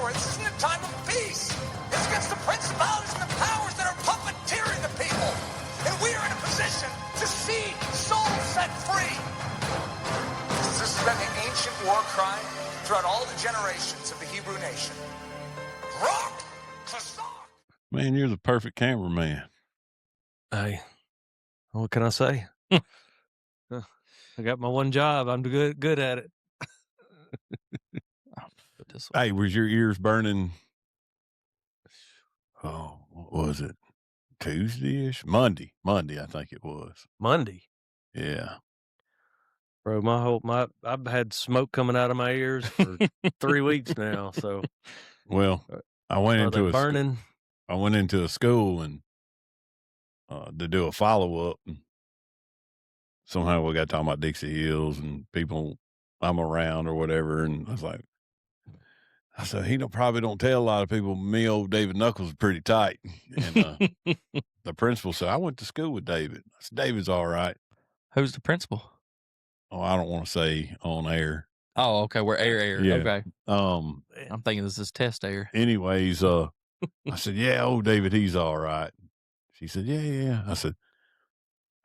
sorry. This isn't a time of peace. It's against the principalities and the powers that are puppeteering the people. And we are in a position to see souls set free. This has been the ancient war cry throughout all the generations of the Hebrew nation. Rock! Kazak! Man, you're the perfect cameraman. Hey, what can I say? I got my one job. I'm good at it. Hey, was your ears burning? Oh, what was it? Tuesday-ish? Monday, I think it was. Monday. Yeah. Bro, I've had smoke coming out of my ears for 3 weeks now. So, Well, I went into burning. I went into a school and to do a follow up, and somehow we got talking about Dixie Hills and people I'm around or whatever, and I said he probably don't tell a lot of people. Me, old David Knuckles, is pretty tight, and the principal said I went to school with David. I said David's all right. Who's the principal? Oh, I don't want to say on air. Oh, okay. We're air. Yeah. Okay. I'm thinking this is test air. Anyways, I said, yeah, old David, he's all right. She said, yeah. I said,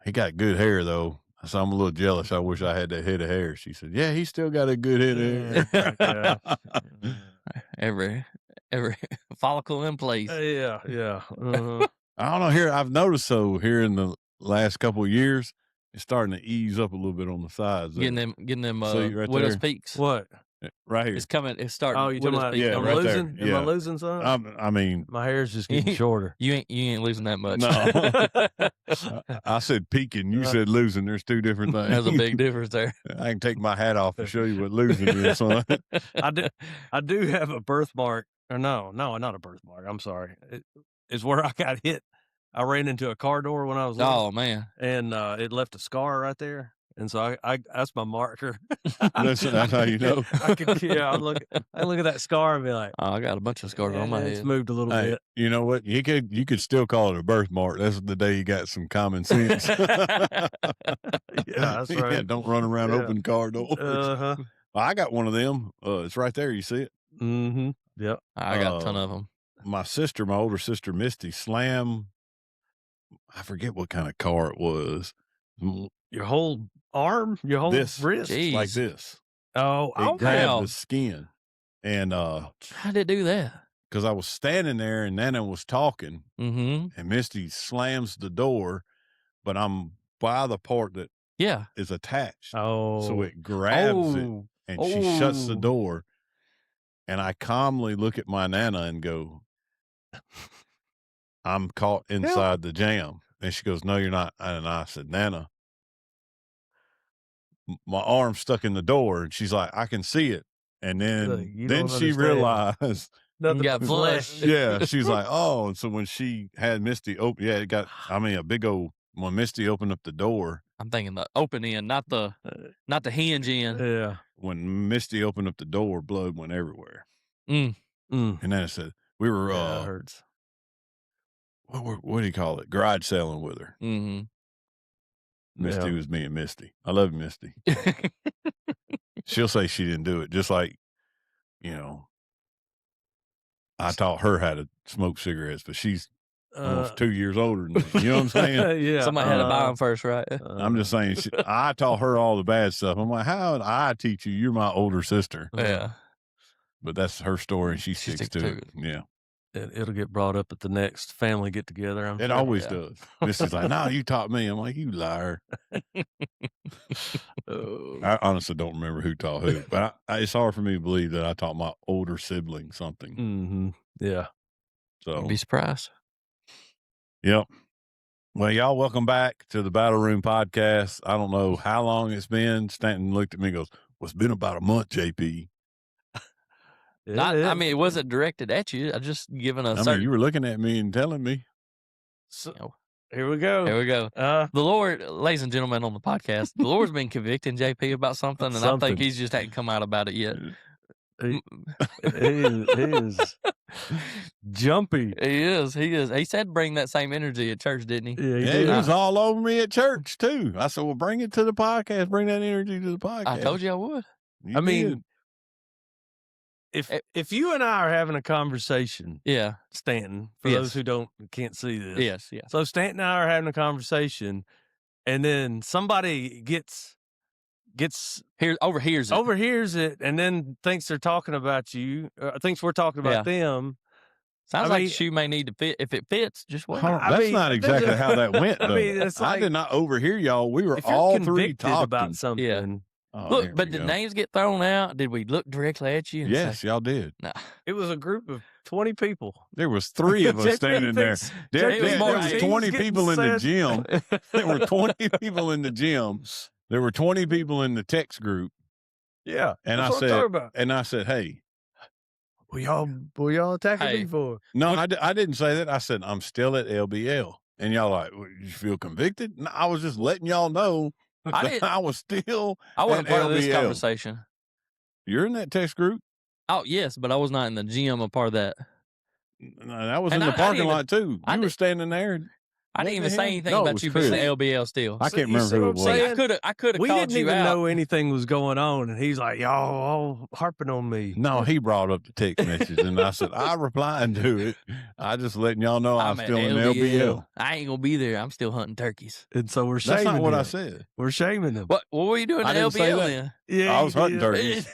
he got good hair though. I said, I'm a little jealous. I wish I had that head of hair. She said, yeah, he's still got a good head of hair. Every follicle in place. Yeah. I don't know. Here, I've noticed here in the last couple of years, it's starting to ease up a little bit on the sides. Getting them See, right widow's there? peaks. What? Right here. It's coming. It's starting. Oh, you talking about? Yeah, I'm right there. losing. Yeah. Am I losing something? I mean, my hair's just getting shorter. You ain't losing that much. No. I said peaking. You said losing. There's two different things. There's a big difference there. I can take my hat off and show you what losing is. Son. I do have a birthmark. Or no, not a birthmark. I'm sorry. It's where I got hit. I ran into a car door when I was little. Oh man! And it left a scar right there. And so I that's my marker. That's how you know. I look at that scar and be like, oh, I got a bunch of scars on my head. It's moved a little bit. You know what? You could still call it a birthmark. That's the day you got some common sense. Yeah, that's right. Yeah, don't run around open car doors. Uh-huh. I got one of them. It's right there. You see it? Mm-hmm. Yep. I got a ton of them. My older sister Misty, slammed. I forget what kind of car it was. Your whole arm, your whole wrist, Jeez. Like this. Oh, it grabbed the skin, and how did it do that? Because I was standing there and Nana was talking, and Misty slams the door, but I'm by the part that is attached. Oh, so it grabs it, and she shuts the door, and I calmly look at my Nana and go, I'm caught inside the jam. And she goes, no, you're not. And I said, Nana, my arm's stuck in the door. And she's like, I can see it. And then she realized. Nothing got flesh. Yeah. She's like, oh. And so when she had Misty open, it got, a big old, when Misty opened up the door. I'm thinking the open end, not the hinge end. Yeah. When Misty opened up the door, blood went everywhere. Mm. And then it said, we were, it hurts. What do you call it? Garage selling with her. Mm-hmm. Misty was being Misty. I love you, Misty. She'll say she didn't do it. Just like, I taught her how to smoke cigarettes, but she's almost 2 years older than me. You know what I'm saying? Yeah. Somebody had to buy them first, right? I'm just saying, I taught her all the bad stuff. I'm like, how did I teach you? You're my older sister. Yeah. But that's her story, and she sticks to it. Yeah. It'll get brought up at the next family get together. It always does. Missy's like, no, you taught me. I'm like, you liar. I honestly don't remember who taught who, but it's hard for me to believe that I taught my older sibling something. Mm-hmm. Yeah. So You'd be surprised. Yep. Well, y'all, welcome back to the Battle Room Podcast. I don't know how long it's been. Stanton looked at me and goes, well, it's been about a month, JP. I mean, it wasn't directed at you. I just given a certain... you were looking at me and telling me. So, here we go. The Lord, ladies and gentlemen on the podcast, the Lord's been convicting JP about something, and I think he's just hadn't come out about it yet. He is jumpy. He is. He said bring that same energy at church, didn't he? Yeah, he was all over me at church, too. I said, well, bring it to the podcast. Bring that energy to the podcast. I told you I would. I mean, if you and I are having a conversation, Yeah. Stanton, for Yes. those who can't see this. Yes. Yeah. So Stanton and I are having a conversation, and then somebody overhears it, and then thinks they're talking about you, thinks we're talking about them. Sounds like the shoe may need to fit. If it fits, just wait. That's not exactly how that went, though. I mean, it's like, I did not overhear y'all. We were if you're all three convicted talking about something. Yeah. Oh, Look, but did names get thrown out? Did we look directly at you? And yes, say, y'all did. nah. It was a group of 20 people. There was 3 of us standing there. There was 20 people in the gym. There were 20 people in the gym. There were 20 people in the text group. Yeah, and that's what I'm talking about. I said, hey, what y'all attacking me for? No, I didn't say that. I said I'm still at LBL, and y'all like, you feel convicted? No, I was just letting y'all know I was still. I wasn't at part of LBL. this conversation. You're in that text group? Oh yes, but I was not in the gym a part of that. No, that was in the parking lot too. You were standing there. I didn't even say anything about you being at LBL still. I can't remember who it was. I could have We called didn't you even out. know anything was going on, and he's like, y'all all harping on me. No, he brought up the text message, and I said, I replied to it. I just letting y'all know I'm still in LBL. I ain't going to be there. I'm still hunting turkeys. And so we're shaming That's not what him. I said. We're shaming him. What were you doing at LBL then? Yeah, I was hunting turkeys.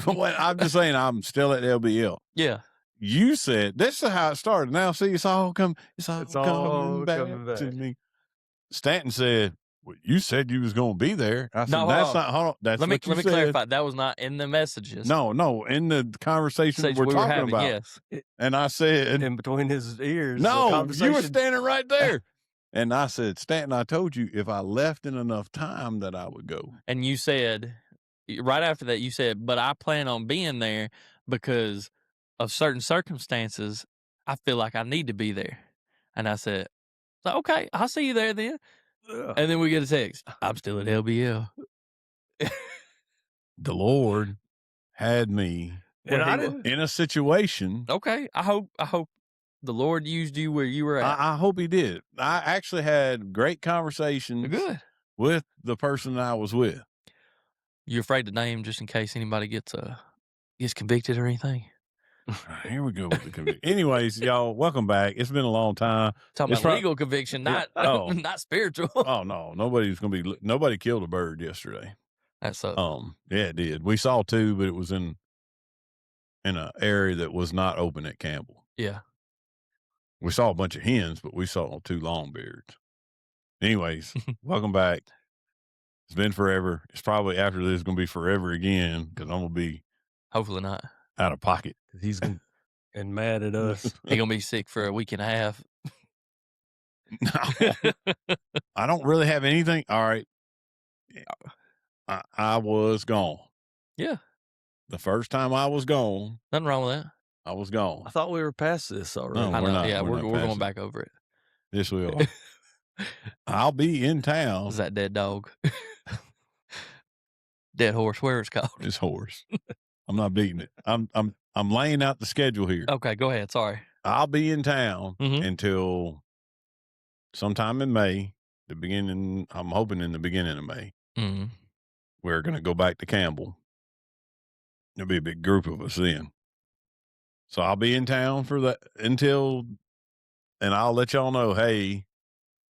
I'm just saying I'm still at LBL. Yeah. You said, this is how it started. Now, see, it's all coming back to me. Stanton said, well, you said you was going to be there. I said, that's not, hold on. That's let me said. clarify. That was not in the messages. No, in the conversation we're talking having, about. Yes. And I said, in between his ears. No, you were standing right there. And I said, Stanton, I told you if I left in enough time that I would go. And you said, right after that, you said, but I plan on being there because of certain circumstances. I feel like I need to be there. And I said, okay, I'll see you there then. And then we get a text. I'm still at LBL. The Lord had me in a situation. Okay, I hope the Lord used you where you were at. I hope He did. I actually had great conversations. Good. With the person I was with. You afraid to name just in case anybody gets convicted or anything? Here we go with the conviction. Anyways, y'all, welcome back. It's been a long time. Talking about legal conviction, not spiritual. Oh no, nobody killed a bird yesterday. That's so. Yeah, it did. We saw 2, but it was in an area that was not open at Campbell. Yeah. We saw a bunch of hens, but we saw 2 longbeards. Anyways, welcome back. It's been forever. It's probably after this going to be forever again because I'm going to be. Hopefully not. Out of pocket. He's and mad at us. He's going to be sick for a week and a half. No. I don't really have anything. All right. I was gone. Yeah. The first time I was gone. Nothing wrong with that. I was gone. I thought we were past this already. No, we're not. Yeah, we're going it. back over it. Yes, we are. I'll be in town. Is that dead dog? Dead horse. Where it's called? It's horse. I'm not beating it. I'm laying out the schedule here. Okay, go ahead. Sorry. I'll be in town until sometime in May. I'm hoping in the beginning of May. Mm-hmm. We're going to go back to Campbell. There'll be a big group of us then. So I'll be in town for that and I'll let y'all know, hey,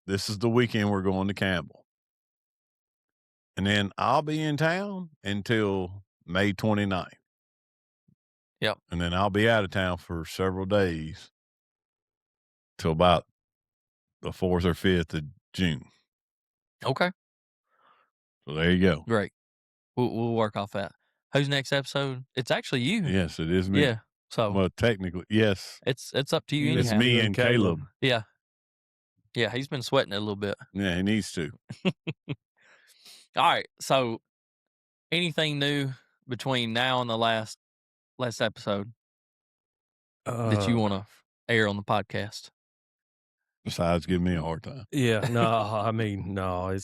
this is the weekend we're going to Campbell. And then I'll be in town until May 29th. Yep. And then I'll be out of town for several days till about the 4th or 5th of June. Okay. So there you go. Great. We'll work off that. Who's next episode? It's actually you. Yes, it is me. Yeah. So well, technically, yes. It's up to you. It's anyhow. me and Caleb. Yeah. Yeah, he's been sweating it a little bit. Yeah, he needs to. All right. So anything new between now and the last episode that you want to air on the podcast? Besides giving me a hard time. Yeah, no, I mean, no,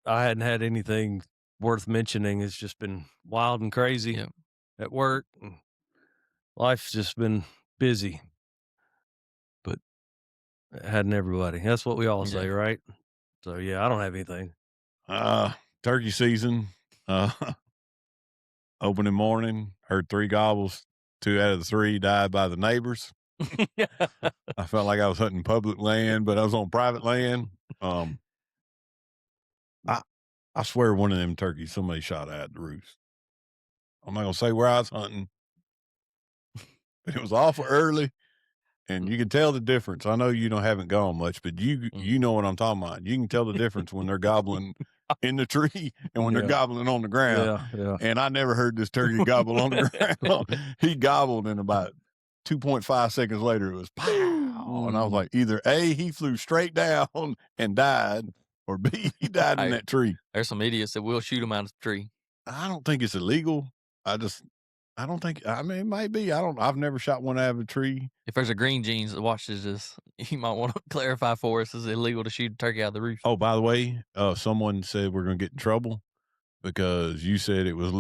I hadn't had anything worth mentioning. It's just been wild and crazy at work. And life's just been busy, but it hadn't everybody. That's what we all say, right? So yeah, I don't have anything. Turkey season, opening morning, heard 3 gobbles. 2 out of the 3 died by the neighbors. I felt like I was hunting public land, but I was on private land. I swear one of them turkeys, somebody shot at the roost. I'm not going to say where I was hunting. It was awful early, and you can tell the difference. I know you haven't gone much, but you know what I'm talking about. You can tell the difference when they're gobbling in the tree and when they're gobbling on the ground. Yeah. And I never heard this turkey gobble on the ground. He gobbled, and about 2.5 seconds later, it was pow. And I was like, either A, he flew straight down and died, or B, he died in that tree. There's some idiots that will shoot him out of the tree. I don't think it's illegal. I don't think, I mean, it might be. I've never shot one out of a tree. If there's a green jeans that watches this, you might want to clarify for us, is it illegal to shoot a turkey out of the roost? Oh, by the way, someone said we're going to get in trouble because you said it was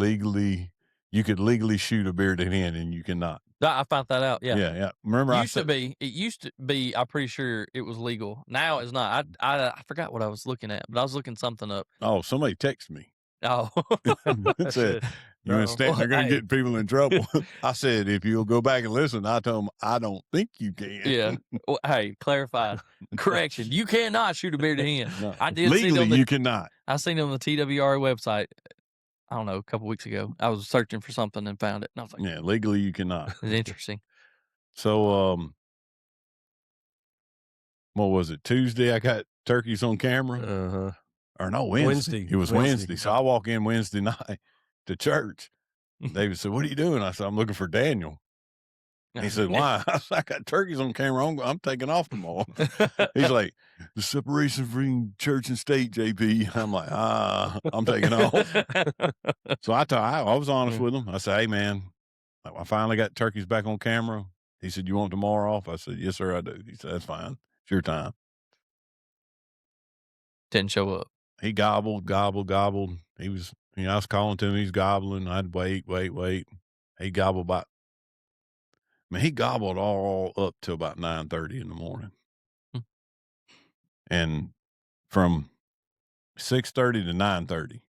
you could legally shoot a bearded hen and you cannot. I found that out. Yeah. Yeah. Remember, it used to be, I'm pretty sure it was legal. Now it's not. I forgot what I was looking at, but I was looking something up. Oh, somebody texted me. Oh, It said, they're going to get people in trouble. I said, if you'll go back and listen, I told them, I don't think you can. Yeah. Well, hey, clarify. Correction. You cannot shoot a bearded hen. No. I did Legally, you cannot. I seen it on the TWRA website. I don't know, a couple weeks ago. I was searching for something and found it. And I was like, yeah, legally you cannot. It's interesting. So, what was it? Tuesday, I got turkeys on camera. Or no, Wednesday. It was Wednesday. So I walk in Wednesday night to church. David said, "What are you doing?" I said, "I'm looking for Daniel." He said, "Why?" I said, "I got turkeys on camera. I'm taking off tomorrow." He's like, "The separation between church and state, JP." I'm like, I'm taking off. So I was honest with him. I said, "Hey, man, I finally got turkeys back on camera." He said, "You want tomorrow off?" I said, "Yes, sir, I do." He said, "That's fine. It's your time." Didn't show up. He gobbled. He was, I was calling to him. He's gobbling. I'd wait. He gobbled he gobbled all up till about 9:30 in the morning. And from 6:30 to 9:30,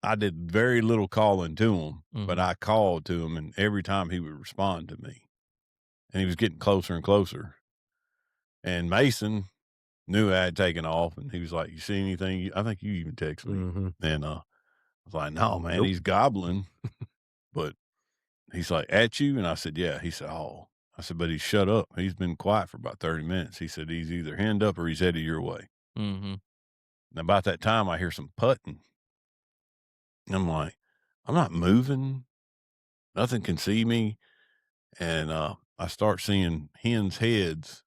I did very little calling to him, but I called to him, and every time he would respond to me. And he was getting closer and closer. And Mason knew I had taken off, and he was like, "You see anything?" I think you even texted me. And I was like, "No, man, he's gobbling." But he's like, "At you?" And I said, "Yeah." He said, "Oh." I said, "But he's shut up. He's been quiet for about 30 minutes. He said, he's either henned up or he's headed your way." And about that time, I hear some putting. I'm like, I'm not moving. Nothing can see me. And I start seeing hens' heads.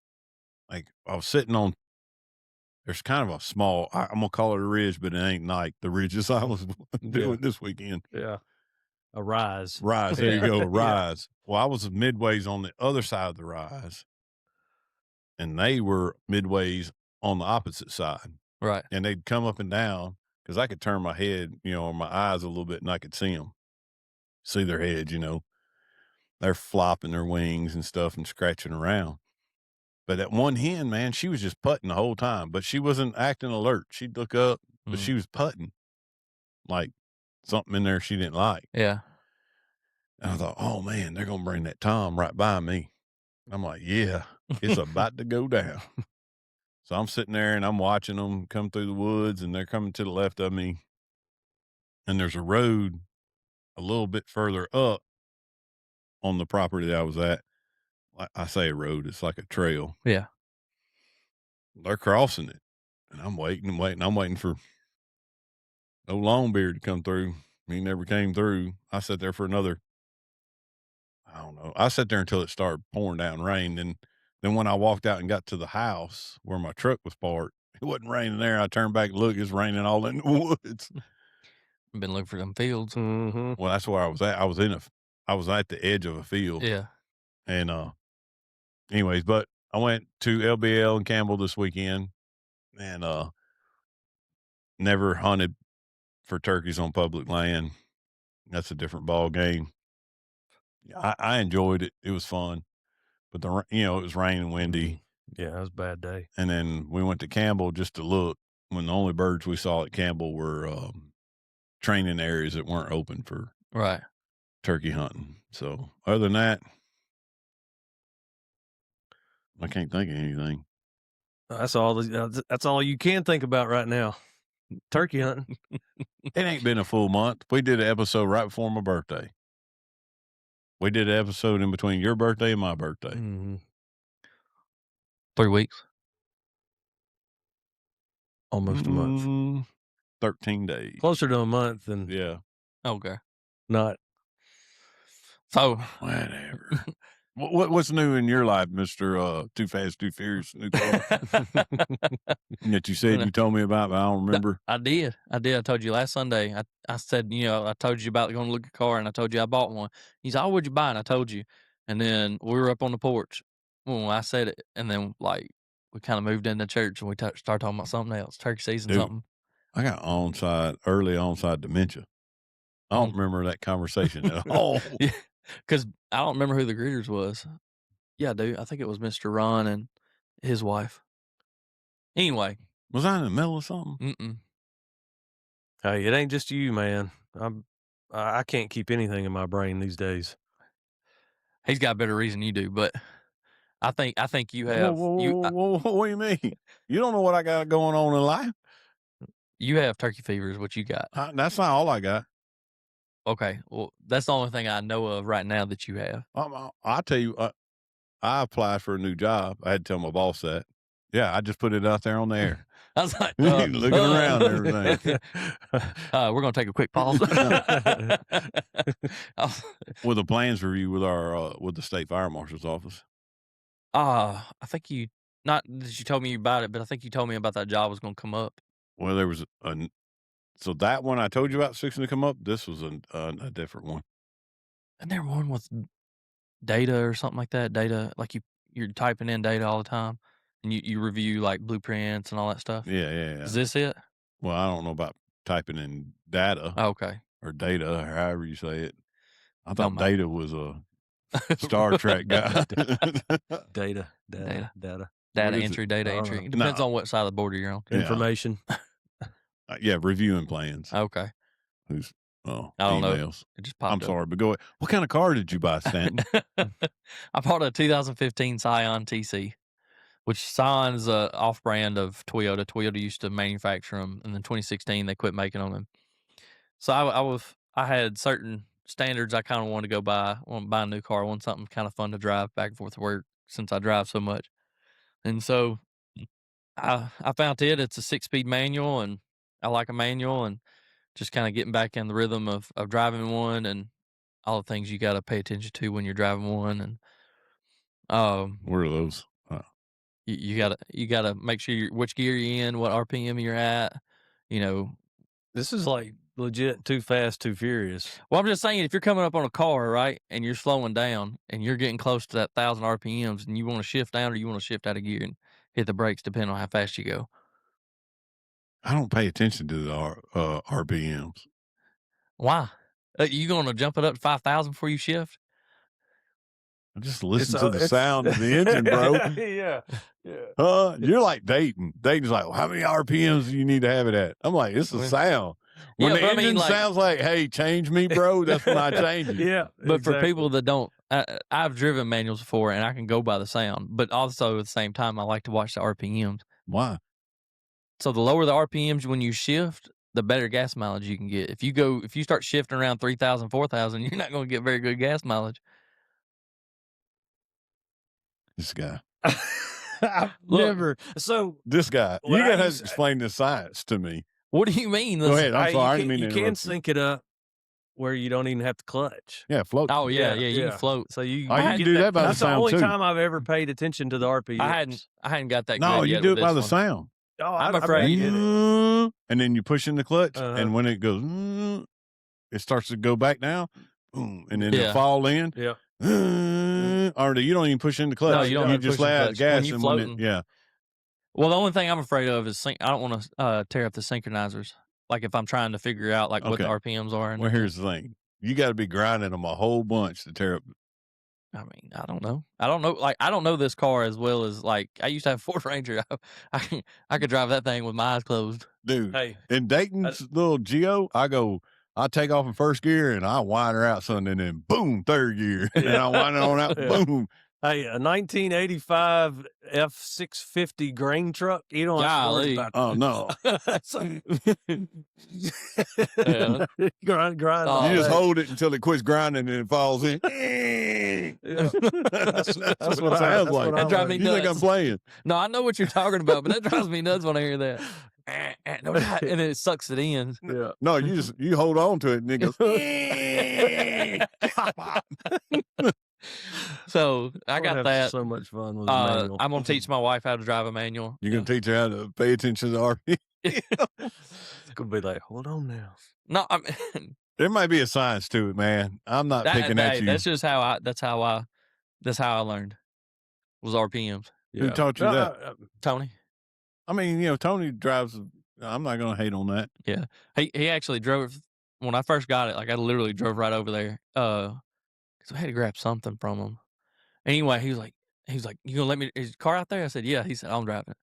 Like I was sitting on, there's kind of a small, I'm going to call it a ridge, but it ain't like the ridges I was doing this weekend. Yeah. A rise. There you go, a rise. Yeah. Well, I was midways on the other side of the rise, and they were midways on the opposite side. Right. And they'd come up and down because I could turn my head, or my eyes a little bit, and I could see them, see their heads, They're flopping their wings and stuff and scratching around. But that one hen, man, she was just putting the whole time, but she wasn't acting alert. She'd look up, but she was putting like something in there she didn't like. Yeah. And I thought, oh man, they're going to bring that Tom right by me. I'm like, yeah, it's about to go down. So I'm sitting there and I'm watching them come through the woods, and they're coming to the left of me. And there's a road a little bit further up on the property that I was at. I say a road, it's like a trail. Yeah. They're crossing it. And I'm waiting. I'm waiting for no Longbeard to come through. He never came through. I sat there for another, I don't know. I sat there until it started pouring down rain. Then when I walked out and got to the house where my truck was parked, it wasn't raining there. I turned back and looked, it's raining all in the woods. Been looking for them fields. Well, that's where I was at. I was at the edge of a field. Yeah. And anyways, but I went to LBL in Campbell this weekend, and never hunted for turkeys on public land. That's a different ball game. I enjoyed it. It was fun, but it was raining, windy. Yeah, it was a bad day. And then we went to Campbell just to look, when the only birds we saw at Campbell were training areas that weren't open for right turkey hunting. So other than that, I can't think of anything. That's all you can think about right now. Turkey hunting. It ain't been a full month. We did an episode right before my birthday. We did an episode in between your birthday and my birthday. Mm-hmm. 3 weeks. Almost a month. 13 days. Closer to a month than Okay. not. So whatever. What's new in your life, Mr. Too Fast, Too Furious new car? That you said you told me about, but I don't remember. I did. I told you last Sunday. I said, I told you about going to look at a car, and I told you I bought one. He said, "Oh, what'd you buy?" And I told you. And then we were up on the porch when I said it, and then we kind of moved into church, and we started talking about something else, turkey season, something. I got early onside dementia. I don't remember that conversation at all. Yeah, because I don't remember who the greeters was. Yeah, dude. I think it was Mr. Ron and his wife. Anyway. Was I in the middle of something? Mm-mm. Hey, it ain't just you, man. I can't keep anything in my brain these days. He's got a better reason you do, but I think you have. What do you mean? You don't know what I got going on in life? You have turkey fever is what you got. That's not all I got. Okay, well, that's the only thing I know of right now that you have. I'll tell you, I applied for a new job. I had to tell my boss that. Yeah, I just put it out there on the air. I was like, looking around and everything. We're going to take a quick pause. With a plans review with the state fire marshal's office. I think not that you told me about it, but I think you told me about that job was going to come up. Well, there was so that one I told you about fixing to come up. This was a different one. And there one with data or something like that. Data, like you're typing in data all the time, and you review like blueprints and all that stuff. Yeah. Is this it? Well, I don't know about typing in data. Okay. Or data, or however you say it. I thought Data was a Star Trek guy. Data entry. It depends on what side of the border you're on. Information. Reviewing plans. Okay. Who's I don't emails. know. It just popped I'm sorry, but go ahead. What kind of car did you buy, Stanton? I bought a 2015 Scion TC, which Scion's a off-brand of Toyota. Toyota used to manufacture them, and then 2016 they quit making them. And so I had certain standards I kind of wanted to go by. I want to buy a new car. I want something kind of fun to drive back and forth to work since I drive so much. And so I found it. It's a 6-speed manual, and I like a manual, and just kind of getting back in the rhythm of driving one and all the things you got to pay attention to when you're driving one. And where are those? You gotta make sure which gear you're in, what RPM you're at. This is like legit Too Fast, Too Furious. Well, I'm just saying, if you're coming up on a car, right, and you're slowing down and you're getting close to that 1,000 RPMs, and you want to shift down or you want to shift out of gear and hit the brakes, depending on how fast you go. I don't pay attention to the RPMs. Why? You going to jump it up to 5,000 before you shift? I just listen to the sound of the engine, bro. Yeah. You're like Dayton. Dayton's like, well, how many RPMs do you need to have it at? I'm like, it's a sound. When the engine sounds like, hey, change me, bro, that's when I change it. Yeah. But for people that don't, I've driven manuals before, and I can go by the sound. But also at the same time, I like to watch the RPMs. Why? So the lower the RPMs when you shift, the better gas mileage you can get. If you start shifting around 3,000, 4,000, you're not going to get very good gas mileage. This guy. This guy. You got to explain the science to me. What do you mean? Go ahead. I'm sorry. You can sync it up where you don't even have to clutch. Yeah, float. Oh, yeah. You can float. So you can do that by the sound, That's the only time I've ever paid attention to the RPMs. I hadn't got that. No, you do it by the one. sound. Oh, I'm afraid. And then you push in the clutch, and when it goes, it starts to go back down, boom, and then it'll fall in. Yeah. Or you don't even push in the clutch. No, you don't. You just let the gas and floating. Yeah. Well, the only thing I'm afraid of is I don't want to tear up the synchronizers. Like if I'm trying to figure out what the RPMs are. Well, here's the thing: you got to be grinding them a whole bunch to tear up. I mean, I don't know. Like, I don't know this car as well as I used to have a Ford Ranger. I could drive that thing with my eyes closed. Dude, in Dayton's little Geo, I go I take off in first gear and I wind her out, son, and then boom, third gear. And then I wind it on out, boom. Hey, a 1985 F650 grain truck, you don't have to worry about Oh, no. grind you just hold it until it quits grinding and it falls in. That's what it sounds like. That drives me nuts. You think I'm playing? No, I know what you're talking about, but that drives me nuts when I hear that. And then it sucks it in. Yeah. No, you hold on to it and it goes. So I got that. So much fun with manual. I'm gonna teach my wife how to drive a manual. You're gonna teach her how to pay attention to the RV. It's gonna be like, hold on now. No, I mean, there might be a science to it, man. I'm not picking at you. That's just how I learned was RPMs. Yeah. Who taught you that? Tony. I mean, Tony drives. I'm not gonna hate on that. Yeah, he actually drove it when I first got it. Like I literally drove right over there. Because I had to grab something from him. Anyway, he was like, you gonna let me? Is your car out there? I said, yeah. He said, I'm driving it.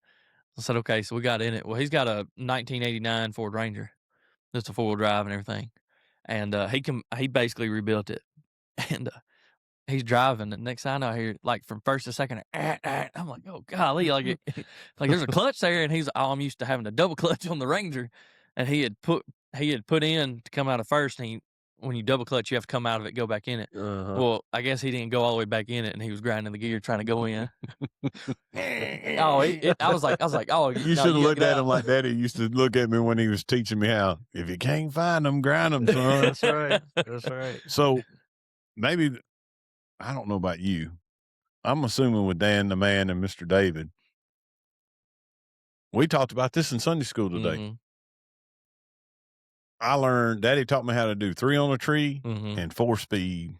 I said, okay. So we got in it. Well, he's got a 1989 Ford Ranger. That's a 4-wheel drive and everything. And he basically rebuilt it. And he's driving. And next thing I know, I hear like from first to second, I'm like, oh golly, like there's a clutch there. And he's, I'm used to having a double clutch on the Ranger. And he had put in to come out of first. And when you double clutch, you have to come out of it, go back in it. Well, I guess he didn't go all the way back in it, and he was grinding the gear trying to go in. I was like, oh, you should have looked at him like Daddy used to look at me when he was teaching me how. If you can't find them, grind them, son. That's right. That's right. So maybe I don't know about you. I'm assuming with Dan the Man and Mr. David, we talked about this in Sunday school today. Mm-hmm. I learned, Daddy taught me how to do 3 on a tree and 4-speed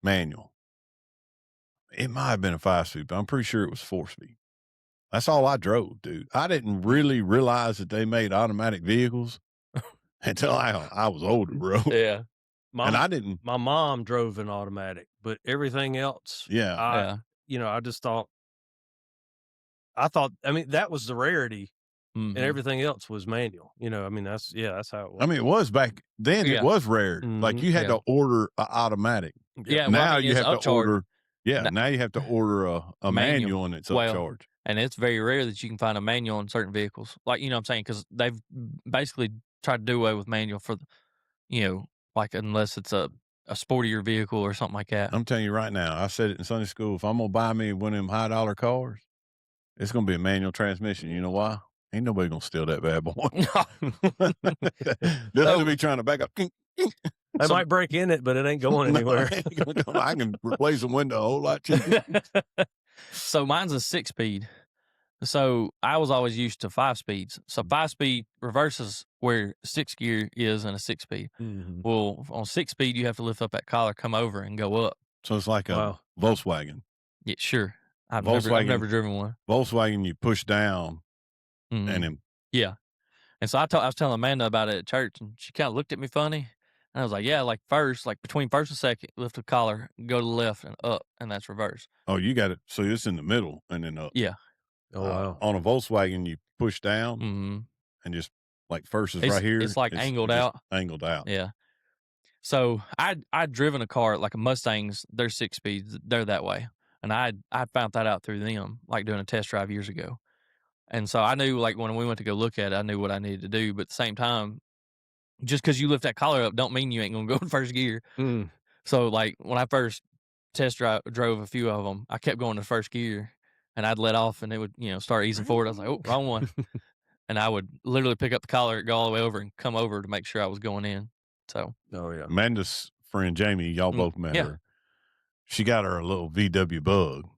manual. It might have been a 5-speed, but I'm pretty sure it was 4-speed. That's all I drove, dude. I didn't really realize that they made automatic vehicles until I was older, bro. Yeah. And I didn't. My mom drove an automatic, but everything else, I just thought, I mean, that was the rarity. And everything else was manual. I mean, that's how it was. I mean, it was back then. It was rare. Like you had to order an automatic. Yeah. Now you have to order. Yeah. Now you have to order a manual and it's upcharged. And it's very rare that you can find a manual in certain vehicles. Like, what I'm saying? Because they've basically tried to do away with manual for, like unless it's a sportier vehicle or something like that. I'm telling you right now, I said it in Sunday school. If I'm going to buy me one of them $high cars, it's going to be a manual transmission. You know why? Ain't nobody gonna steal that bad boy. They'll have to be trying to back up. They might break in it, but it ain't going anywhere. I can replace the window a whole lot cheaper. So mine's a 6-speed. So I was always used to 5 speeds. So 5-speed reverses where 6 gear is in a 6-speed. Well, on 6-speed, you have to lift up that collar, come over, and go up. So it's like a Volkswagen. Yeah, sure. I've never driven one. Volkswagen, you push down. And then, and so I was telling Amanda about it at church, and she kind of looked at me funny, and I was like, "Yeah, like between first and second, lift the collar, go to the left and up, and that's reverse." Oh, you got it. So it's in the middle and then up. Yeah. Oh wow. On a Volkswagen, you push down and just like first is right here. It's like angled out. Angled out. Yeah. So I'd driven a car like a Mustangs. They're 6 speeds. They're that way, and I found that out through them, like doing a test drive years ago. And so I knew, like, when we went to go look at it, I knew what I needed to do. But at the same time, just because you lift that collar up don't mean you ain't going to go in first gear. So, like, when I first drove a few of them, I kept going to first gear, and I'd let off, and it would, start easing forward. I was like, oh, wrong one. And I would literally pick up the collar, go all the way over, and come over to make sure I was going in. So. Oh, yeah. Amanda's friend, Jamie, y'all both met her. She got her a little VW Bug.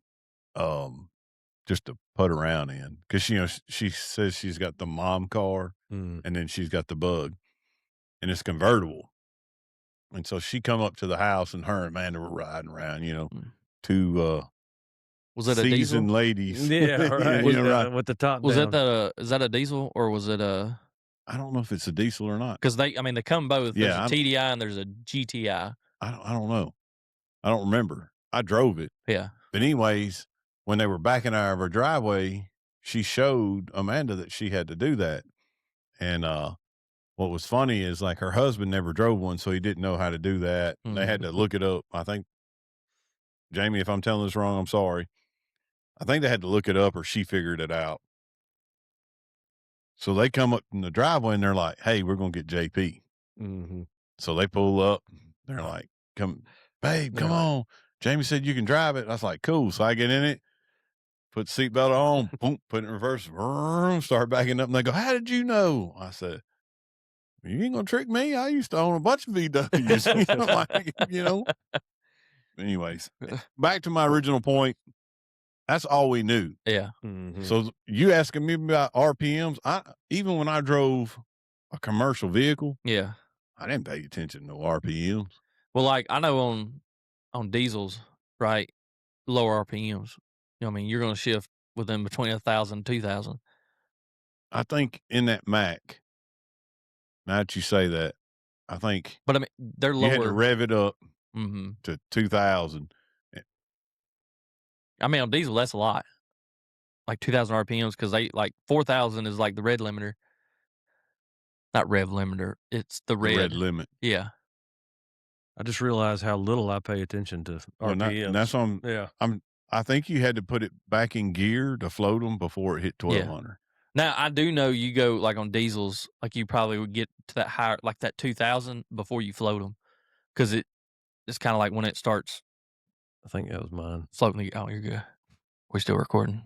Just to put around in, because she says she's got the mom car and then she's got the Bug, and it's convertible. And so she come up to the house, and her and Amanda were riding around. Two was it a seasoned diesel? ladies? Yeah, right. With the top. Was down. Is that a diesel or was it a? I don't know if it's a diesel or not. Because they come both. Yeah, there's a TDI and there's a GTI. I don't know. I don't remember. I drove it. Yeah. But anyways, when they were backing out of her driveway, she showed Amanda that she had to do that. And what was funny is like her husband never drove one, so he didn't know how to do that. And they had to look it up. I think, Jamie, if I'm telling this wrong, I'm sorry. I think they had to look it up or she figured it out. So they come up in the driveway and they're like, hey, we're going to get JP. So they pull up. They're like, come, babe, come on. Jamie said you can drive it. I was like, cool. So I get in it, put the seatbelt on, boom, put it in reverse, start backing up. And they go, how did you know? I said, you ain't going to trick me. I used to own a bunch of VWs. Anyways, back to my original point. That's all we knew. Yeah. So you asking me about RPMs? Even when I drove a commercial vehicle, yeah, I didn't pay attention to no RPMs. Well, like I know on diesels, right, lower RPMs. You know what I mean? You're going to shift within between 1,000 and 2,000. I think in that Mac, now that you say that, I think But I mean, they're you had to lower. rev it up to 2,000. I mean, on diesel, that's a lot. Like 2,000 RPMs, because they like 4,000 is like the red limiter. Not rev limiter. It's the The red. red limit. Yeah. I just realized how little I pay attention to RPMs. And that's on. Yeah. I think you had to put it back in gear to float them before it hit 1,200. Now I do know you go like on diesels, like you probably would get to that higher, like that 2,000 before you float them, because it's kind of like when it starts. I think that was mine. Floating. Oh, you're good. We're still recording.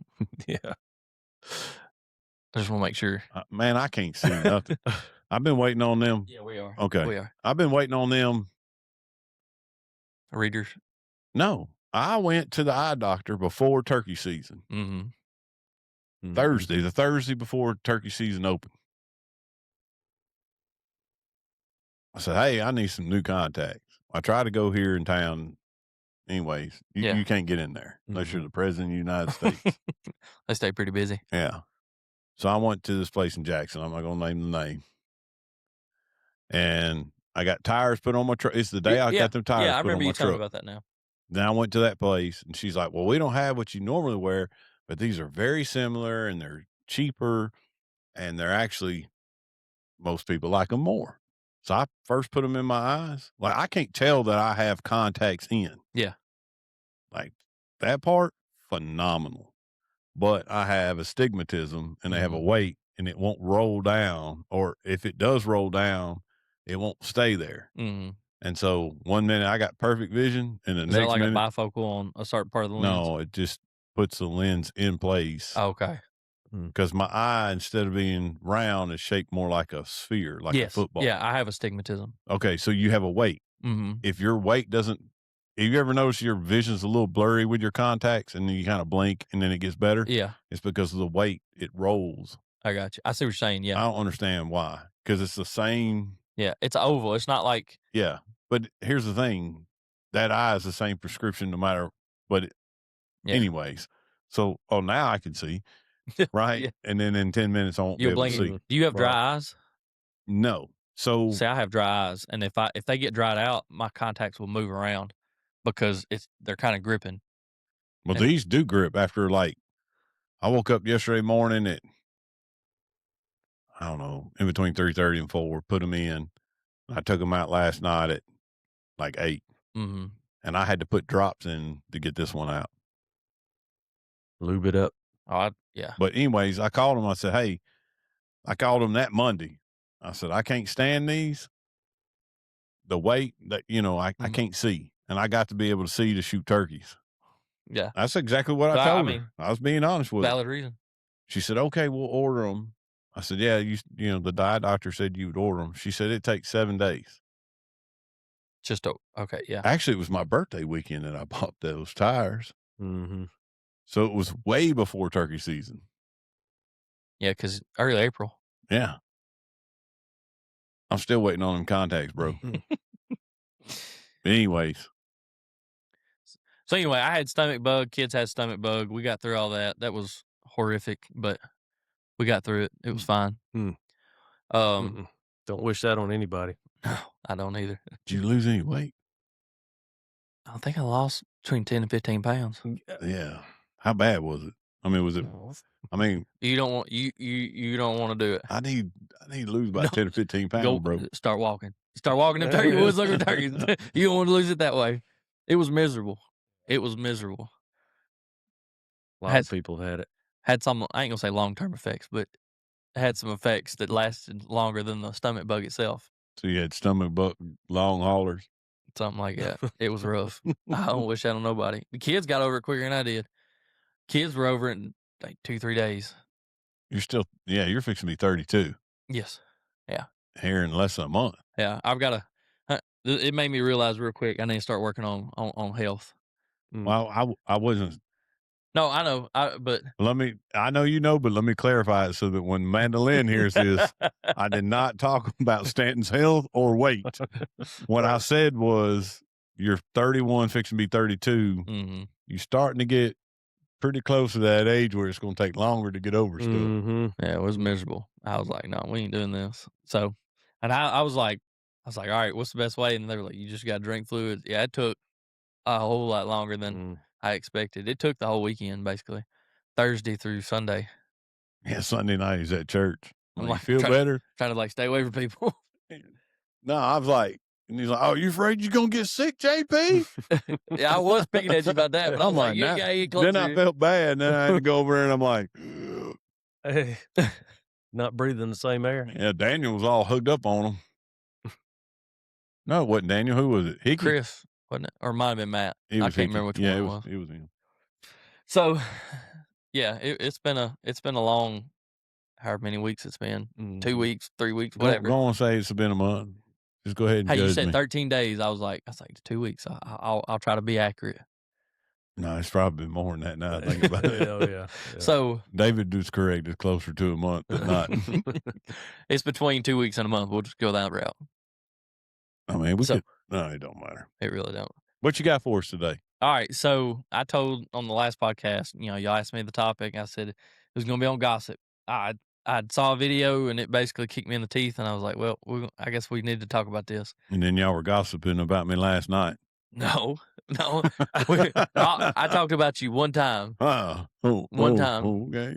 Yeah. I just want to make sure. Man, I can't see nothing. I've been waiting on them. Yeah, we are. Okay. We are. I've been waiting on them. Readers. No, I went to the eye doctor before turkey season. Thursday, the Thursday before turkey season opened. I said, hey, I need some new contacts. I try to go here in town. Anyways, you can't get in there unless you're the president of the United States. They stay pretty busy. Yeah. So I went to this place in Jackson. I'm not going to name the name. And I got tires put on my truck. It's the day I got them tires put on my truck. Yeah, I remember you telling me about that now. Then I went to that place, and she's like, well, we don't have what you normally wear, but these are very similar, and they're cheaper, and they're actually, most people like them more. So I first put them in my eyes. Like, I can't tell that I have contacts in. Yeah. Like, that part, phenomenal. But I have astigmatism, and they have a weight, and it won't roll down. Or if it does roll down, it won't stay there. And so 1 minute I got perfect vision, and the Is next that like minute, a bifocal on a certain part of the lens? no, it just puts the lens in place. Oh, okay. Because my eye, instead of being round, is shaped more like a sphere, like a football. Yeah, I have astigmatism. Okay, so you have a weight. If your weight doesn't, have you ever noticed your vision's a little blurry with your contacts, and then you kind of blink, and then it gets better? Yeah. It's because of the weight. It rolls. I got you. I see what you're saying. Yeah. I don't understand why. Because it's the same. Yeah, it's oval. It's not like. Yeah, but here's the thing: that eye is the same prescription no matter. But anyways, so now I can see, right? Yeah. And then in 10 minutes I won't be able to see. Do you have dry eyes? No. So see, I have dry eyes, and if they get dried out, my contacts will move around because they're kind of gripping. Well, these do grip after, like, I woke up yesterday morning at, I don't know, in between 3:30 and 4, put them in. I took them out last night at like 8. And I had to put drops in to get this one out. Lube it up. Oh, yeah. But anyways, I called them. I said, hey, I called them that Monday. I said, I can't stand these. The weight that, I can't see. And I got to be able to see to shoot turkeys. Yeah. That's exactly what I told her. I was being honest with her. Valid reason. She said, okay, we'll order them. I said, yeah, the eye doctor said you would order them. She said, it takes 7 days. Okay, yeah. Actually, it was my birthday weekend that I bought those tires. So it was way before turkey season. Yeah, because early April. Yeah. I'm still waiting on them contacts, bro. Anyways. So anyway, I had stomach bug. Kids had stomach bug. We got through all that. That was horrific, but we got through it. It was fine. Don't wish that on anybody. I don't either. Did you lose any weight? I think I lost between 10 and 15 pounds. Yeah. How bad was it? I mean, was it? I mean, you don't want you don't want to do it. I need to lose about 10 or 15 pounds, Go bro. start walking. Start walking them turkey woods like turkeys. You don't want to lose it that way. It was miserable. It was miserable. A lot of people had it. Had some, I ain't gonna say long-term effects, but it had some effects that lasted longer than the stomach bug itself. So you had stomach bug long haulers. Something like that. It was rough. I don't wish that on nobody. The kids got over it quicker than I did. Kids were over it in like 2-3 days. You're fixing to be 32. Yes. Yeah. Here in less than a month. Yeah. I've got to, it made me realize real quick I need to start working on health. Well, I wasn't. No, I know. But I know you know, but let me clarify it so that when Mandolin hears this, I did not talk about Stanton's health or weight. What I said was, you're 31, fixing to be 32. Mm-hmm. You're starting to get pretty close to that age where it's going to take longer to get over stuff. Mm-hmm. Yeah, it was miserable. I was like, no, we ain't doing this. So, and I was like, all right, what's the best way? And they were like, you just got to drink fluids. Yeah, it took a whole lot longer than I expected. It took the whole weekend, basically, Thursday through Sunday. Yeah, Sunday night he's at church. I'm like, feel better? Trying to like stay away from people. No, I was like, and he's like, oh, you afraid you're going to get sick, JP? Yeah, I was picking at you about that, but I'm like, you gotta get closer. Then I felt bad. Then I had to go over there and I'm like, hey, not breathing the same air. Yeah, Daniel was all hooked up on him. No, it wasn't Daniel. Who was it? Hickey? Chris, wasn't it? Or it might have been Matt. I can't remember which one it was. It was him. So, yeah, it's been a long, however many weeks it's been. 2 weeks, 3 weeks, whatever. Go on and say it's been a month. Just go ahead and judge you said me. 13 days. I was like 2 weeks. I'll try to be accurate. No, it's probably been more than that now I think about it. Yeah. So David was correct. It's closer to a month, but not. It's between 2 weeks and a month. We'll just go that route. I mean, no, it don't matter. It really don't. What you got for us today? All right. So I told on the last podcast, y'all asked me the topic. I said it was going to be on gossip. I saw a video and it basically kicked me in the teeth. And I was like, well, I guess we need to talk about this. And then y'all were gossiping about me last night. No. I talked about you one time. One time. Okay.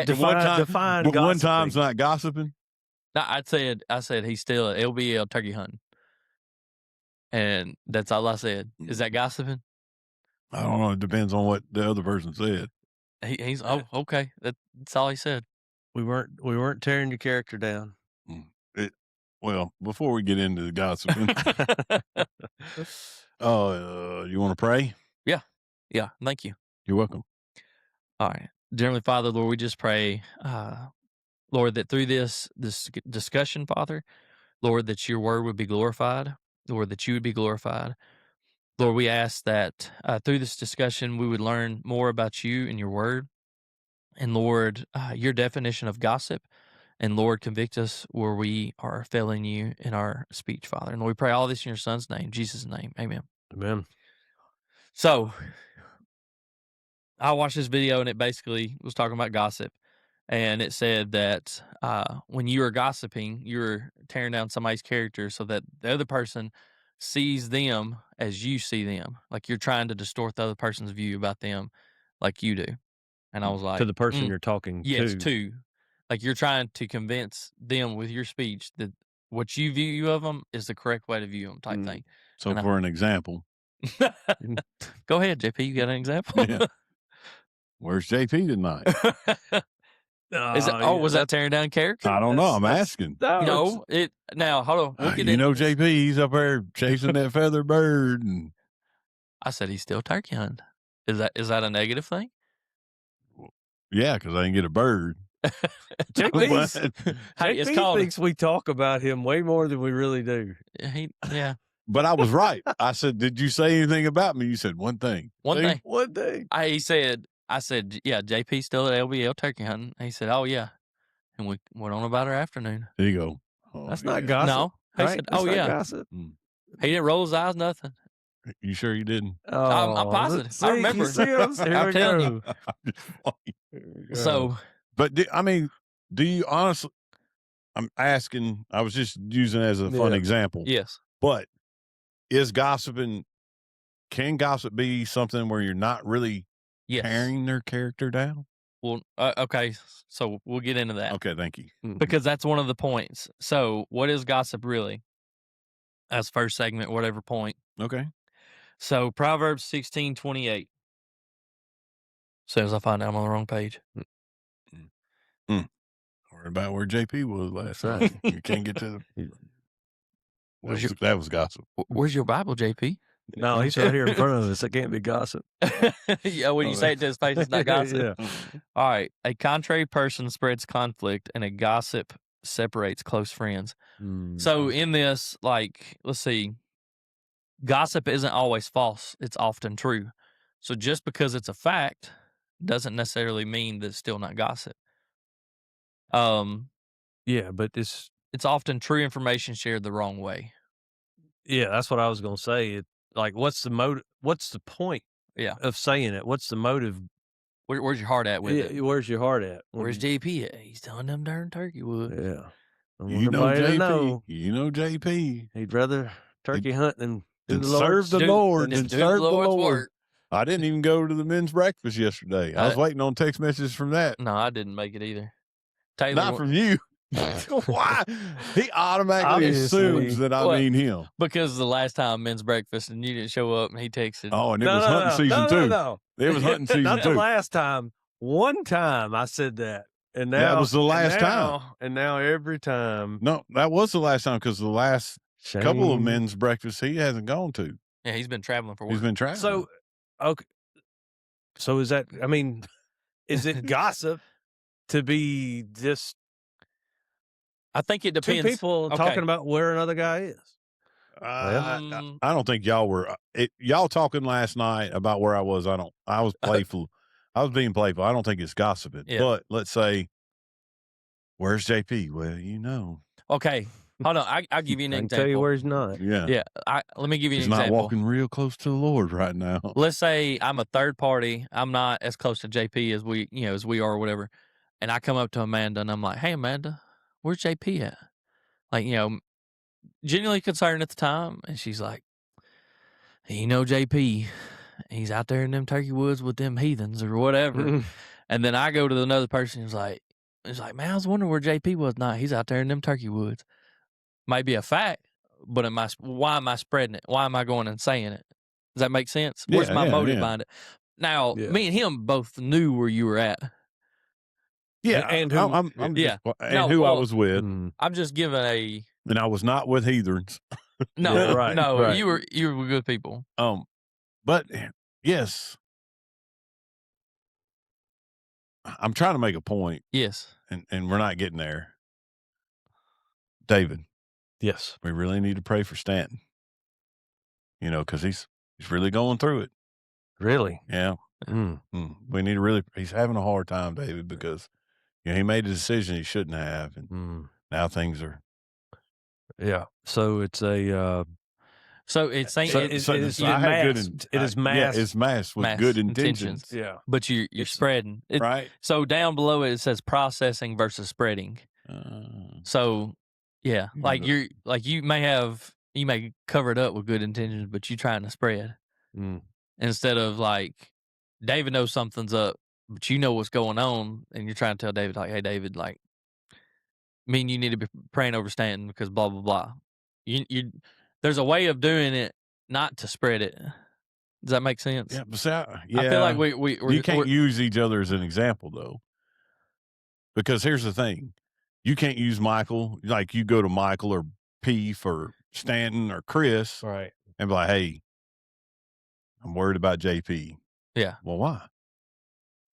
Define but one time's not gossiping? No, I said he's still at LBL turkey hunting. And that's all I said. Is that gossiping? I don't know. It depends on what the other person said. He's okay. That's all he said. We weren't tearing your character down. Well, before we get into the gossiping, you want to pray? Yeah. Thank you. You're welcome. All right. Dear Heavenly Father, Lord, we just pray, Lord, that through this discussion, Father, Lord, that your word would be glorified. Lord, that you would be glorified. Lord, we ask that through this discussion, we would learn more about you and your word. And Lord, your definition of gossip. And Lord, convict us where we are failing you in our speech, Father. And Lord, we pray all this in your Son's name, Jesus' name. Amen. Amen. So I watched this video and it basically was talking about gossip. And it said that when you are gossiping, you're tearing down somebody's character so that the other person sees them as you see them. Like you're trying to distort the other person's view about them like you do. And I was like, to the person you're talking to. Yes, to. Like you're trying to convince them with your speech that what you view of them is the correct way to view them type thing. So for an example. Go ahead, JP. You got an example? Yeah. Where's JP tonight? Was that tearing down character? I don't know. I'm asking. No, now hold on. Know JP, he's up there chasing that feather bird. And I said he's still turkey hunting. Is that a negative thing? Yeah, because I didn't get a bird. JP thinks we talk about him way more than we really do. Yeah. But I was right. I said, did you say anything about me? You said one thing. One thing. I said, yeah, JP's still at LBL turkey hunting. He said, oh, yeah. And we went on about our afternoon. There you go. That's not gossip. No. He said, oh, yeah. Gossip. He didn't roll his eyes, nothing. You sure you didn't? I'm positive. I remember. I'm telling you. So. But, do you honestly, I'm asking, I was just using it as a fun example. Yes. But can gossip be something where you're not really Yes. tearing their character down? Well, okay, so we'll get into that. Okay, thank you. Because that's one of the points. So, what is gossip really? As first segment, whatever point. Okay. So, Proverbs 16:28 says, I find out I'm on the wrong page. Worry about where JP was last night. You can't get to the. That was gossip. Where's your Bible, JP? No, he's right here in front of us. It can't be gossip. Yeah, when you say it to his face, it's not gossip. Yeah. All right. A contrary person spreads conflict, and a gossip separates close friends. So in this, like, let's see, gossip isn't always false. It's often true. So just because it's a fact doesn't necessarily mean that it's still not gossip. Yeah, but it's often true information shared the wrong way. Yeah, that's what I was gonna say. Like, what's the motive? What's the point? Yeah. Of saying it? What's the motive? Where's your heart at with it? Where's your heart at? Where's JP at? He's telling them darn turkey wood. Yeah. You know JP. You know JP. He'd rather turkey hunt than serve the Lord. And serve the Lord's work. I didn't even go to the men's breakfast yesterday. I was waiting on text messages from that. No, I didn't make it either. Taylor, not from you. Why? He automatically assumes that I mean him. Because the last time men's breakfast and you didn't show up and he texted. Oh, and it was hunting season 2. No. It was hunting season 2. Not the last time. One time I said that. And now that was the last time. And now every time. No, that was the last time because the last couple of men's breakfasts he hasn't gone to. Yeah, he's been traveling for work. He's been traveling. So, okay. So is that, I mean, is it gossip to be just I think it depends. Two people talking about where another guy is. I don't think y'all were. Y'all talking last night about where I was. I was playful. I was being playful. I don't think it's gossiping. Yeah. But let's say, where's JP? Well, you know. Okay. Hold on. I'll give you an example. I can tell you where he's not. Yeah. Yeah. Let me give you an example. He's not walking real close to the Lord right now. Let's say I'm a third party. I'm not as close to JP as we are or whatever. And I come up to Amanda and I'm like, hey, Amanda, where's JP at? Like, genuinely concerned at the time. And she's like, JP, he's out there in them turkey woods with them heathens or whatever. And then I go to another person who's like, man, I was wondering where JP was. Nah, he's out there in them turkey woods. Might be a fact, but why am I spreading it? Why am I going and saying it? Does that make sense? Where's my motive behind it? Now, me and him both knew where you were at. Yeah, and who, who I was with. I'm just giving a. And I was not with heathens. No, right. You were good people. But yes, I'm trying to make a point. Yes, and we're not getting there. David. Yes, we really need to pray for Stanton. Because he's really going through it. Really? Yeah. We need to he's having a hard time, David, because he made a decision he shouldn't have, and now things are. Yeah. So it's a. It is masked. It's masked with good intentions. Yeah. But you're spreading it, right. So down below it says processing versus spreading. So yeah, like you may cover it up with good intentions, but you're trying to spread instead of like David knows something's up, but you know what's going on, and you're trying to tell David like, hey David, like, you need to be praying over Stanton because blah blah blah. You there's a way of doing it not to spread it. Does that make sense? Yeah, but I feel like we can't use each other as an example though, because here's the thing: you can't use Michael like you go to Michael or Peef or Stanton or Chris, right, and be like, "Hey, I'm worried about JP." Yeah. Well, why?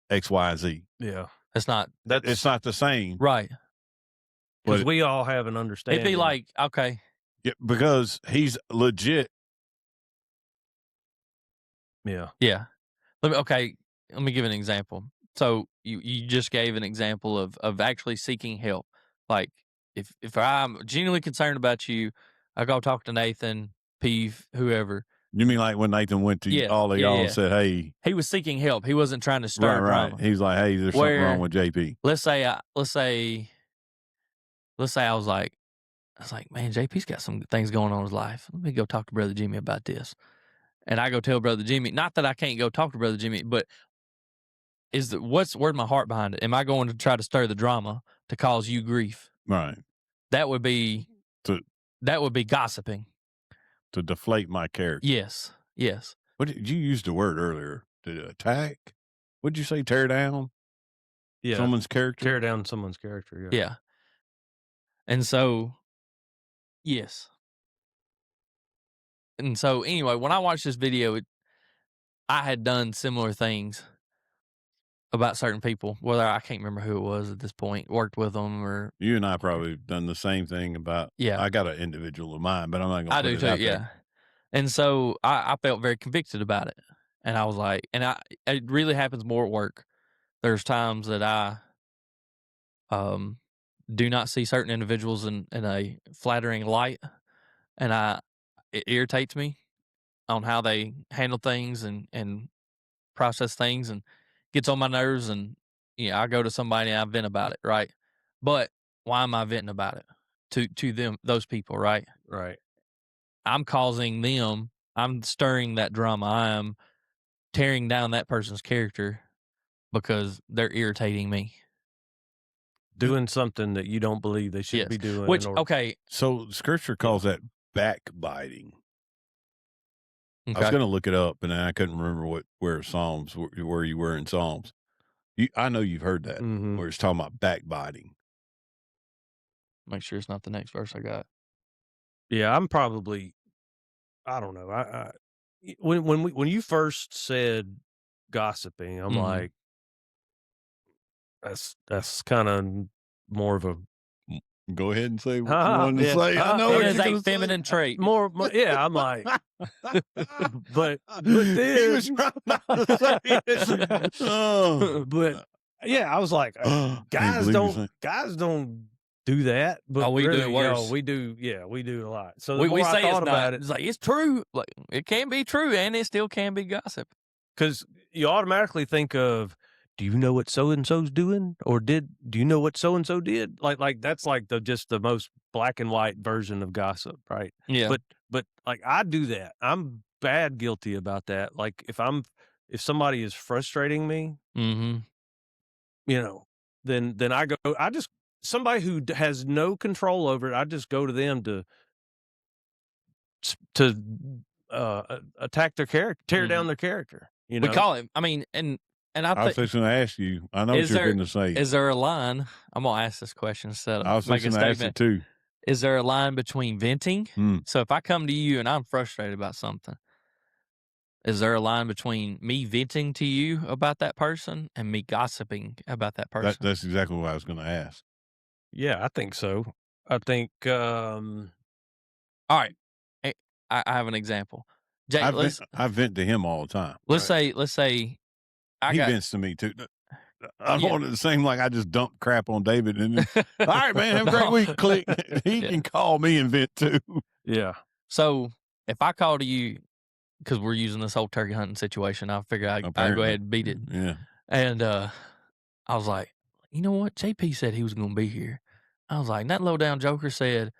X, Y, Z. Yeah, it's not the same, right? Because we all have an understanding. It'd be like, okay. Yeah, because he's legit. Yeah. Yeah. Let me give an example. So you just gave an example of actually seeking help. Like if I'm genuinely concerned about you, I go talk to Nathan, Peef, whoever. You mean like when Nathan went to all of y'all and said, hey. He was seeking help. He wasn't trying to stir drama. Right. He's like, hey, there's something wrong with JP. Let's say I was like, man, JP's got some things going on in his life. Let me go talk to Brother Jimmy about this. And I go tell Brother Jimmy, not that I can't go talk to Brother Jimmy, but where's my heart behind it? Am I going to try to stir the drama to cause you grief? Right. That would be gossiping. To deflate my character. Yes. Yes. What did you use the word earlier? To attack? What'd you say? Tear down? Yeah. Someone's character? Tear down someone's character. Yeah. Yeah. And so, yes. And so, anyway, when I watched this video, I had done similar things about certain people, whether I can't remember who it was at this point, worked with them or. You and I probably done the same thing about. Yeah. I got an individual of mine, but I'm not going to I put do it too, out yeah. there. And so I felt very convicted about it. And I was like, it really happens more at work. There's times that I do not see certain individuals in a flattering light, and it irritates me on how they handle things and process things, and gets on my nerves. And I go to somebody and I vent about it, right? But why am I venting about it to them, those people, right? Right. I'm causing them. I'm stirring that drama. I am tearing down that person's character because they're irritating me. Doing something that you don't believe they should be doing. Which, okay. So Scripture calls that backbiting. Okay. I was going to look it up, and I couldn't remember where Psalms, where you were in Psalms. I know you've heard that, where it's talking about backbiting. Make sure it's not the next verse I got. Yeah, I'm probably, I don't know. When you first said gossiping, I'm like, that's kind of more of a. Go ahead and say what you wanted to say. I know it is a feminine trait. More, yeah. I'm like, but then he was trying not to say it. But yeah, I was like, guys don't do that. But we really, do it worse. We do, yeah, we do a lot. So the we more say I thought it's about not. It's like it's true. Like it can be true, and it still can be gossip. Because you automatically think of, do you know what so and so's doing, or do you know what so and so did? Like that's like just the most black and white version of gossip, right? Yeah. But like I do that. I'm bad guilty about that. Like if somebody is frustrating me, then I just somebody who has no control over it. I just go to them to attack their character, tear down their character. We call it. I mean, and I was fixing to ask you. I know what you're going to say. Is there a line? I'm going to ask this question instead of I was making a fixing to statement. ask it too. Is there a line between venting? So if I come to you and I'm frustrated about something, is there a line between me venting to you about that person and me gossiping about that person? That's exactly what I was going to ask. Yeah, I think so. I think. All right, I have an example. Jay, I vent to him all the time. Let's say he vents to me too. I don't want it to seem like I just dump crap on David. And then, all right, man, have a great week. Click. He can call me and vent too. Yeah. So if I call to you, because we're using this whole turkey hunting situation, I figure I'd go ahead and beat it. Yeah. And I was like, you know what? JP said he was going to be here. I was like, that low down joker said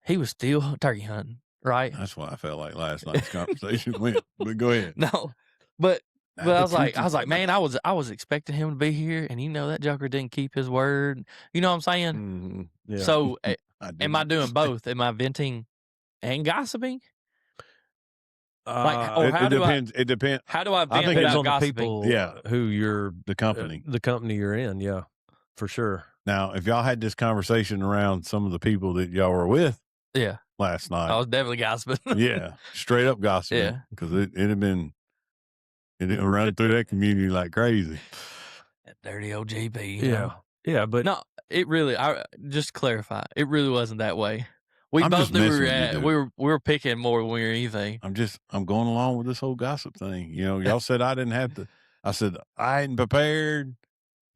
he was still turkey hunting, right? That's why I felt like last night's conversation went. But go ahead. No, but I was like, man, I was expecting him to be here, and that joker didn't keep his word. You know what I'm saying? Yeah. So, am I doing both? Am I venting and gossiping? It depends. How do I vent depends without on gossiping? the people, who you're the company, the company you're in. Yeah, for sure. Now, if y'all had this conversation around some of the people that y'all were with, last night, I was definitely gossiping. Yeah, straight up gossiping. Yeah, because it had been. It run through that community like crazy. That dirty old JP. Yeah, but no, it really. Just to clarify, it really wasn't that way. We I'm both just knew we messing were with you, at. dude. We were picking more than we were anything. I'm going along with this whole gossip thing. Y'all said I didn't have to. I said I hadn't prepared.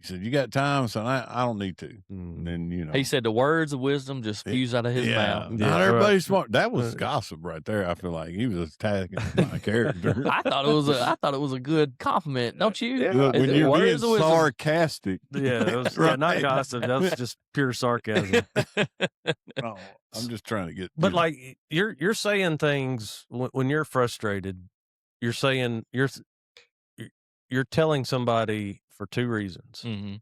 He said, you got time? So I don't need to. And then, he said the words of wisdom just fuse out of his mouth. Not everybody's smart. That was gossip right there. I feel like he was attacking my character. I thought it was a good compliment, don't you? Yeah. Look, when you're being sarcastic. Yeah, it was not gossip. That was just pure sarcasm. Oh, I'm just trying to get. But like you're saying things when you're frustrated. You're saying you're telling somebody for two reasons. Mm-hmm.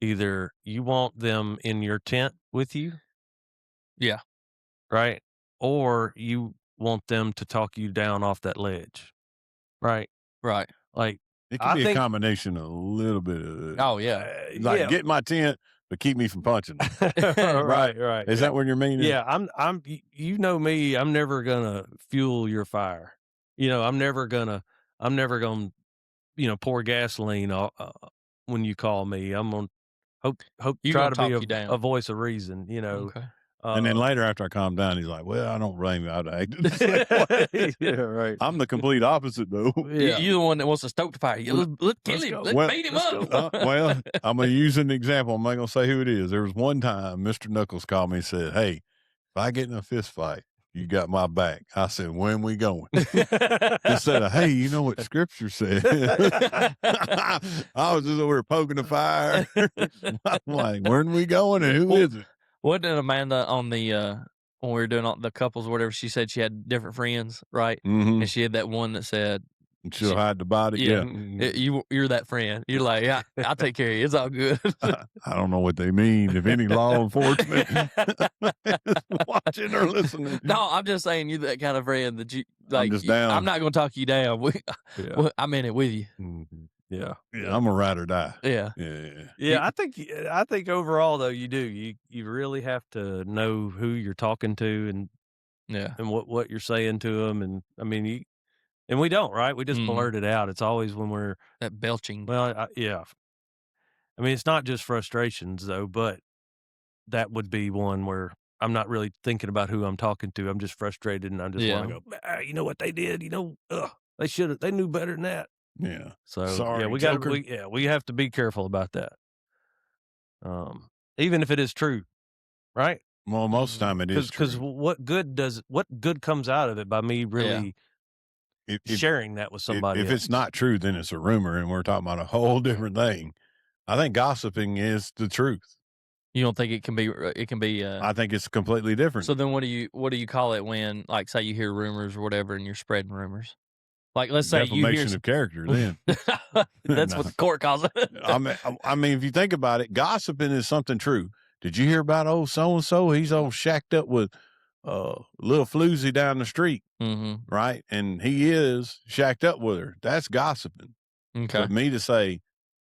Either you want them in your tent with you. Yeah. Right. Or you want them to talk you down off that ledge. Right. Right. Like, It can be a combination of a little bit of Oh, yeah. like get my tent, but keep me from punching them. Right. Is that what you're meaning? Yeah, I'm you know me, I'm never gonna fuel your fire. I'm never gonna pour gasoline when you call me. I'm gonna try to be a voice of reason, Okay. And then later after I calm down, he's like, well, I don't blame you. I'd act the same way. Yeah, right. I'm the complete opposite, though. Yeah. You're the one that wants to stoke the fire. Let's kill him. Let's beat him up. Well, I'm going to use an example. I'm not going to say who it is. There was one time Mr. Knuckles called me and said, hey, if I get in a fist fight, you got my back. I said, when we going? Instead of, hey, you know what scripture said? I was just over here poking the fire. I'm like, when we going and who is it? What did Amanda on the when we were doing all the couples or whatever, she said she had different friends, right? Mm-hmm. And she had that one that said she'll hide the body. Yeah. You're that friend. You're like, I'll take care of you. It's all good. I don't know what they mean. If any law enforcement is watching or listening. No, I'm just saying you're that kind of friend that you like. I'm just down. I'm not going to talk you down. I'm in it with you. Mm-hmm. Yeah, I'm a ride or die. Yeah. I think overall though you do you really have to know who you're talking to and what you're saying to them, and I mean and we don't, right? We just blurt it out. It's always when we're that belching. Well, yeah. I mean, it's not just frustrations though, but that would be one where I'm not really thinking about who I'm talking to. I'm just frustrated and I just want to go, you know what they did? They knew better than that. Yeah. So sorry, we have to be careful about that. Even if it is true, right? Well, most of the time it is true. Because what good comes out of it by me really sharing that with somebody? If it's not true, then it's a rumor, and we're talking about a whole different thing. I think gossiping is the truth. You don't think it can be? I think it's completely different. So then, what do you call it when, like, say you hear rumors or whatever, and you're spreading rumors? Like, let's say you hear defamation of character. Then that's what the court calls it. I mean, if you think about it, gossiping is something true. Did you hear about old so and so? He's all shacked up with little floozy down the street, right? And he is shacked up with her. That's gossiping. Okay. But me to say,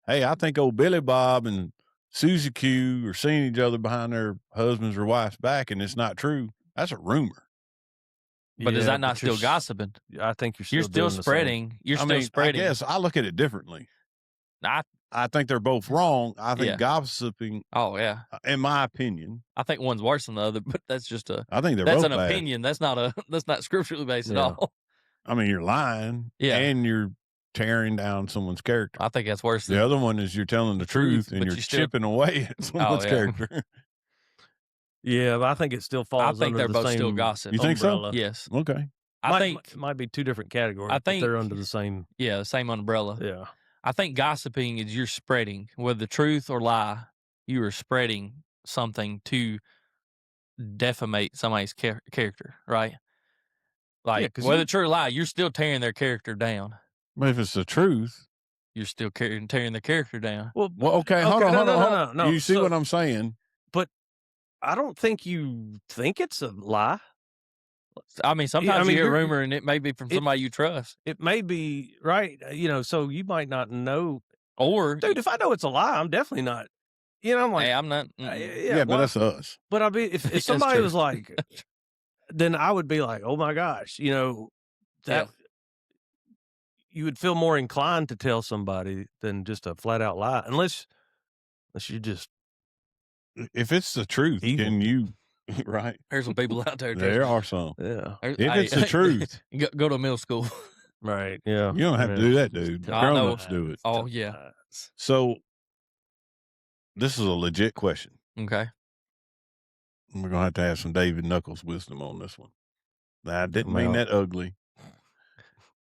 hey, I think old Billy Bob and Susie Q are seeing each other behind their husband's or wife's back, and it's not true. That's a rumor. But is that not still gossiping? I think you're still spreading. You're still spreading. I guess I look at it differently. I think they're both wrong. I think gossiping. Oh yeah. In my opinion, I think one's worse than the other, but that's just I think that's both an bad. opinion. That's not scripturally based at all. I mean, you're lying. Yeah. And you're tearing down someone's character. I think that's worse. The other one is you're telling the truth and you're chipping away at someone's character. Yeah, but I think it still falls. I think under they're both still gossip. You think umbrella. so? Yes. Okay. I think it might be two different categories. I think they're under the same. Yeah, the same umbrella. Yeah. I think gossiping is you're spreading, whether truth or lie, you are spreading something to defamate somebody's character, right? Like, whether true or lie, you're still tearing their character down. But if it's the truth, you're still tearing their character down. Well, okay, hold on. No. You see what I'm saying? But I don't think you think it's a lie. I mean, sometimes you hear a rumor and it may be from somebody you trust. It may be, right? So you might not know. Or, dude, if I know it's a lie, I'm definitely not. I'm like, hey, I'm not. Yeah, but that's us. But I mean, if somebody was like, then I would be like, oh my gosh, that you would feel more inclined to tell somebody than just a flat out lie, unless you just. If it's the truth, can you? Right. There's some people out there. There are some. Yeah. If it's the truth. Go to middle school. Right. Yeah. You don't have to do that, dude. Grown-ups do it. Oh, yeah. So, this is a legit question. Okay. We're going to have some David Knuckles wisdom on this one. I didn't mean that ugly.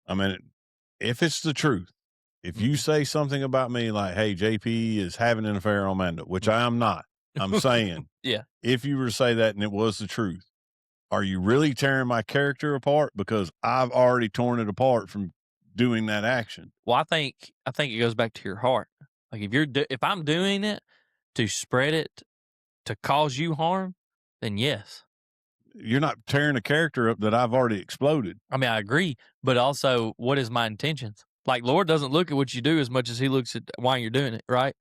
I mean, if it's the truth, if you say something about me like, hey, JP is having an affair on Amanda, which I am not. I'm saying, if you were to say that and it was the truth, are you really tearing my character apart? Because I've already torn it apart from doing that action. Well, I think it goes back to your heart. Like if I'm doing it to spread it to cause you harm, then yes. You're not tearing a character up that I've already exploded. I mean, I agree, but also, what is my intentions? Like, Lord doesn't look at what you do as much as He looks at why you're doing it, right?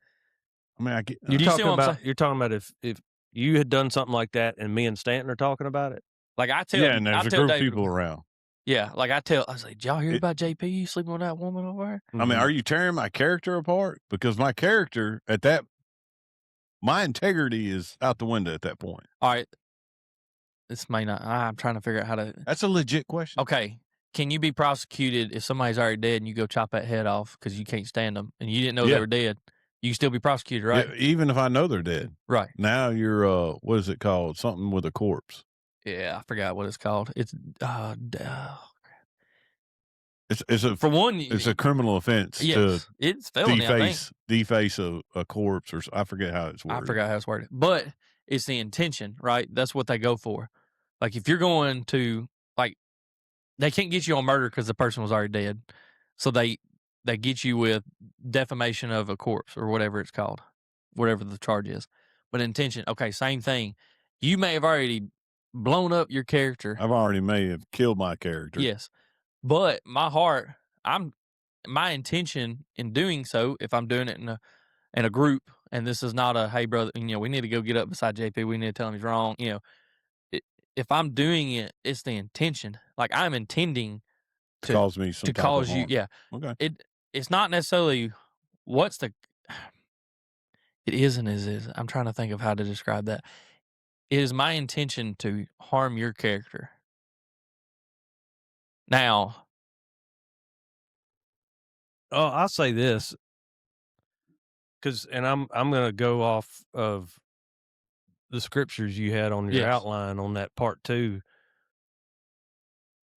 I mean, I get. You're Do you see talking what I'm about saying? you're talking about if you had done something like that and me and Stanton are talking about it. Like and there's a group of people around. Yeah, like I was like, did y'all hear about JP sleeping with that woman over there? I mean, are you tearing my character apart? Because my character my integrity is out the window at that point. All right. This may not. I'm trying to figure out how to. That's a legit question. Okay. Can you be prosecuted if somebody's already dead and you go chop that head off because you can't stand them and you didn't know they were dead? You can still be prosecuted, right? Yeah, even if I know they're dead. Right. Now you're what is it called? Something with a corpse. Yeah, I forgot what it's called. It's It's a for one. It's a criminal offense to it's felony. I think. deface a corpse, or I forget how it's worded. I forgot how it's worded, but it's the intention, right? That's what they go for. Like if you're going to they can't get you on murder because the person was already dead, so they get you with defamation of a corpse or whatever it's called, whatever the charge is. But intention, okay, same thing. You may have already blown up your character. I've already may have killed my character. Yes, but my heart, my intention in doing so. If I'm doing it in a group, and this is not a hey brother, we need to go get up beside JP. We need to tell him he's wrong. If I'm doing it, it's the intention. Like I'm intending to cause me some to cause you. harm. Yeah. Okay. It's not necessarily what's the. It is and is. I'm trying to think of how to describe that. It is my intention to harm your character. Now. Oh, I'll say this, and I'm going to go off of the scriptures you had on your outline on that part 2.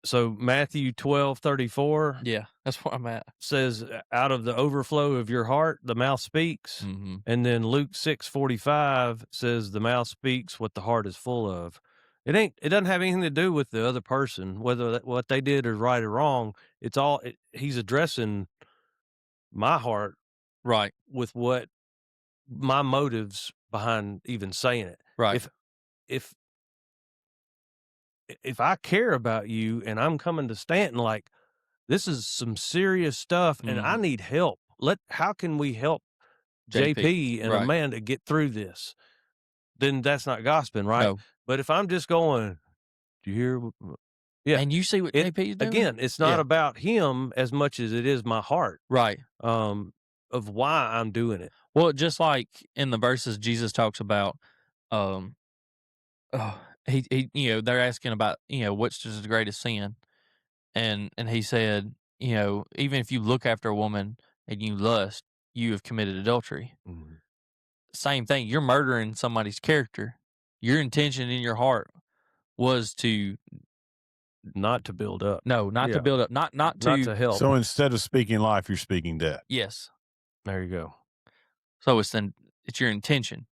So Matthew 12:34. Yeah, that's where I'm at. Says, out of the overflow of your heart, the mouth speaks. Mm-hmm. And then Luke 6:45 says the mouth speaks what the heart is full of. It doesn't have anything to do with the other person, whether what they did is right or wrong. It's all, he's addressing my heart. Right. With what my motives behind even saying it. Right. If I care about you and I'm coming to Stanton, like, this is some serious stuff and I need help. How can we help JP and Amanda get through this? Then that's not gossiping, right? No. But if I'm just going, do you hear? Yeah. And you see what JP is doing? Again, it's not about him as much as it is my heart. Right. Of why I'm doing it. Well, just like in the verses Jesus talks about, they're asking about, which is the greatest sin. And he said, even if you look after a woman and you lust, you have committed adultery. Mm-hmm. Same thing. You're murdering somebody's character. Your intention in your heart was to not to build up. No, not to build up. Not to help. So instead of speaking life, you're speaking death. Yes. There you go. So it's your intention.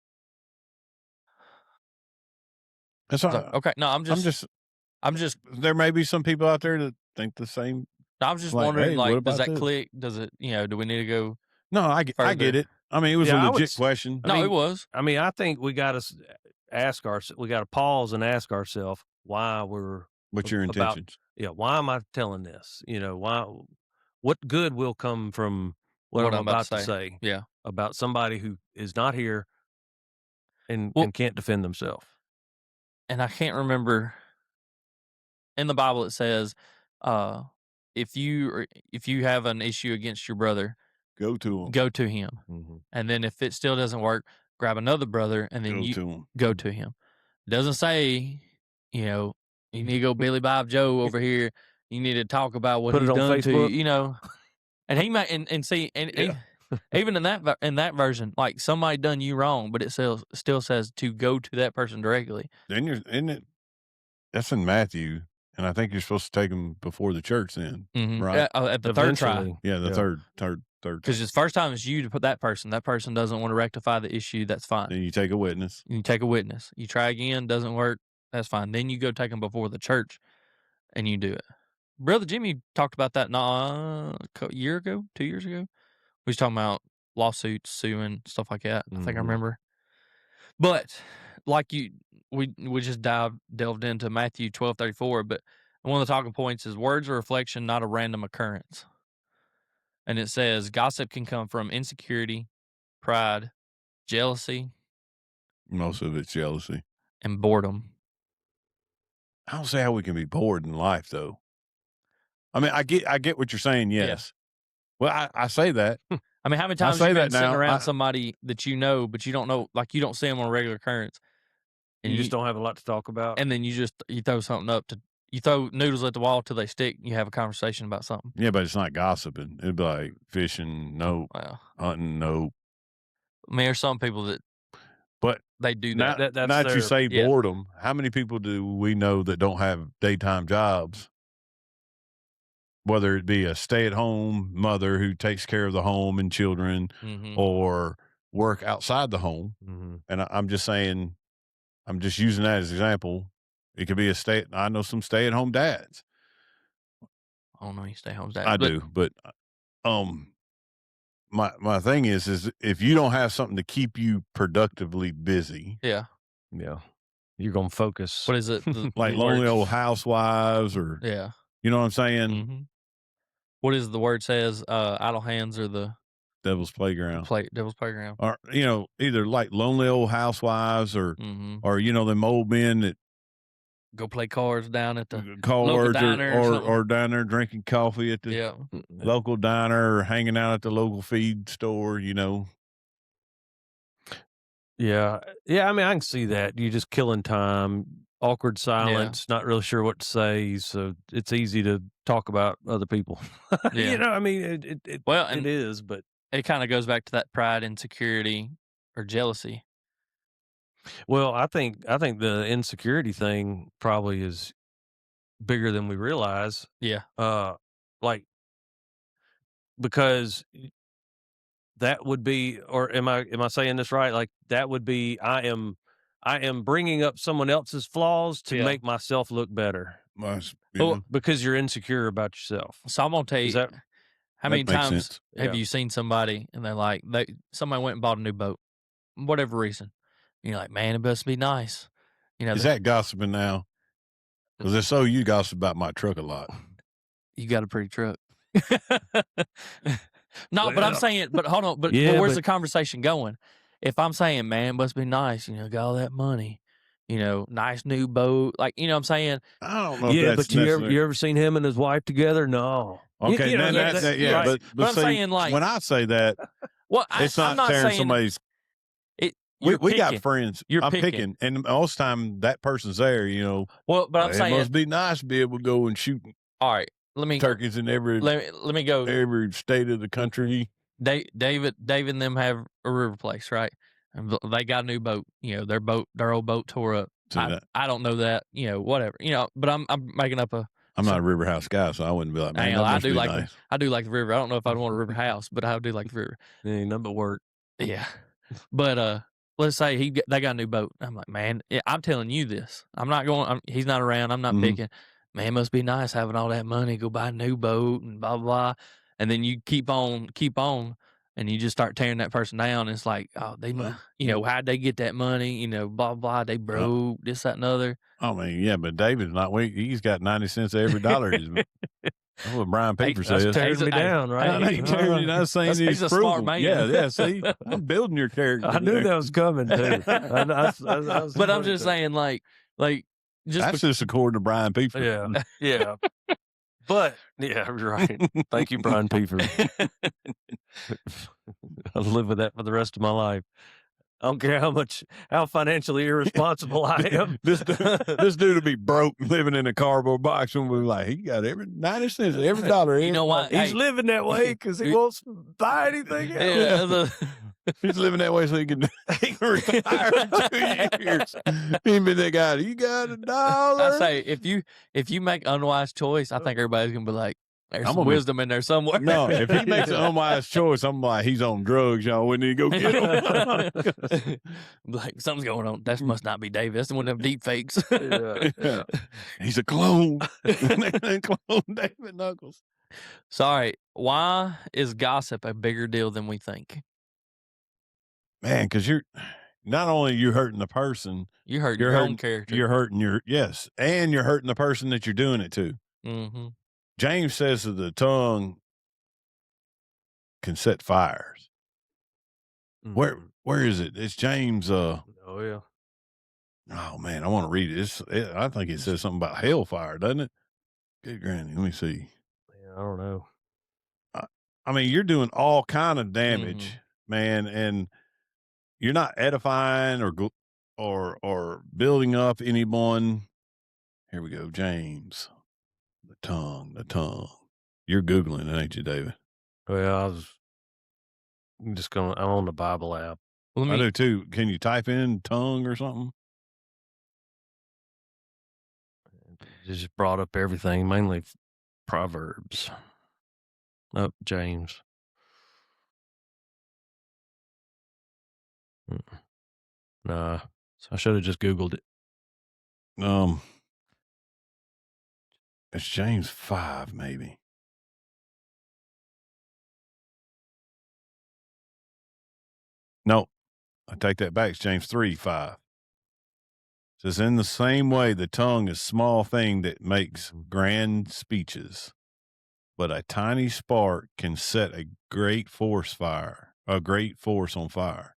That's all. Okay. No, I'm just. There may be some people out there that think the same. I was just wondering, does that click? Does it? Do we need to go? No, I get it. I mean, it was a legit question. It was. I mean, I think we got to ask ourselves. We got to pause and ask ourselves why we're. What's your intentions? Why am I telling this? Why? What good will come from what I'm about to say? Yeah, about somebody who is not here and can't defend themselves. And I can't remember. In the Bible, it says, if you have an issue against your brother, go to him. Mm-hmm. And then if it still doesn't work, grab another brother and then go to him. It doesn't say, you need to go Billy Bob Joe over here. You need to talk about what he's done Facebook. To you, And he might and see even in that version, like somebody done you wrong, but it still says to go to that person directly. Then that's in Matthew. And I think you're supposed to take them before the church then, right? At the third try. Yeah, the third. Because the first time is you to put that person. That person doesn't want to rectify the issue. That's fine. Then you take a witness. You You try again, doesn't work. That's fine. Then you go take them before the church, and you do it. Brother Jimmy talked about that a year ago, 2 years ago. We was talking about lawsuits, suing, stuff like that. I think I Mhm. remember. But like we just delved into Matthew 12:34, but one of the talking points is words are reflection, not a random occurrence. And it says gossip can come from insecurity, pride, jealousy, Most of it's jealousy. and boredom. I don't see how we can be bored in life, though. I mean, I get what you're saying. Yeah. Yes. Well, I say that. I mean, how many I times say you've been that sitting now. around somebody that you know, but you don't know, like you don't see them on a regular occurrence, and You just don't have a lot to talk about. and then you throw something up you throw noodles at the wall till they stick. And you have a conversation about something. Yeah, but it's not gossiping. It'd be like fishing, nope. Well, Hunting, nope. I mean, there's some people that, but they do now, that. That's now that you their- say yeah. boredom, how many people do we know that don't have daytime jobs? Whether it be a stay-at-home mother who takes care of the home and children, Mhm. or work outside the home. Mhm. And I'm just saying, I'm just using that as an example. It could be I know some stay-at-home dads. I don't know any stay home dads. I do, but my thing is if you don't have something to keep you productively busy, Yeah. Yeah. You're gonna focus. What is it? like Lonely Old Housewives, or Yeah. you know what I'm saying, Mhm. What is the word says? Idle hands are the Devil's Playground, devil's playground. or either like Lonely Old Housewives, or Mhm. or them old men that Go play cards down at the local cards, diner or something. or down there drinking coffee at the Yeah. local diner, or hanging out at the local feed store. Yeah. Yeah. I mean, I can see that. You're just killing time, awkward silence, not really sure what to say. So it's easy to talk about other people. Yeah. I mean, Well, it and is, but it kind of goes back to that pride, insecurity, or jealousy. well, I think the insecurity thing probably is bigger than we realize. Yeah. Like, because that would be, or am I saying this right? Like, that would be, I am bringing up someone else's flaws to Yeah. make myself look better. Well, Because you're insecure about yourself. So I'm gonna tell Is you, that how many that makes times sense. have Yeah. you seen somebody and they're like, somebody went and bought a new boat, whatever reason. And you're like, man, it must be nice. Is that gossiping now? Because if so, you gossip about my truck a lot. You got a pretty truck. No, but I'm Well, saying, but hold on, but yeah, where's but- the conversation going? If I'm saying, man, it must be nice, got all that money, nice new boat, like, what I'm saying? I don't know. Yeah, if that's but you necessary. ever seen him and his wife together? No. Okay, know, that, yeah, right. but I'm see, saying, like, when I say that, well, it's I'm not not tearing saying somebody's. you're We got picking. friends. You're I'm picking. and most time that person's there. Well, but I'm it saying, must be nice to be able to go and shoot all right, let me turkeys in every go. every state of the country. David and them have a river place, right? And they got a new boat. Their old boat tore up. I don't know that. Whatever. But I'm making up a. I'm not a river house guy, so I wouldn't be like, man, that I must do be like nice. I do like the river. I don't know if I'd want a river house, but I do like the river. Ain't nothing but work. Yeah, but let's say they got a new boat. I'm like, man, I'm telling you this. I'm not going. He's not around. I'm not picking. Man, it must be nice having all that money, go buy a new boat and blah blah. And then you keep on, and you just start tearing that person down. And it's like, oh, they, how'd they get that money? Blah blah. They broke this, that, and other. I mean, yeah, but David's not weak. He's got 90 cents of every dollar. That's what Brian Pieper says. That's tearing me down, right? I'm not saying he's a frugal. smart man. Yeah. See, I'm building your character. I knew that was coming too. But I'm just saying, like, that's just according to Brian Pieper. Yeah. But yeah, right. Thank you, Brian Pieper. I'll live with that for the rest of my life. I don't care how financially irresponsible I am. This dude will be broke living in a cardboard box, and we're like, he got every 90 cents of every dollar. You know what? He's living that way because he won't buy anything else. He's living that way so he can retire in 2 years. He been that guy. You got $1. I say if you make unwise choice, I think everybody's gonna be like, there's some wisdom in there somewhere. No, if he makes an unwise choice, I'm like, he's on drugs, y'all. We need to go get him. Like, something's going on. That must not be David. That's one of them deep fakes. Yeah. He's a clone. Clone David Knuckles. Sorry. Why is gossip a bigger deal than we think? man, because you're not only you hurting the person, You hurt you're your own hurting character. you're hurting and you're hurting the person that you're doing it to. Mm-hmm. James says that the tongue can set fires. Mhm. Where is it? It's James. Oh yeah. Oh man, I want to read it. I think it says something about hellfire, doesn't it? Good granny. Let me see. Yeah, I don't know. I mean, you're doing all kind of Mm-hmm. damage, man, and you're not edifying or building up anyone. Here we go, James. The tongue. You're Googling it, ain't you, David? Well, I'm on the Bible app. I do too. Can you type in tongue or something? It just brought up everything, mainly Proverbs. Oh, James. Nah. So I should have just Googled it. It's James 5, maybe. No, I take that back. It's James 3:5. It says, in the same way, the tongue is a small thing that makes grand speeches, but a tiny spark can set a great force on fire.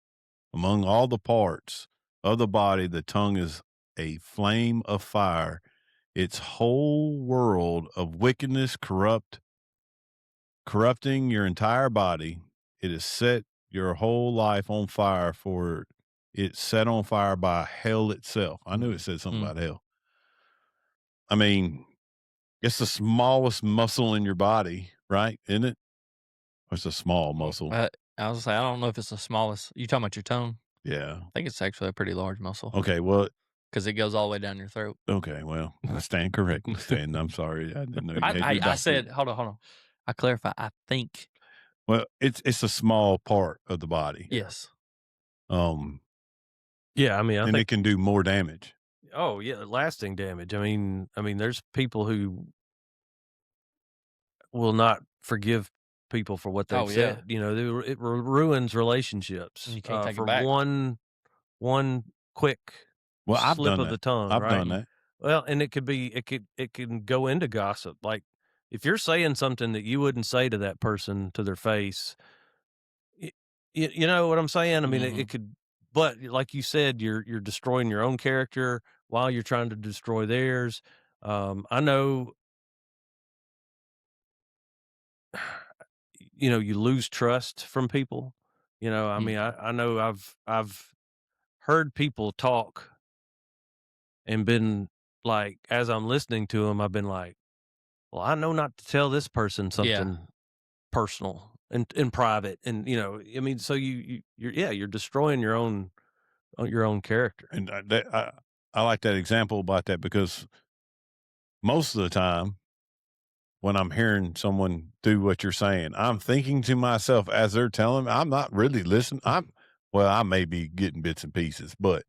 Among all the parts of the body, the tongue is a flame of fire. Its whole world of wickedness corrupting your entire body. It has set your whole life on fire, for it's set on fire by hell itself. I knew it said something about hell. I mean, it's the smallest muscle in your body, right? Isn't it? It's a small muscle. I was gonna say, I don't know if it's the smallest. You talking about your tongue? Yeah. I think it's actually a pretty large muscle. Okay. Well, because it goes all the way down your throat. Okay. Well, I stand corrected. Stan, I'm sorry. I didn't know you had your I doctorate. said, hold on. I clarify. I think. Well, it's a small part of the body. Yes. Yeah, I mean, I and think it can do more damage. Oh yeah, lasting damage. I mean, there's people who will not forgive people for what they've Oh, yeah. said. You know, it ruins relationships. And you can't take it for back. one quick Well, I've slip done of that. the tongue. I've right? done that. Well, and it can go into gossip. Like if you're saying something that you wouldn't say to that person to their face, you know what I'm saying? I mean, Mhm. it could, but like you said, you're destroying your own character while you're trying to destroy theirs. I know, you know, you lose trust from people. You know, I mean, I know I've heard people talk and been like, as I'm listening to them, I've been like, well, I know not to tell this person something personal and in private. And, you know, I mean, so you're destroying your own character. And I like that example about that, because most of the time when I'm hearing someone do what you're saying, I'm thinking to myself as they're telling me, I'm not really listening. I may be getting bits and pieces, but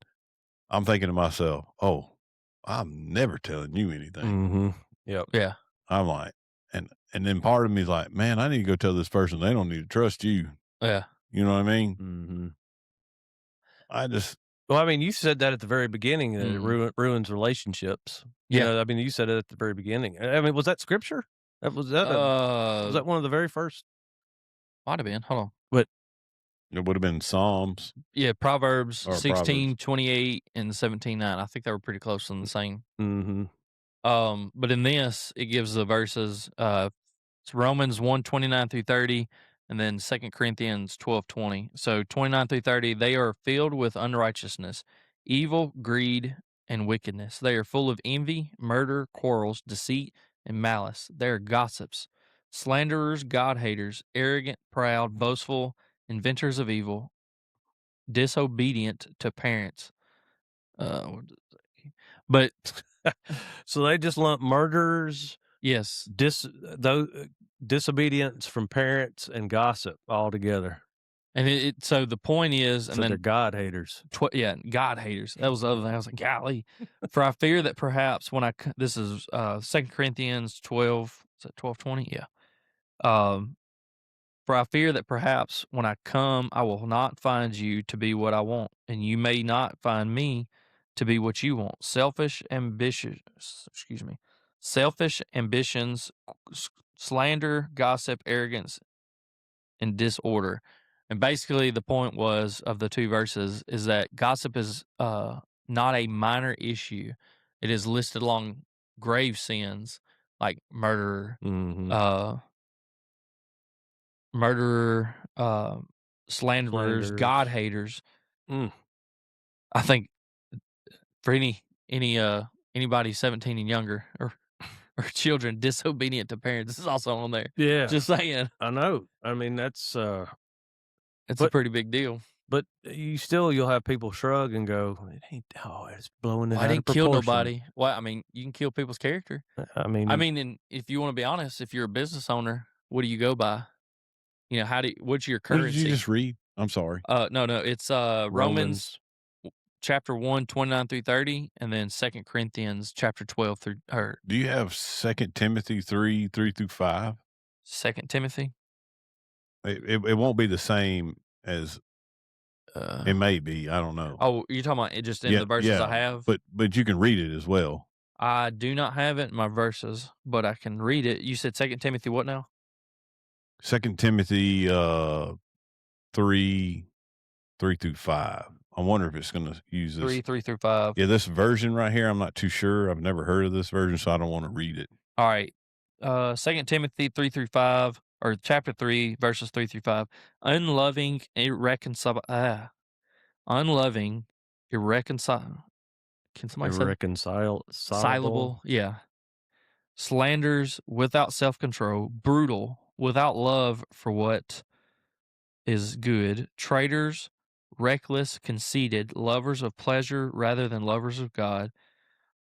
I'm thinking to myself, oh, I'm never telling you anything. Mm-hmm. Yep. Yeah. I'm like, and then part of me is like, man, I need to go tell this person they don't need to trust you. Yeah. You know what I mean? Mm-hmm. Well, I mean, you said that at the very beginning that it ruins relationships. You know, I mean, you said it at the very beginning. I mean, was that scripture? Was that one of the very first? Might have been. Hold on. But it would have been Psalms. Yeah, Proverbs Or 16, 28, and 17:9. I think they were pretty close on the same. Mm-hmm. But in this, it gives the verses. It's Romans 1:29 through 30, and then 2 Corinthians 12:20. So 29 through 30, they are filled with unrighteousness, evil, greed, and wickedness. They are full of envy, murder, quarrels, deceit, and malice. They are gossips, slanderers, God haters, arrogant, proud, boastful, inventors of evil, disobedient to parents. What does it say? But so they just lump murderers, yes, disobedience from parents, and gossip all together. and so the point is, and So then they're God haters. God haters. That was the other thing. I was like, golly, for I fear that perhaps this is 2 Corinthians 12. Is that 12:20? Yeah. For I fear that perhaps when I come, I will not find you to be what I want, and you may not find me to be what you want. Selfish ambitions, slander, gossip, arrogance, and disorder. And basically, the point was of the two verses is that gossip is not a minor issue. It is listed along grave sins like murder, Mm-hmm. murderer, slanderers, God haters. I think for anybody 17 and younger or children disobedient to parents, this is also on there. Yeah. Just saying, I know. I mean, that's it's a pretty big deal. But you'll have people shrug and go, "It ain't. Oh, it's blowing it Well, I out of didn't kill proportion." nobody. Well, I mean, you can kill people's character. I mean, and if you want to be honest, if you're a business owner, what do you go by? You know, what's your What currency? did you just read? I'm sorry. No, it's Romans chapter 1, 29 through 30, and then 2 Corinthians chapter 12 through Do you have 2 Timothy 3 through 5? 2 Timothy. It won't be the same as it may be. I don't know. Oh, you're talking about it just in the verses I have? But you can read it as well. I do not have it in my verses, but I can read it. You said 2 Timothy what now? 2 Timothy 3 through 5. I wonder if it's going to use this. 3 through 5. Yeah, this version right here, I'm not too sure. I've never heard of this version, so I don't want to read it. All right. 2 Timothy 3 through 5, or chapter 3, verses 3 through 5. Unloving, irreconcilable. Can somebody say irreconcilable? Yeah. Slanders, without self-control, brutal, without love for what is good, traitors, reckless, conceited, lovers of pleasure rather than lovers of God,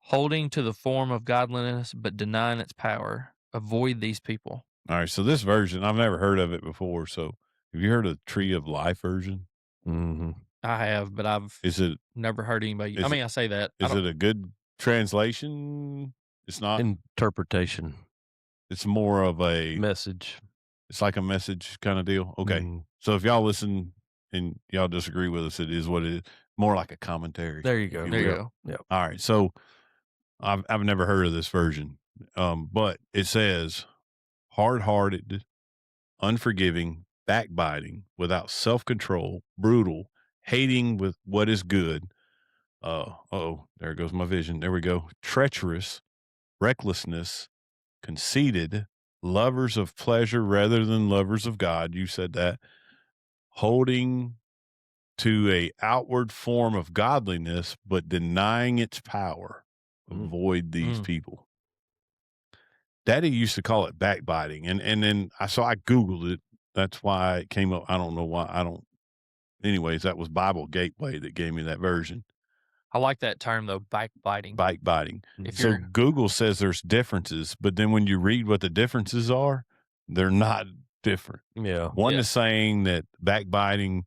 holding to the form of godliness but denying its power. Avoid these people. All right, so this version, I've never heard of it before. So have you heard of the Tree of Life version? Mm-hmm. I have, but never heard anybody. I say that. Is it a good translation? It's not. Interpretation. It's more of a message. It's like a message kind of deal. Okay. Mm-hmm. So if y'all listen and y'all disagree with us, it is what it is. More like a commentary. There you go. There you go. Yep. All right. So I've never heard of this version, but it says hard-hearted, unforgiving, backbiting, without self-control, brutal, hating with what is good. There goes my vision. There we go. Treacherous, recklessness, conceited, lovers of pleasure rather than lovers of God. You said that. Holding to a outward form of godliness, but denying its power. Avoid these people. Daddy used to call it backbiting. And then I Googled it. That's why it came up. I don't know why. Anyways, that was Bible Gateway that gave me that version. I like that term though, backbiting. Backbiting. So Google says there's differences, but then when you read what the differences are, they're not different. Yeah. One is saying that backbiting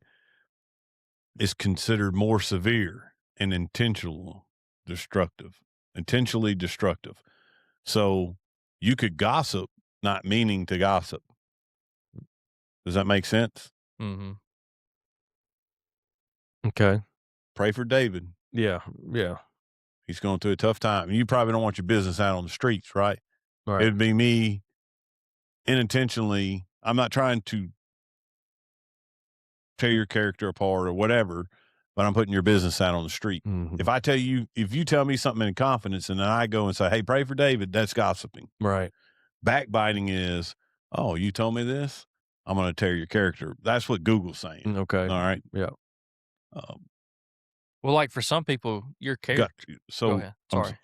is considered more severe and intentionally destructive. So you could gossip, not meaning to gossip. Does that make sense? Mm-hmm. Okay. Pray for David. Yeah. He's going through a tough time. You probably don't want your business out on the streets, right? Right. It'd be me unintentionally. I'm not trying to tear your character apart or whatever, but I'm putting your business out on the street. Mm-hmm. If you tell me something in confidence and then I go and say, hey, pray for David, that's gossiping. Right. Backbiting is, oh, you told me this? I'm going to tear your character. That's what Google's saying. Okay. All right. Yeah. Well, like for some people, your character. Go ahead. Sorry.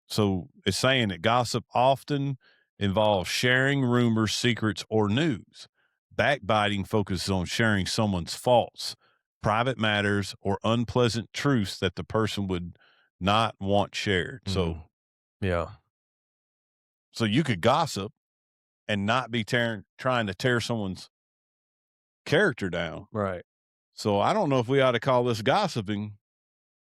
So it's saying that gossip often involves sharing rumors, secrets, or news. Backbiting focuses on sharing someone's faults, private matters, or unpleasant truths that the person would not want shared. So, yeah. So you could gossip and not be trying to tear someone's character down. Right. So I don't know if we ought to call this gossiping,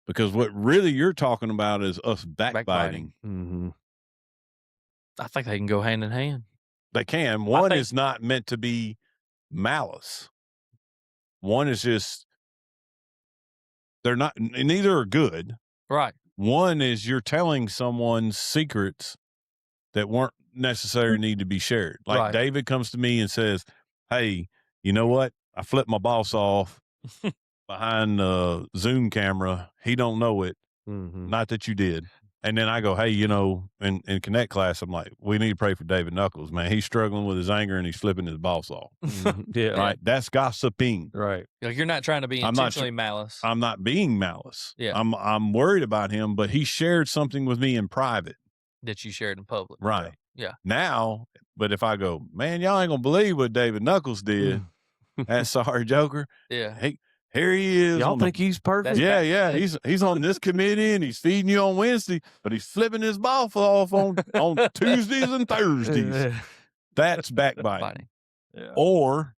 because what really you're talking about is us backbiting. Mm-hmm. I think they can go hand in hand. They can. One is not meant to be malice. One is just neither are good. Right. One is you're telling someone's secrets that weren't necessarily need to be shared. Like Right. David comes to me and says, "Hey, you know what? I flipped my boss off behind the Zoom camera. He don't know it. Not that you did." And then I go, "Hey, in Connect class, I'm like, we need to pray for David Knuckles, man. He's struggling with his anger and he's flipping his boss off." Yeah. Right. That's gossiping. Right. Like you're not trying to be intentionally malice. I'm not being malice. Yeah. I'm worried about him, but he shared something with me in private. That you shared in public. Right. Yeah. Now, but if I go, man, y'all ain't gonna believe what David Knuckles did. That sorry Joker. Yeah. Hey, here he is. Y'all think he's perfect? Yeah. He's on this committee and he's feeding you on Wednesday, but he's flipping his boss off on Tuesdays and Thursdays. That's backbiting. Yeah. Or,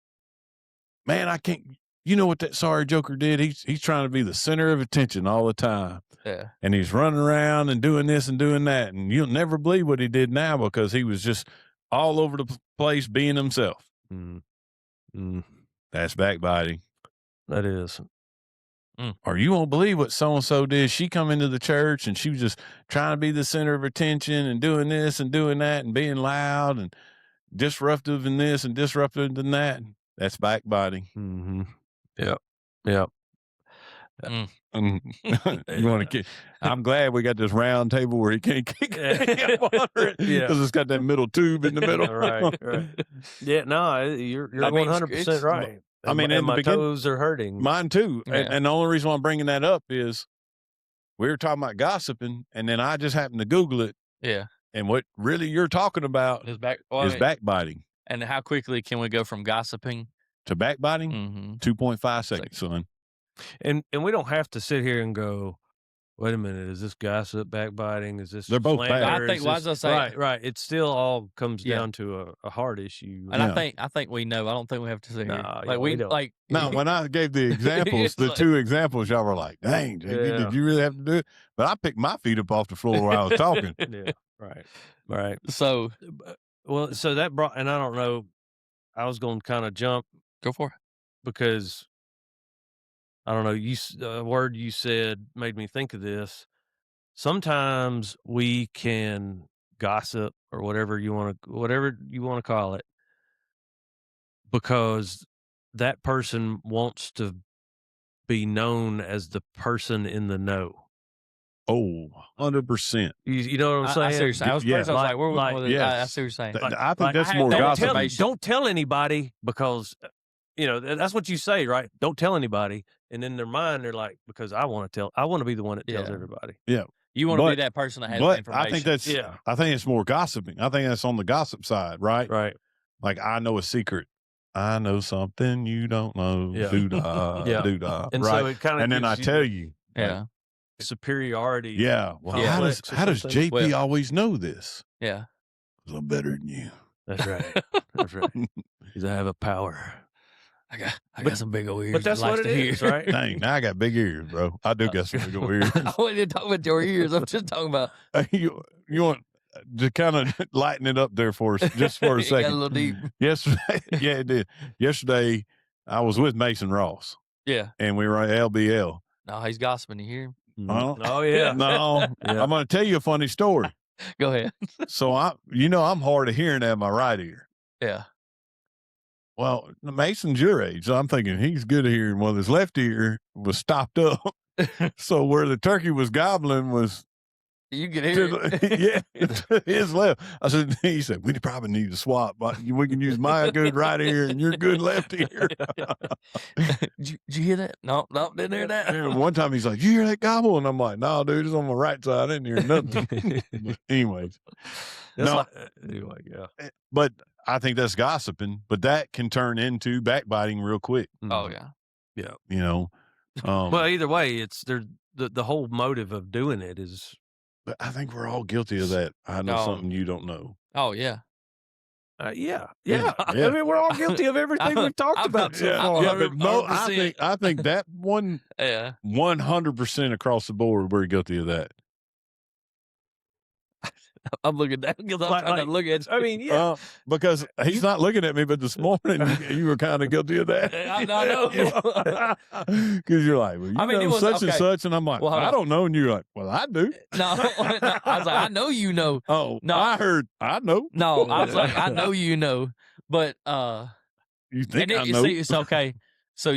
man, I can't. You know what that sorry Joker did? He's trying to be the center of attention all the time. Yeah. And he's running around and doing this and doing that. And you'll never believe what he did now because he was just all over the place being himself. That's backbiting. That is. Or you won't believe what so-and-so did. She come into the church and she was just trying to be the center of attention and doing this and doing that and being loud and disruptive in this and disruptive in that. That's backbiting. Yep. You want to get? I'm glad we got this round table where he can't kick water because it's got that middle tube in the middle. Right. Yeah, no, you're 100% right. I mean, and my toes are hurting. Mine too. Yeah. And the only reason why I'm bringing that up is we were talking about gossiping, and then I just happened to Google it. Yeah. And what really you're talking about is backbiting. And how quickly can we go from gossiping to backbiting? 2.5 seconds, son. And we don't have to sit here and go, wait a minute, is this gossip, backbiting? Is this They're both bad. I think, as I say, right. It still all comes down to a heart issue. And I think we know. I don't think we have to sit here. Like we don't. Like no. When I gave the examples, the two examples, y'all were like, "Dang, JB, did you really have to do it?" But I picked my feet up off the floor while I was talking. Yeah. Right. So, so that brought, and I don't know, I was going to kind of jump. Go for it. Because I don't know, a word you said made me think of this. Sometimes we can gossip or whatever you want to call it, because that person wants to be known as the person in the know. Oh, 100%. You know what I'm saying? I see what you're saying. I was like, where was I see what you're saying. I think that's more gossip. Don't tell anybody because, that's what you say, right? Don't tell anybody. And in their mind, they're like, because I want to be the one that tells everybody. Yeah. You want to be that person that has the information. I think it's more gossiping. I think that's on the gossip side, right? Right. Like, I know a secret. I know something you don't know. Yeah. Doo-dah, doo-dah. And right. so it kind of, and then I tell you. Yeah. Superiority. Yeah. Well, how does JP always know this? Yeah. Because I'm better than you. That's right. That's right. Because I have a power. I got some big old ears. But that's what it is, right? Dang, now I got big ears, bro. I do got some big old ears. I wasn't talking about your ears. I'm just talking about. You want to kind of lighten it up there for us, just for a second. Got a little deep. Yesterday, yeah, it did. Yesterday, I was with Mason Ross. Yeah. And we were at LBL. No, he's gossiping. You hear him? Oh, yeah. No, I'm going to tell you a funny story. Go ahead. So, I'm hard of hearing at my right ear. Yeah. Well, Mason's your age, so I'm thinking he's good at hearing. Well, his left ear was stopped up. So where the turkey was gobbling was... You can hear it. Yeah, his left. He said, we probably need to swap. But we can use my good right ear and your good left ear. Did you hear that? No, didn't hear that. And one time he's like, you hear that gobble? And I'm like, no, dude, it's on my right side. I didn't hear nothing. Anyways. Anyway, yeah. But I think that's gossiping, but that can turn into backbiting real quick. Oh, yeah. Yeah. Well, either way, it's the whole motive of doing it is. But I think we're all guilty of that. I know something you don't know. Oh, yeah. Yeah. I mean, we're all guilty of everything we've talked about. But I think that 100% across the board, we're guilty of that. I'm looking down because I'm trying to look at you. I mean, yeah. Because he's not looking at me, but this morning you were kind of guilty of that. I know. Because you're like, well, you know, it was such and such. And I'm like, Well, hold I on. don't know. And you're like, well, I do. No, I was like, I know you know. Oh, No. I heard, I know. No, I was like, I know you know. But, You think I you know? see, it's okay. So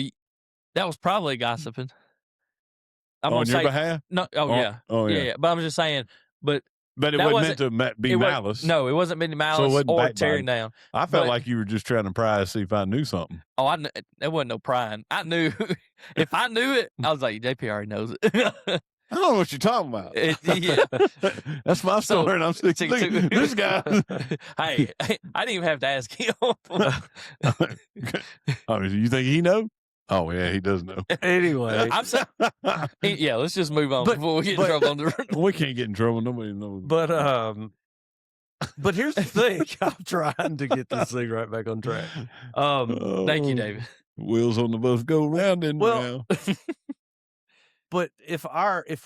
that was probably gossiping. I'm On gonna your say, behalf? No, Oh, yeah. But I'm just saying, but But it that wasn't meant to be malice. No, it wasn't meant to malice wasn't or backbiting. tearing down. I felt like you were just trying to pry to see if I knew something. Oh, there wasn't no prying. I knew. If I knew it, I was like, JP already knows it. I don't know what you're talking about. Yeah. That's my story, and I'm sticking to this guy. Hey, I didn't even have to ask him. Oh, you think he know? Oh, yeah, he does know. Anyway, I'm saying, yeah, let's just move on before we get in trouble on the We can't get in trouble. Nobody knows. But here's the thing. I'm trying to get this thing right back on track. Thank you, David. Wheels on the bus go round and round. But if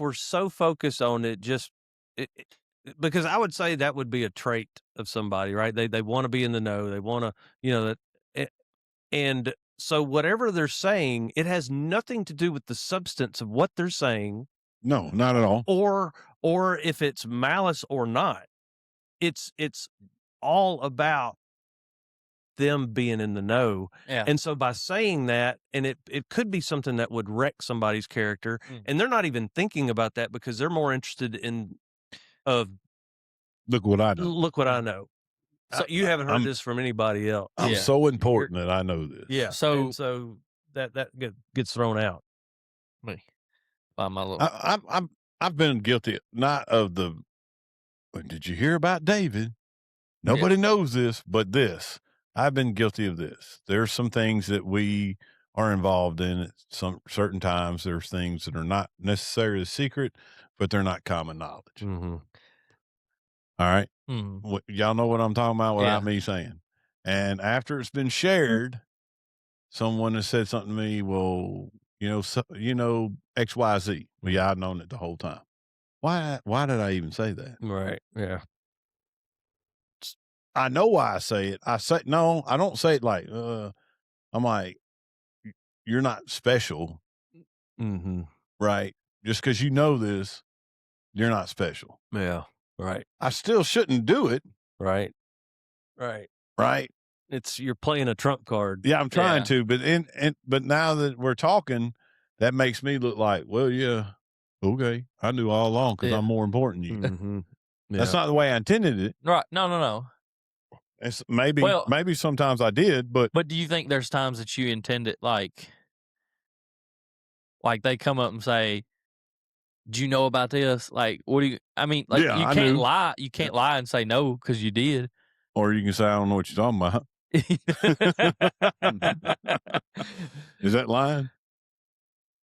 we're so focused on it, because I would say that would be a trait of somebody, right? They want to be in the know. They want to, and so whatever they're saying, it has nothing to do with the substance of what they're saying. No, not at all. Or if it's malice or not. It's all about them being in the know. Yeah. And so by saying that, and it could be something that would wreck somebody's character, and they're not even thinking about that because they're more interested in look what I know. Look what I know. So you haven't heard this from anybody else. I'm so important that I know this. Yeah. So that gets thrown out. Me. By my little. I've been guilty not of the. Did you hear about David? Nobody knows this, but this. I've been guilty of this. There's some things that we are involved in at some certain times. There's things that are not necessarily secret, but they're not common knowledge. Mm-hmm. All right. Mm-hmm. Y'all know what I'm talking about without me saying. And after it's been shared, someone has said something to me. Well, X, Y, Z. Well, yeah, I've known it the whole time. Why did I even say that? Right. Yeah. I know why I say it. I don't say it like, I'm like, you're not special. Mm-hmm. Right. Just because you know this, you're not special. Yeah. Right. I still shouldn't do it. Right. Right. Right. You're playing a trump card. Yeah, I'm trying to, but now that we're talking, that makes me look like, well, yeah, okay, I knew all along because I'm more important than you. Mm-hmm. Yeah. That's not the way I intended it. Right. No. It's maybe sometimes I did, but do you think there's times that you intend it like they come up and say, "Do you know about this?" Like, what do you? I mean, like you can't lie. You can't lie and say no because you did. Or you can say, "I don't know what you're talking about." Is that lying?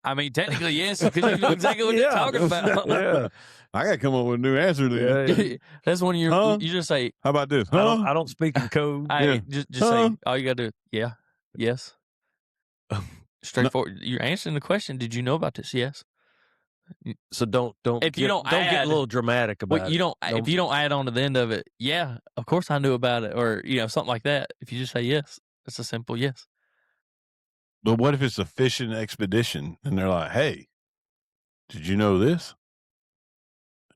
I mean, technically, yes, because you know exactly what you're talking about. Yeah. I got to come up with a new answer then. Yeah. That's when you just say, "How about this?" I don't speak in code. Just say, all you got to do, yeah, yes. Straightforward. You're answering the question. Did you know about this? Yes. So don't if you don't get a little dramatic about it. If you don't add on to the end of it, yeah, of course I knew about it, or something like that. If you just say yes, it's a simple yes. But what if it's a fishing expedition and they're like, "Hey, did you know this?"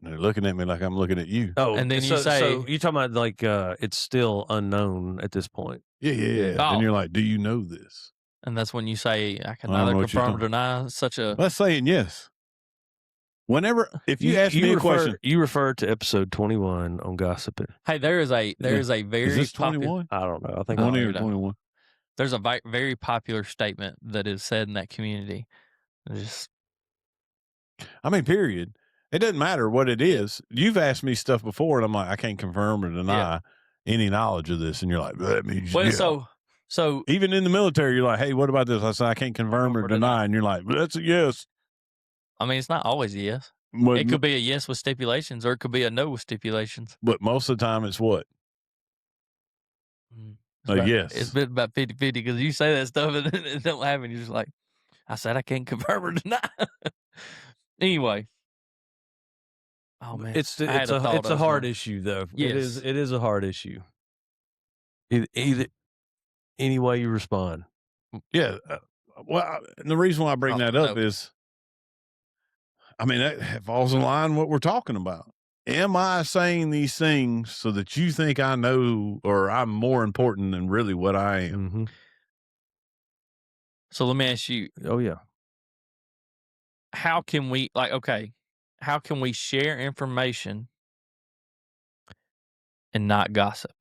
And they're looking at me like I'm looking at you. Oh, and then you say, so you're talking about like it's still unknown at this point. Yeah. Oh. And you're like, "Do you know this?" And that's when you say, I can neither confirm or deny such a. That's saying yes. If you ask me a question, you refer to episode 21 on gossiping. Hey, there is a very is this 21? I don't know. I think 20 or 21. There's a very popular statement that is said in that community. Period. It doesn't matter what it is. You've asked me stuff before, and I'm like, I can't confirm or deny any knowledge of this. And you're like, that means So even in the military, you're like, hey, what about this? I said, I can't confirm or deny. And you're like, that's a yes. I mean, it's not always a yes. It could be a yes with stipulations, or it could be a no with stipulations. But most of the time, it's what? Yes. It's been about 50-50 because you say that stuff and it don't happen. You're just like, I said I can't confirm or deny. Anyway, Oh man, It's I had a thought it's a of hard one. issue though. Yes. It is a hard issue. Either any way you respond. Yeah. Well, the reason why I bring that up no. is, I mean, that falls in line with what we're talking about. Am I saying these things so that you think I know or I'm more important than really what I am? Mm-hmm. So let me ask you, Oh yeah. how can we how can we share information and not gossip?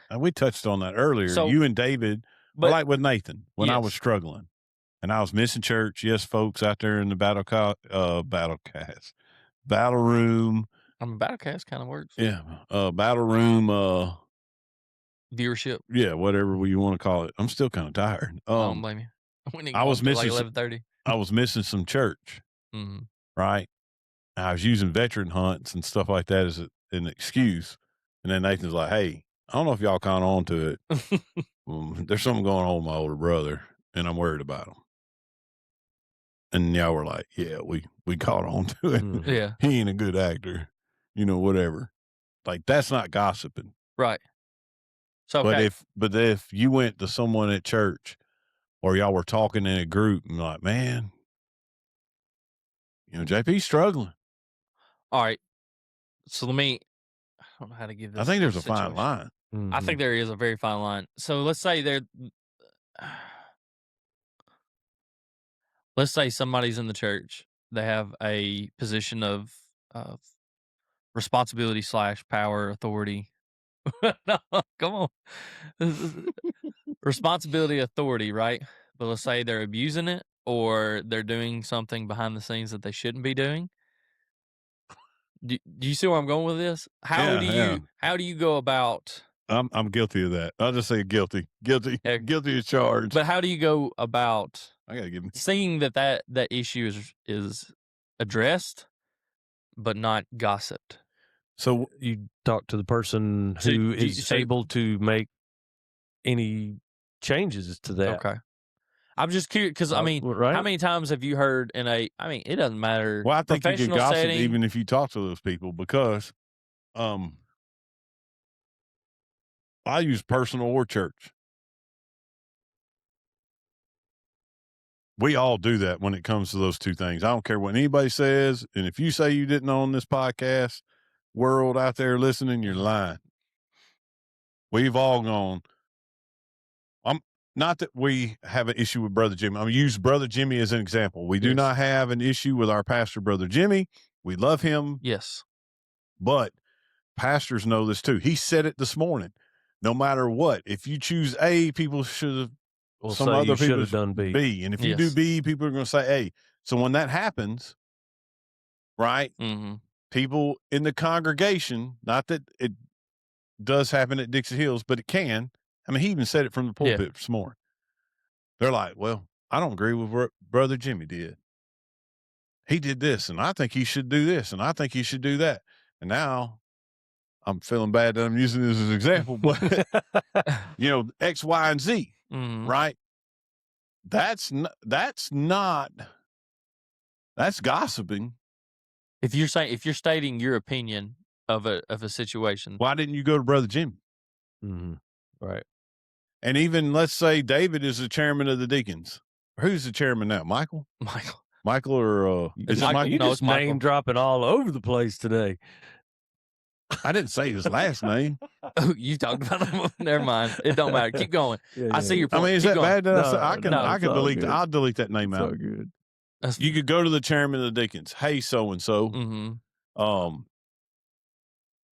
And we touched on that earlier. So- You and David, But like with Nathan, when I was Yes. struggling and I was missing church. Yes, folks out there in the battle room. Battlecast kind of works. Yeah. Battle room. Viewership. Yeah. Whatever you want to call it. I'm still kind of tired. I don't blame you. We didn't I go was up till missing like some- 11:30. I was missing some church. Mm-hmm. Right. I was using veteran hunts and stuff like that as an excuse. And then Nathan's like, hey, I don't know if y'all caught on to it. There's something going on with my older brother, and I'm worried about him. And y'all were like, yeah, we caught on to it. Mhm. Yeah. He ain't a good actor, whatever. Like, that's not gossiping. Right. So okay. But if you went to someone at church or y'all were talking in a group and like, man, JP's struggling. All right. So I don't know how to give this. I think there's a situation. fine line. Mm-hmm. I think there is a very fine line. So let's say somebody's in the church. They have a position of responsibility / power, authority. No, come on. Responsibility, authority, right? But let's say they're abusing it or they're doing something behind the scenes that they shouldn't be doing. Do you see where I'm going with this? How do you go about? I'm guilty of that. I'll just say guilty as charged. But how do you go about I gotta give me seeing that issue is addressed, but not gossiped? So you talk to the person who is able to make any changes to that. Okay. I'm just curious because right? how many times have you heard it doesn't matter. Well, I think you can gossip setting, even if you talk to those people because, I use personal or church. We all do that when it comes to those two things. I don't care what anybody says. And if you say you didn't on this podcast, world out there listening, you're lying. We've all gone. Not that we have an issue with Brother Jimmy. I'm going to use Brother Jimmy as an example. We do not have an issue with our pastor, Brother Jimmy. We love him. Yes. But pastors know this too. He said it this morning. No matter what, if you choose A, people should have, some other people have done B. And if you do B, people are going to say A. So when that happens, right, people in the congregation, not that it does happen at Dixie Hills, but it can. I mean, he even said it from the pulpit this morning. They're like, well, I don't agree with what Brother Jimmy did. He did this, and I think he should do this, and I think he should do that. And now I'm feeling bad that I'm using this as an example, but, X, Y, and Z, right? That's gossiping. If you're stating your opinion of a situation, why didn't you go to Brother Jimmy? Mm-hmm. Right. And even let's say David is the chairman of the deacons. Who's the chairman now? Michael or is it Michael? You just name dropping all over the place today. I didn't say his last name. Oh, you talked about him. Never mind. It don't matter. Keep going. I see your point. I mean, is Keep that going. bad? I can delete. I'll delete that name out. So good. You could go to the chairman of the deacons. Hey, so and so.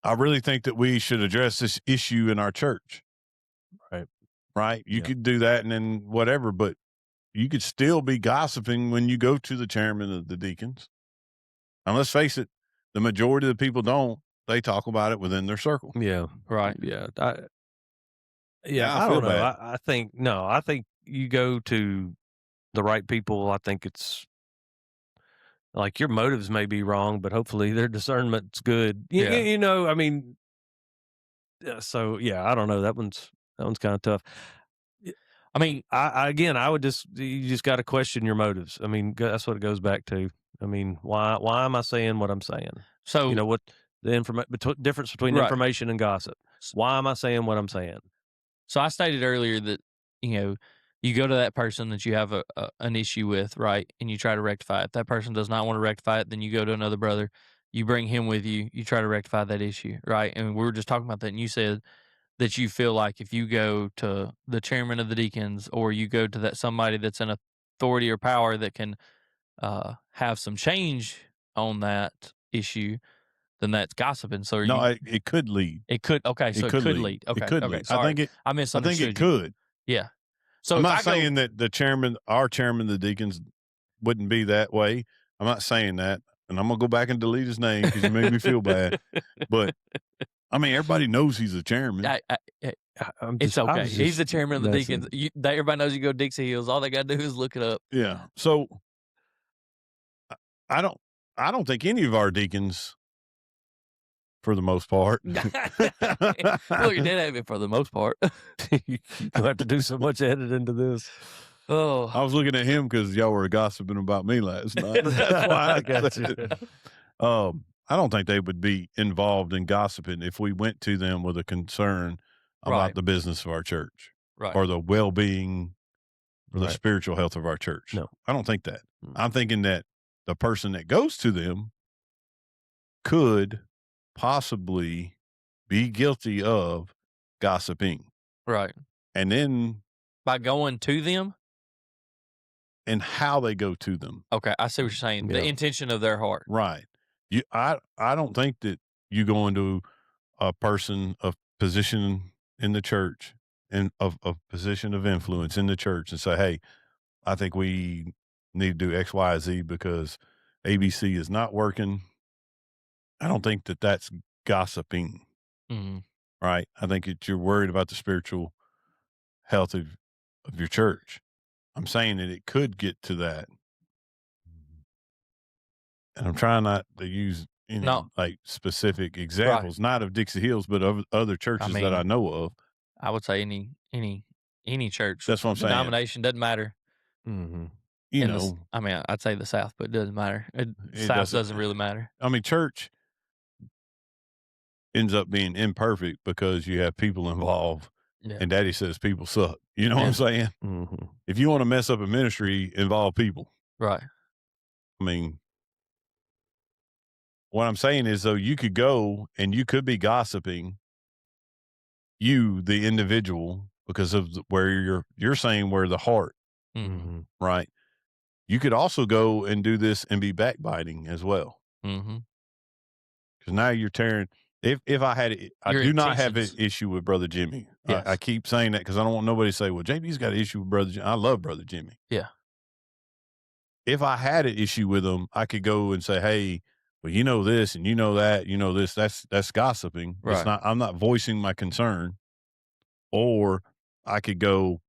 I really think that we should address this issue in our church. Right. You could do that and then whatever, but you could still be gossiping when you go to the chairman of the deacons. And let's face it, the majority of the people don't. They talk about it within their circle. Yeah. Right. Yeah. I don't know. I think you go to the right people. I think it's like your motives may be wrong, but hopefully their discernment's good. I mean, so yeah, I don't know. That one's kind of tough. I mean, I would you just got to question your motives. I mean, that's what it goes back to. I mean, why am I saying what I'm saying? So You know what the difference between Right. information and gossip. Why am I saying what I'm saying? So I stated earlier that, you go to that person that you have an issue with, right? And you try to rectify it. If that person does not want to rectify it, then you go to another brother. You bring him with you. You try to rectify that issue, right? And we were just talking about that. And you said that you feel like if you go to the chairman of the deacons or you go to that somebody that's in authority or power that can have some change on that issue, then that's gossiping. So No, it could lead. it could, okay, so it could lead. It Okay, could okay, lead. sorry. I I think misunderstood it you. could. Yeah. So I'm if not I go, saying that our chairman of the deacons wouldn't be that way. I'm not saying that. And I'm going to go back and delete his name because you made me feel bad. But, I mean, everybody knows he's a chairman. It's okay. He's the chairman of the deacons. Everybody knows you go Dixie Hills. All they got to do is look it up. Yeah. So, I don't think any of our deacons, for the most part. Look, you did have it for the most part. You're going to have to do so much editing to this. Oh, I was looking at him because y'all were gossiping about me last night. That's why I got you. I don't think they would be involved in gossiping if we went to them with a concern about Right. the business of our church right. or the well-being or the Right. spiritual health of our church. No. I don't think that. Mm. I'm thinking that the person that goes to them could possibly be guilty of gossiping. Right. And then By going to them? and how they go to them. Okay, I see what you're saying. The Yeah. intention of their heart. Right. I don't think that you go into a person of position in the church and of position of influence in the church and say, hey, I think we need to do X, Y, Z because ABC is not working. I don't think that that's gossiping, Mhm. right? I think that you're worried about the spiritual health of your church. I'm saying that it could get to that. And I'm trying not to use any like specific examples, not of Dixie Hills, but of other churches that I know of. I would say any church. That's what I'm saying. Denomination doesn't matter. Mm-hmm. You know, I'd say the South, but it doesn't matter. South doesn't really matter. I mean, church ends up being imperfect because you have people involved. Yeah. And Daddy says people suck. You know what I'm saying? Mm-hmm. If you want to mess up a ministry, involve people. Right. I mean, what I'm saying is, though, you could go and you could be gossiping, you, the individual, because of where you're saying where the heart, Mm-hmm. right? You could also go and do this and be backbiting as well. Mm-hmm. Because now you're tearing. If I had, I do not have an issue with Brother Jimmy. Yes. I keep saying that because I don't want nobody to say, well, JB's got an issue with Brother Jimmy. I love Brother Jimmy. Yeah. If I had an issue with him, I could go and say, hey, well, you know this and you know that, you know this, that's gossiping. Right. It's not, I'm not voicing my concern. Or I could go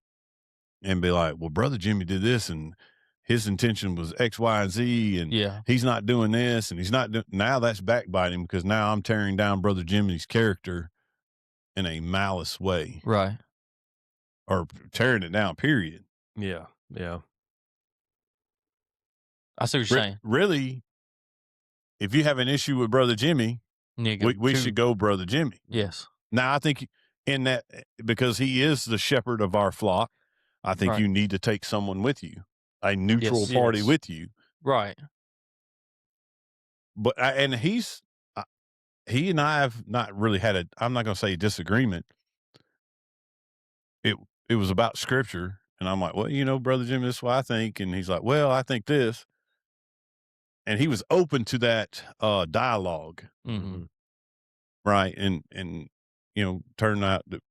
and be like, well, Brother Jimmy did this and his intention was X, Y, and Z, and he's not doing this and he's not doing. Now that's backbiting because now I'm tearing down Brother Jimmy's character in a malice way. Right. Or tearing it down, period. Yeah. Yeah. I see what you're saying. Really, if you have an issue with Brother Jimmy, we should go Brother Jimmy. Yes. Now, I think in that, because he is the shepherd of our flock, I think you need to take someone with you, a neutral party with you. Right. But, and he and I have not really had I'm not going to say disagreement. It was about scripture. And I'm like, well, you know, Brother Jimmy, this is what I think. And he's like, well, I think this. And he was open to that dialogue. Mm-hmm. Right. And, you know, turned out that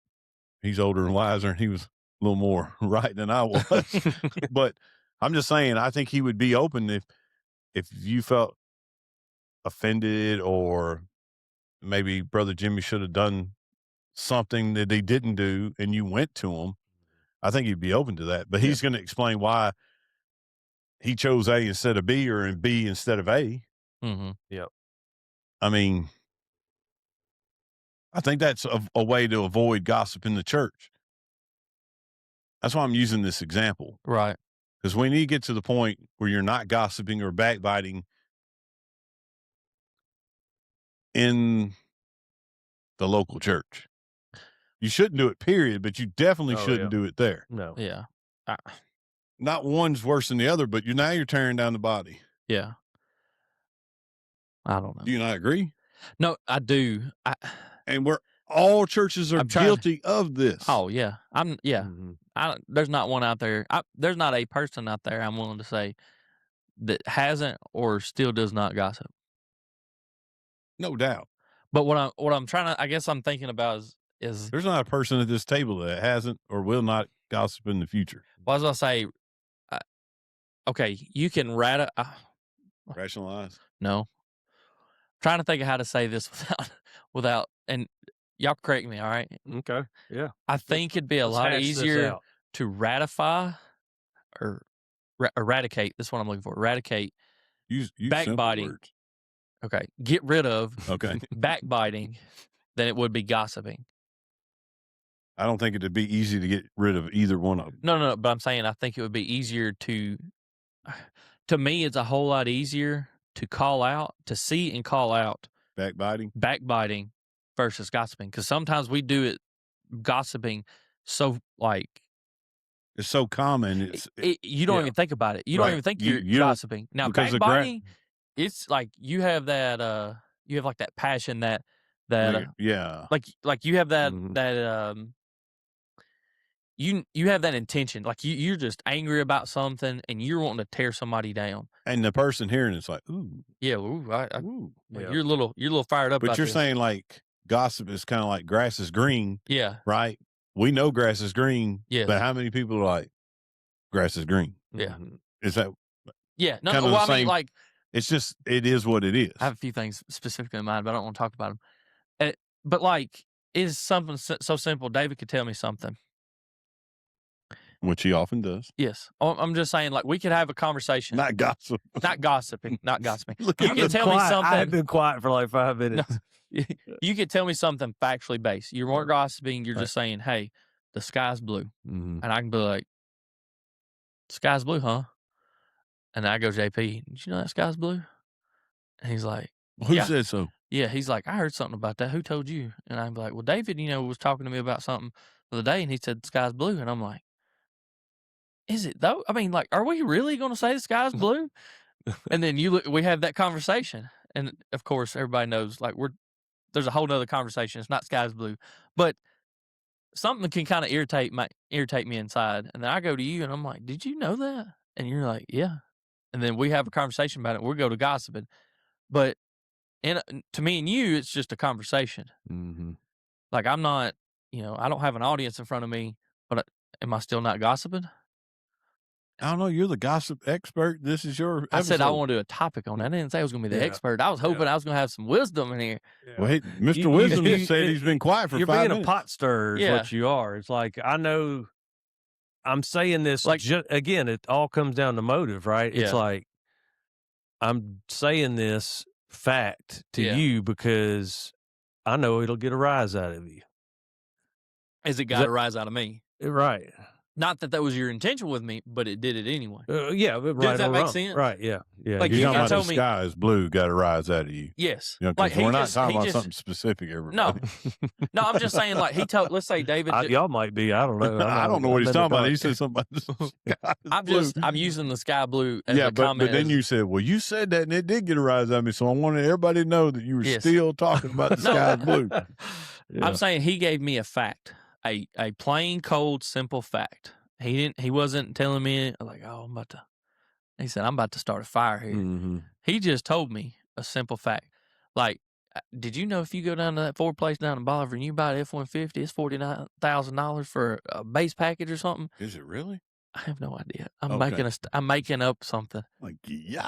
he's older and wiser and he was a little more right than I was. But I'm just saying, I think he would be open if you felt offended or maybe Brother Jimmy should have done something that he didn't do and you went to him. I think he'd be open to that. But he's going to explain why he chose A instead of B or B instead of A. Mm-hmm. Yep. I mean, I think that's a way to avoid gossip in the church. That's why I'm using this example. Right. Because when you get to the point where you're not gossiping or backbiting, in the local church. You shouldn't do it, period, but you definitely shouldn't do it there. No. Yeah. Not one's worse than the other, but now you're tearing down the body. Yeah. I don't know. Do you not agree? No, I do. And all churches are guilty of this. Oh yeah. There's not one out there. There's not a person out there I'm willing to say that hasn't or still does not gossip. No doubt. But what I'm trying to, I guess I'm thinking about is there's not a person at this table that hasn't or will not gossip in the future. Well, I was gonna say, okay, you can rationalize. No, I'm trying to think of how to say this without, and y'all correct me. All right. Okay. Yeah. I think it'd be a lot easier to ratify or eradicate. That's what I'm looking for. Eradicate. Use backbiting. Okay. Get rid of. Okay. Backbiting than it would be gossiping. I don't think it'd be easy to get rid of either one of them. No. But I'm saying I think it would be easier to me, it's a whole lot easier to call out, to see and call out. Backbiting versus gossiping. Because sometimes we do it, gossiping, so like. It's so common. You don't even think about it. You don't even think you're gossiping. Now, backbiting, it's like you have that, you have like that passion that like you have that, you have that intention, like you're just angry about something and you're wanting to tear somebody down. And the person hearing it's like, ooh, yeah, ooh, you're a little fired up. But you're saying like gossip is kind of like grass is green, right? We know grass is green, but how many people are like grass is green? Yeah, is that? Yeah, no. Well, I mean, like it's just it is what it is. I have a few things specifically in mind, but I don't want to talk about them. But like, is something so simple? David could tell me something. Which he often does. Yes. I'm just saying, like, we could have a conversation. Not gossip. Not gossiping. Not gossiping. You can tell me something. I've been quiet for like 5 minutes. No, you could tell me something factually based. You weren't gossiping. You're just saying, hey, the sky's blue. And I can be like, sky's blue, huh? And I go, JP, did you know that sky's blue? And he's like, who said so? Yeah. He's like, I heard something about that. Who told you? And I'm like, well, David, was talking to me about something the other day, and he said the sky's blue. And I'm like, is it though? I mean, like, are we really going to say the sky's blue? And then we have that conversation. And of course, everybody knows, like, there's a whole nother conversation. It's not sky's blue, but something can kind of irritate me inside. And then I go to you and I'm like, did you know that? And you're like, yeah. And then we have a conversation about it. We go to gossiping, but to me and you, it's just a conversation. Like, I'm not, I don't have an audience in front of me, but am I still not gossiping? I don't know. You're the gossip expert. This is your episode. I said I want to do a topic on that. I didn't say I was going to be the expert. I was hoping I was going to have some wisdom in here. Well, hey, Mr. Wisdom said he's been quiet for 5 minutes. You're being a pot stirrer is what you are. It's like, I know I'm saying this, like, again, it all comes down to motive, right? It's like, I'm saying this fact to you because I know it'll get a rise out of you. Is it got a rise out of me? Right. Not that was your intention with me, but it did it anyway. Yeah, right. Does that make sense? Right, yeah. Like, you're talking about the sky is blue, got a rise out of you. Yes. Like, we're not talking about something specific, everybody. No, I'm just saying, like, let's say David. Y'all might be, I don't know. I don't know what he's talking about. He said something about the sky I'm using the sky blue as a comment. But then you said, well, you said that and it did get a rise out of me, so I wanted everybody to know that you were still talking about the sky is blue. I'm saying he gave me a fact, a plain, cold, simple fact. He wasn't telling me like, oh, he said, I'm about to start a fire here. He just told me a simple fact. Like, did you know if you go down to that Ford place down in Bolivar and you buy an F-150, it's $49,000 for a base package or something? Is it really? I have no idea. I'm making up something. Like, yeah.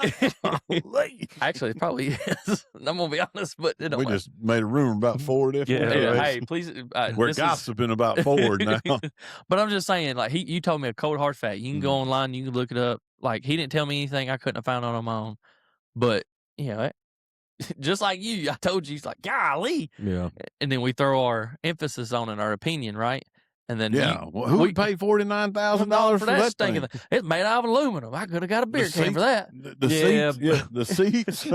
Actually, it probably is. I'm gonna be honest, but we just made a rumor about Ford. Hey, please. We're gossiping about Ford now. But I'm just saying, like, you told me a cold hard fact. You can go online, you can look it up. Like, he didn't tell me anything I couldn't have found on my own. But just like you, I told you, he's like, golly. Yeah. And then we throw our emphasis on it, our opinion, right? And then who would pay $49,000 for that thing? It's made out of aluminum. I could have got a beer can for that. The seats, the seats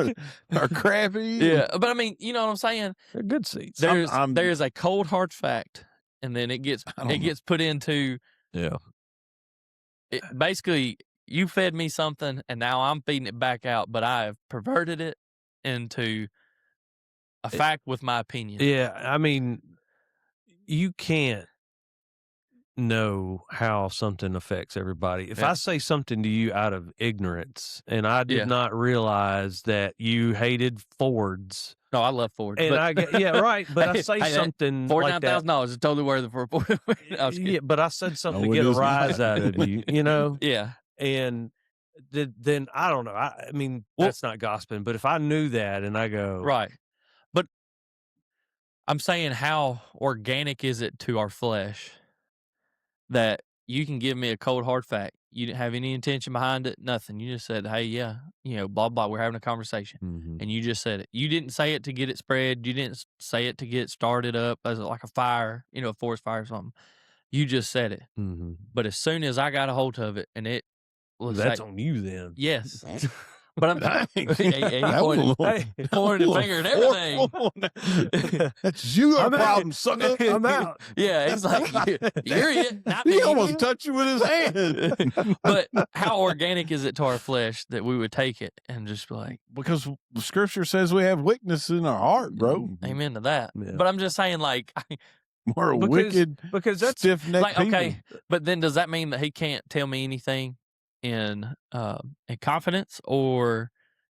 are crappy. Yeah, but I mean, you know what I'm saying? They're good seats. There's a cold hard fact, and then it gets put into basically, you fed me something, and now I'm feeding it back out, but I have perverted it into a fact with my opinion. Yeah, I mean, you can't know how something affects everybody. If I say something to you out of ignorance and I did not realize that you hated Fords. No, I love Fords. And right. But I say something like that. $49,000 is totally worth it for a Ford. Yeah, but I said something to get a rise out of you, you know? Yeah. And then I don't know. I mean, that's not gossiping, but if I knew that and I go. Right. But I'm saying, how organic is it to our flesh that you can give me a cold hard fact? You didn't have any intention behind it, nothing. You just said, hey, you know, blah, blah, we're having a conversation. Mm-hmm. And you just said it. You didn't say it to get it spread. You didn't say it to get started up as like a fire, you know, a forest fire or something. You just said it. Mm-hmm. But as soon as I got a hold of it and it was that's on you then. Yes. But I'm pointing the finger at everything. That's you a problem, sucker. I'm out. Yeah, it's like you're it. Not me. He almost touched you with his hand. But how organic is it to our flesh that we would take it and just be like? Because the scripture says we have weakness in our heart, bro. Amen to that. Yeah. But I'm just saying, like, we're wicked, because that's stiff-necked like, people. okay. But then does that mean that he can't tell me anything in confidence or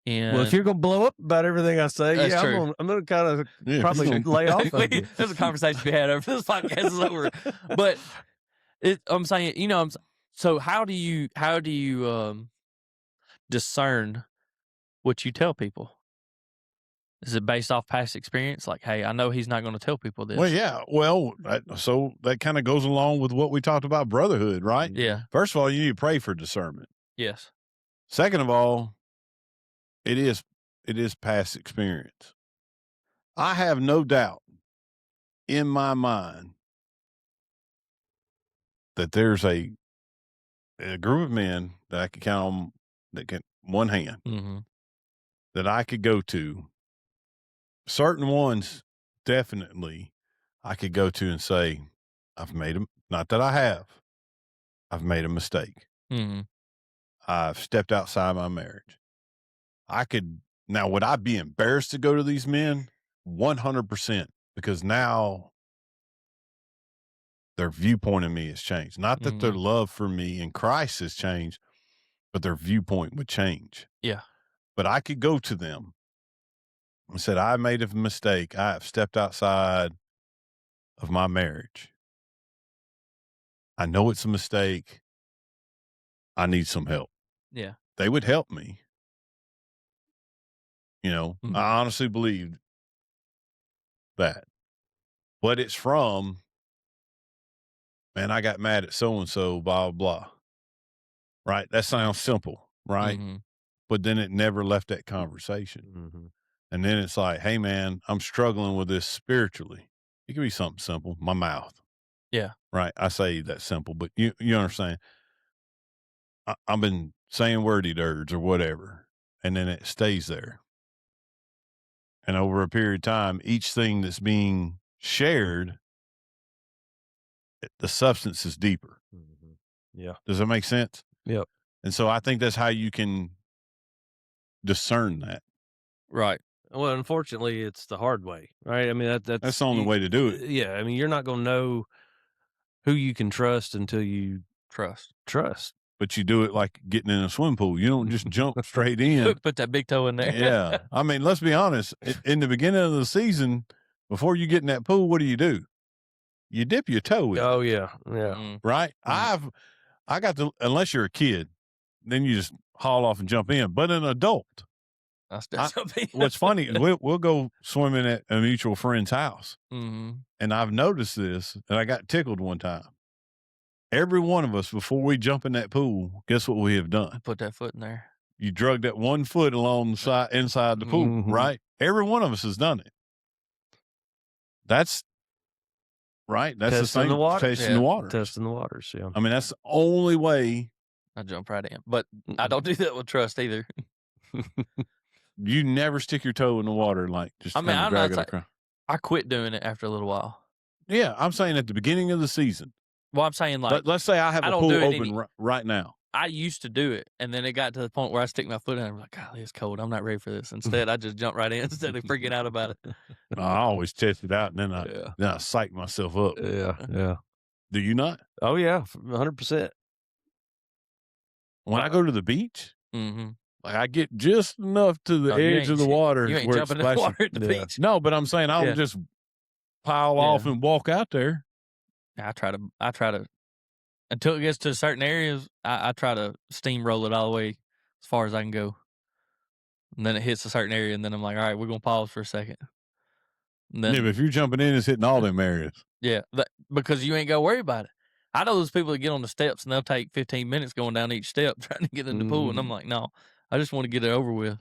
in? Well, if you're gonna blow up about everything I say, That's true. I'm gonna kind of probably lay off of you. There's a conversation we had over this podcast is over. But I'm saying, you know, so how do you discern what you tell people? Is it based off past experience? Like, hey, I know he's not going to tell people this. Well, yeah. Well, so that kind of goes along with what we talked about brotherhood, right? Yeah. First of all, you need to pray for discernment. Yes. Second of all, it is past experience. I have no doubt in my mind that there's a group of men that I could count on that can one hand that I could go to. Certain ones, definitely, I could go to and say, I've made them. Not that I have. I've made a mistake. Mm-hmm. I've stepped outside my marriage. Now, would I be embarrassed to go to these men? 100%, because now their viewpoint of me has changed. Not that their love for me in Christ has changed, but their viewpoint would change. Yeah. But I could go to them and said, I made a mistake. I have stepped outside of my marriage. I know it's a mistake. I need some help. Yeah. They would help me. You know, I honestly believe that. But it's from, man, I got mad at so-and-so, blah, blah. Right? That sounds simple, right? Mm-hmm. But then it never left that conversation. Mm-hmm. And then it's like, hey, man, I'm struggling with this spiritually. It could be something simple, my mouth. Yeah. Right? I say that's simple, but you understand. I've been saying wordy dirds or whatever, and then it stays there. And over a period of time, each thing that's being shared, the substance is deeper. Mm-hmm. Yeah. Does that make sense? Yep. And so I think that's how you can discern that. Right. Well, unfortunately, it's the hard way, right? I mean, that's the only way to do it. Yeah. I mean, you're not going to know who you can trust until you trust. But you do it like getting in a swim pool. You don't just jump straight in. Put that big toe in there. Yeah. I mean, let's be honest. In the beginning of the season, before you get in that pool, what do? You dip your toe in. Oh, yeah. Yeah. Right? I got to, unless you're a kid, then you just haul off and jump in. But an adult, what's funny, we'll go swimming at a mutual friend's house. Mm-hmm. And I've noticed this, and I got tickled one time. Every one of us, before we jump in that pool, guess what we have done? Put that foot in there. You drug that one foot along the side, inside the pool, right? Every one of us has done it. That's Right. That's testing the same. the water. Testing the waters. Testing the waters. Yeah. I mean, that's the only way. I jump right in, but I don't do that with trust either. You never stick your toe in the water, like just I mean, kind of I'm drag not it across. I quit doing it after a little while. Yeah, I'm saying at the beginning of the season. Well, I'm saying like Let's say I have a pool open right now. I used to do it, and then it got to the point where I stick my foot in and I'm like, golly, it's cold. I'm not ready for this. Instead, I just jump right in instead of freaking out about it. I always test it out, and then I psych myself up. Yeah. Do you not? Oh yeah, 100%. When I go to the beach, Mm-hmm. like I get just enough to the edge of the water. You ain't where jumping in the water at the beach. No, but I'm saying I'll just pile off and walk out there. I try to until it gets to certain areas. I try to steamroll it all the way as far as I can go, and then it hits a certain area, and then I'm like, all right, we're gonna pause for a second. And then, but if you're jumping in, it's hitting all them areas. Yeah, because you ain't got to worry about it. I know those people that get on the steps and they'll take 15 minutes going down each step trying to get in the pool, and I'm like, no, I just want to get it over with.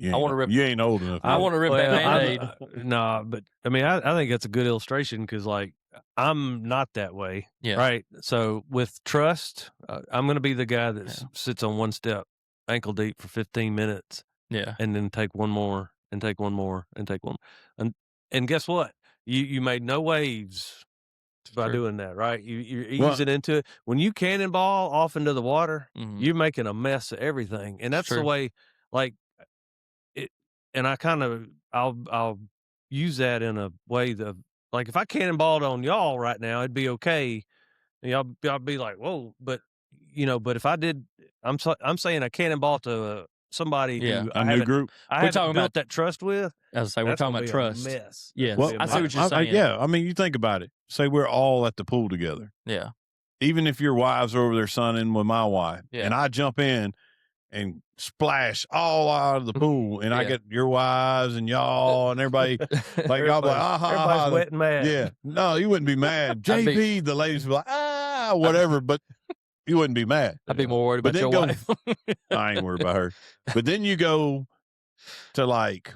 I want to rip. You ain't old enough. I want to rip that Band-Aid. No, but I mean, I think that's a good illustration because, like, I'm not that way. Yeah. Right. So with trust, I'm going to be the guy that sits on one step, ankle deep for 15 minutes. Yeah. And then take one more, and take one more, and take one. And guess what? You made no waves by doing that, right? You're easing into it. When you cannonball off into the water, you're making a mess of everything, and that's the way. Like it, and I kind of I'll use that in a way that, like, if I cannonballed on y'all right now, it'd be okay. And y'all be like, whoa, but but if I did, I'm saying a cannonball to somebody who a new group. I haven't built that trust with. As I say, we're talking about trust. Mess. Yeah. Well, I see what you're saying. Yeah. I mean, you think about it. Say we're all at the pool together. Yeah. Even if your wives are over there sunning with my wife, Yeah. and I jump in and splash all out of the pool, and I get your wives and y'all and everybody, like, y'all be like, everybody's wet and mad. Yeah. No, you wouldn't be mad. JP, the ladies would be like, whatever, but you wouldn't be mad. I'd be more worried about your wife. I ain't worried about her. But then you go to like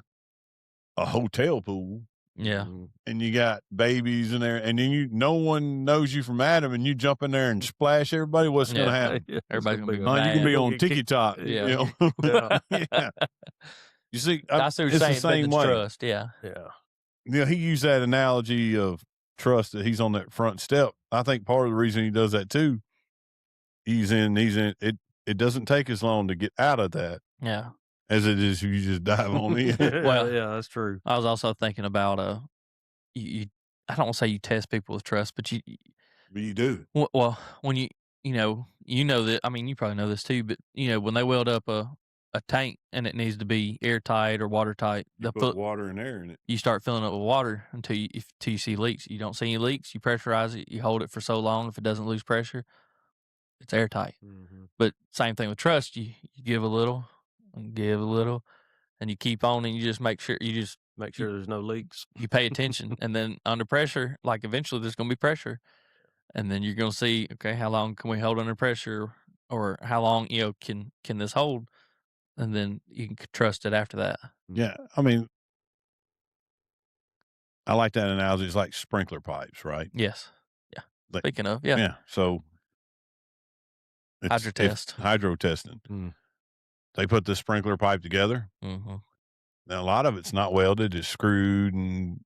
a hotel pool. Yeah. And you got babies in there, and then no one knows you from Adam, and you jump in there and splash everybody. What's going to happen? Yeah. Everybody's going to be mad. You can be on TikTok. Yeah. You know? Yeah. You see, I see what you're saying, the same way. Trust. Yeah. Yeah. He used that analogy of trust that he's on that front step. I think part of the reason he does that too, he's in it. It doesn't take as long to get out of that. Yeah. As it is if you just dive on in. Well, yeah, that's true. I was also thinking about I don't want to say you test people with trust, but you do. Well, when you know that, I mean, you probably know this too, but when they weld up a tank and it needs to be airtight or watertight, you put water and air in it. You start filling it with water until you see leaks. You don't see any leaks. You pressurize it. You hold it for so long. If it doesn't lose pressure, it's airtight. Mm-hmm. But same thing with trust. You give a little and give a little, and you keep on, and you just make sure there's no leaks. You pay attention, and then under pressure, like eventually there's going to be pressure, and then you're going to see, okay, how long can we hold under pressure, or how long can this hold, and then you can trust it after that. Yeah, I mean, I like that analogy. It's like sprinkler pipes, right? Yes. Yeah. Like, speaking of, yeah. So hydro testing. Mm. They put the sprinkler pipe together. Mm-hmm. Now, a lot of it's not welded; it's screwed and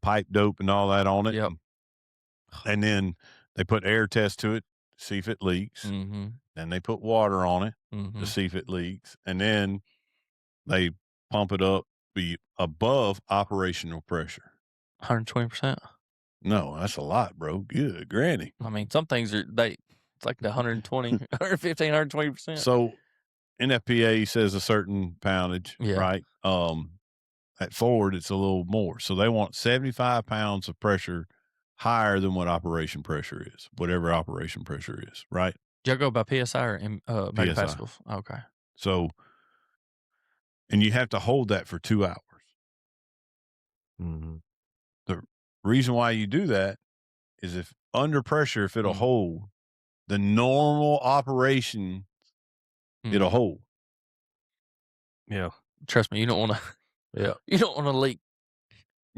pipe dope and all that on it. Yep. And then they put air test to it to see if it leaks. Mm-hmm. Then they put water on it mm-hmm. to see if it leaks, and then they pump it up be above operational pressure. 120%. No, that's a lot, bro. Good granny. I mean, some things it's like the 120, 115, 120%. So NFPA says a certain poundage, right? At Ford, it's a little more. So they want 75 pounds of pressure higher than what operation pressure is, whatever operation pressure is, right? Do you go by PSI or megapascals? Okay. So, and you have to hold that for 2 hours. Mm-hmm. The reason why you do that is if under pressure, if it'll hold, the normal operation, it'll hold. Yeah. Trust me, you don't want to. Yeah. You don't want to leak.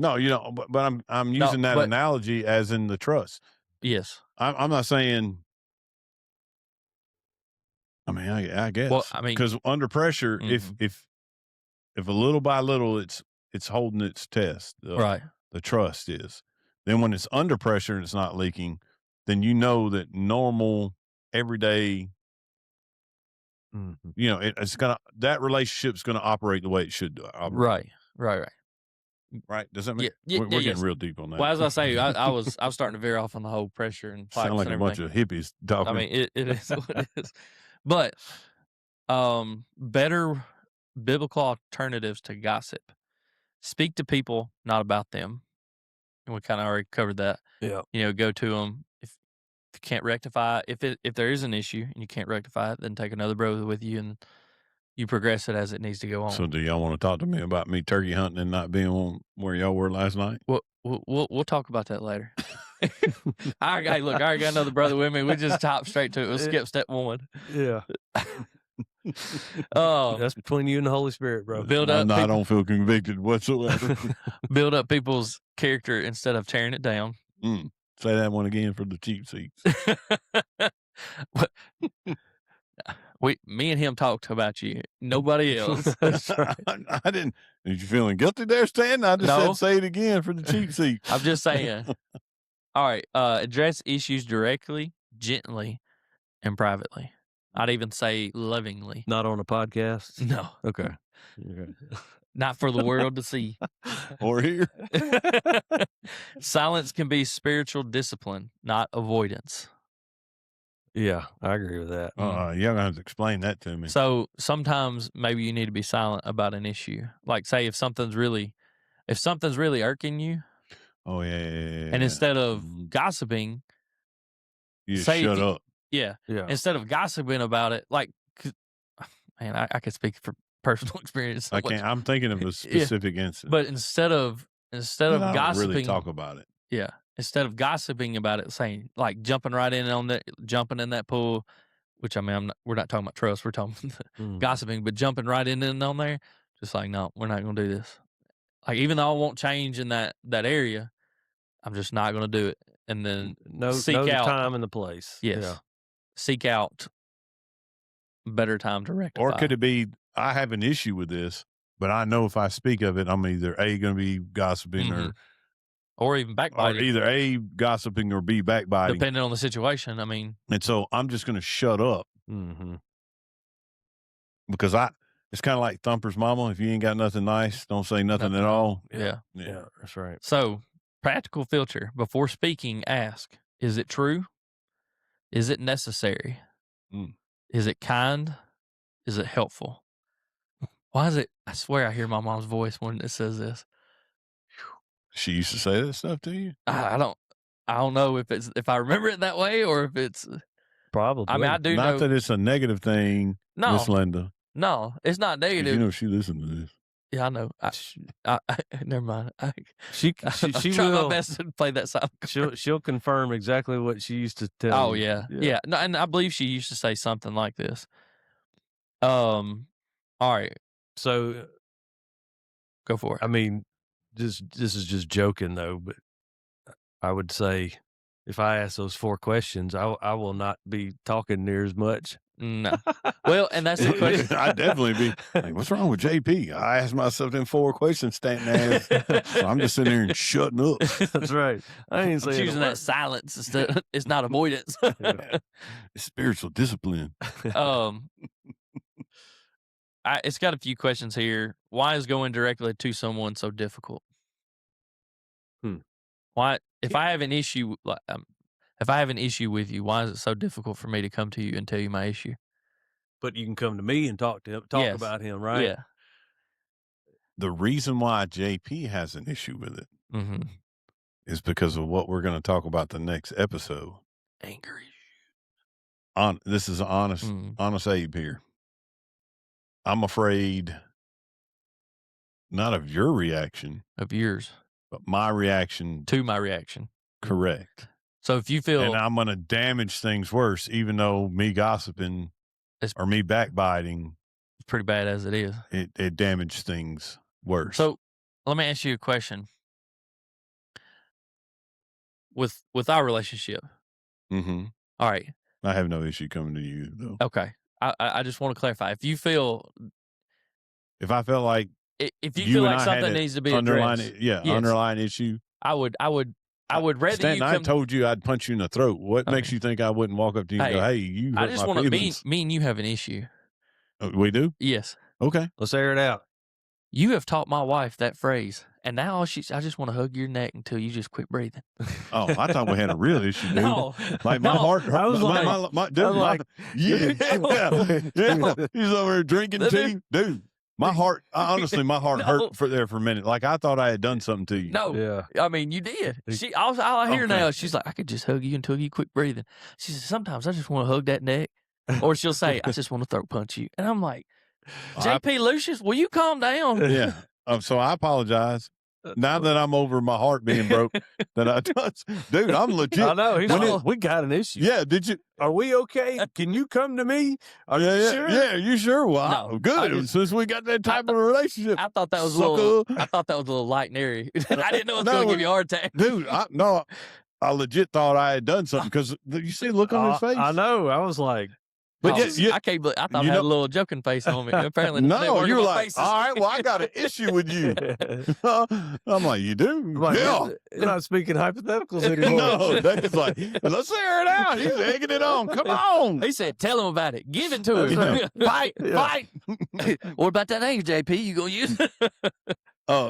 No, but I'm using that analogy as in the trust. Yes. I'm not saying. I mean, I guess. Well, I mean, because under pressure, if a little by little it's holding its test, right? The trust is. Then when it's under pressure and it's not leaking, then you know that normal, everyday, it's that relationship's gonna operate the way it should operate. Right. Right? Does that make? Yeah, We're getting real deep on that. Well, as I say, I was starting to veer off on the whole pressure and pipes sound like and a bunch of hippies talking. I mean, it is what it is. But better biblical alternatives to gossip. Speak to people, not about them. And we kind of already covered that. Yeah. Go to them if you can't rectify if there is an issue and you can't rectify it, then take another brother with you and you progress it as it needs to go on. So, do y'all want to talk to me about me turkey hunting and not being on where y'all were last night? We'll talk about that later. Hey, look, I already got another brother with me. We just hop straight to it. We'll skip step one. Yeah. That's between you and the Holy Spirit, bro. I don't feel convicted whatsoever. Build up people's character instead of tearing it down. Say that one again for the cheap seats. Me and him talked about you. Nobody else. That's right. I didn't. Did you feeling guilty there, Stan? I just said say it again for the cheap seat. I'm just saying. All right. Address issues directly, gently, and privately. I'd even say lovingly. Not on a podcast? No. Okay. Not for the world to see. Or hear. Silence can be spiritual discipline, not avoidance. Yeah, I agree with that. You're going to have to explain that to me. So sometimes maybe you need to be silent about an issue. Like say if something's really irking you. Oh, yeah. And instead of gossiping. You just shut up. Yeah. Instead of gossiping about it, like, man, I could speak for personal experience. I can't. I'm thinking of a specific incident. But instead of gossiping, really talk about it. Yeah. Instead of gossiping about it, saying like jumping in that pool, which I mean, we're not talking about trust. We're talking gossiping, but jumping right in and on there, just like, no, we're not going to do this. Like, even though I won't change in that area, I'm just not going to do it. And then seek out the time and the place. Yes. Yeah. Seek out better time to rectify. Or could it be, I have an issue with this, but I know if I speak of it, I'm either A, going to be gossiping or even backbiting. Or either A, gossiping or B, backbiting. Depending on the situation, I mean. And so I'm just going to shut up. Because it's kind of like Thumper's mama. If you ain't got nothing nice, don't say nothing at all. Yeah, that's right. So, practical filter. Before speaking, ask, is it true? Is it necessary? Is it kind? Is it helpful? Why is it? I swear I hear my mom's voice when it says this. She used to say that stuff to you? I don't know if I remember it that way or if it's probably. I mean, I do not know that it's a negative thing, Miss Linda. No, it's not negative. You know she listened to this. Yeah, I know. I never mind. She try my best to play that side. She'll confirm exactly what she used to tell. Oh yeah. No, and I believe she used to say something like this. All right. So, go for it. I mean, this is just joking though, but I would say if I ask those 4 questions, I will not be talking near as much. No. Well, and that's the question. I'd definitely be like, what's wrong with JP? I asked myself them 4 questions, standing ass. So I'm just sitting there and shutting up. That's right. I ain't saying choosing that silence instead. It's not avoidance. It's spiritual discipline. It's got a few questions here. Why is going directly to someone so difficult? Why, if I have an issue, if I have an issue with you, why is it so difficult for me to come to you and tell you my issue? But you can come to me and talk to him, about him, right? Yeah. The reason why JP has an issue with it is because of what we're going to talk about the next episode. Anger issues. This is honest Abe here. I'm afraid not of your reaction. Of yours. But my reaction. To my reaction. Correct. So if you feel. And I'm going to damage things worse, even though me gossiping or me backbiting. It's pretty bad as it is. It damaged things worse. So let me ask you a question. with our relationship. Mm-hmm. All right. I have no issue coming to you though. Okay. I just want to clarify. If you feel If I felt like if you you feel and like I something had needs to be underlying, addressed, yes. underlying issue, I would rather Stanton, you come. I told you I'd punch you in the throat. What makes you think I wouldn't walk up to you and go, "Hey, you I hurt just my want to feelings"? me and you have an issue. We do? Yes. Okay. Let's air it out. You have taught my wife that phrase, and now I just want to hug your neck until you just quit breathing. Oh, I thought we had a real issue, dude. No, like my no. heart hurt. I was Yeah. He's over there drinking tea, dude. My heart, honestly, my heart hurt for a minute. Like I thought I had done something to you. No, Yeah. I mean you did. All I hear now, she's like, I could just hug you until you quit breathing. She says, sometimes I just want to hug that neck, or she'll say, I just want to throat punch you, and I'm like, JP Lucius, will you calm down? Yeah. So I apologize. Now that I'm over my heart being broke, that I touched, dude, I'm legit. I know. We got an issue. Yeah. Did you? Are we okay? Can you come to me? Are you sure? Yeah. You sure? Well, No, good. Since we got that type of relationship, I thought that was a little light and airy. I didn't know it was going to give you a heart attack, dude. I legit thought I had done something because you see the look on his face. I know. I was like, but I can't believe, I thought I had a little joking face on me. Apparently, no, you're like, all right, well, I got an issue with you. I'm like, you do? like, yeah. You're not speaking hypotheticals anymore. No, Dave's like, let's air it out. He's egging it on. Come on. He said, tell him about it. Give it to him. Fight. What about that anger, JP? You going to use it?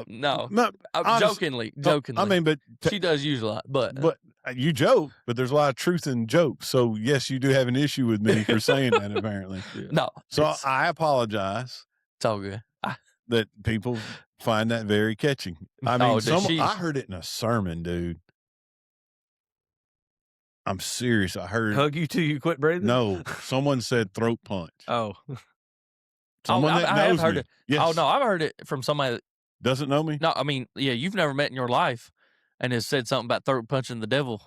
No. Jokingly. I mean, but she does use a lot, but you joke, but there's a lot of truth in jokes. So yes, you do have an issue with me for saying that, apparently. No. So I apologize. It's all good. That people find that very catching. I mean, I heard it in a sermon, dude. I'm serious. I heard hug you till you quit breathing. No, someone said throat punch. Oh, someone that knows heard me. it. Yes. Oh no, I've heard it from somebody that doesn't know me. No, I mean, yeah, you've never met in your life, and has said something about throat punching the devil,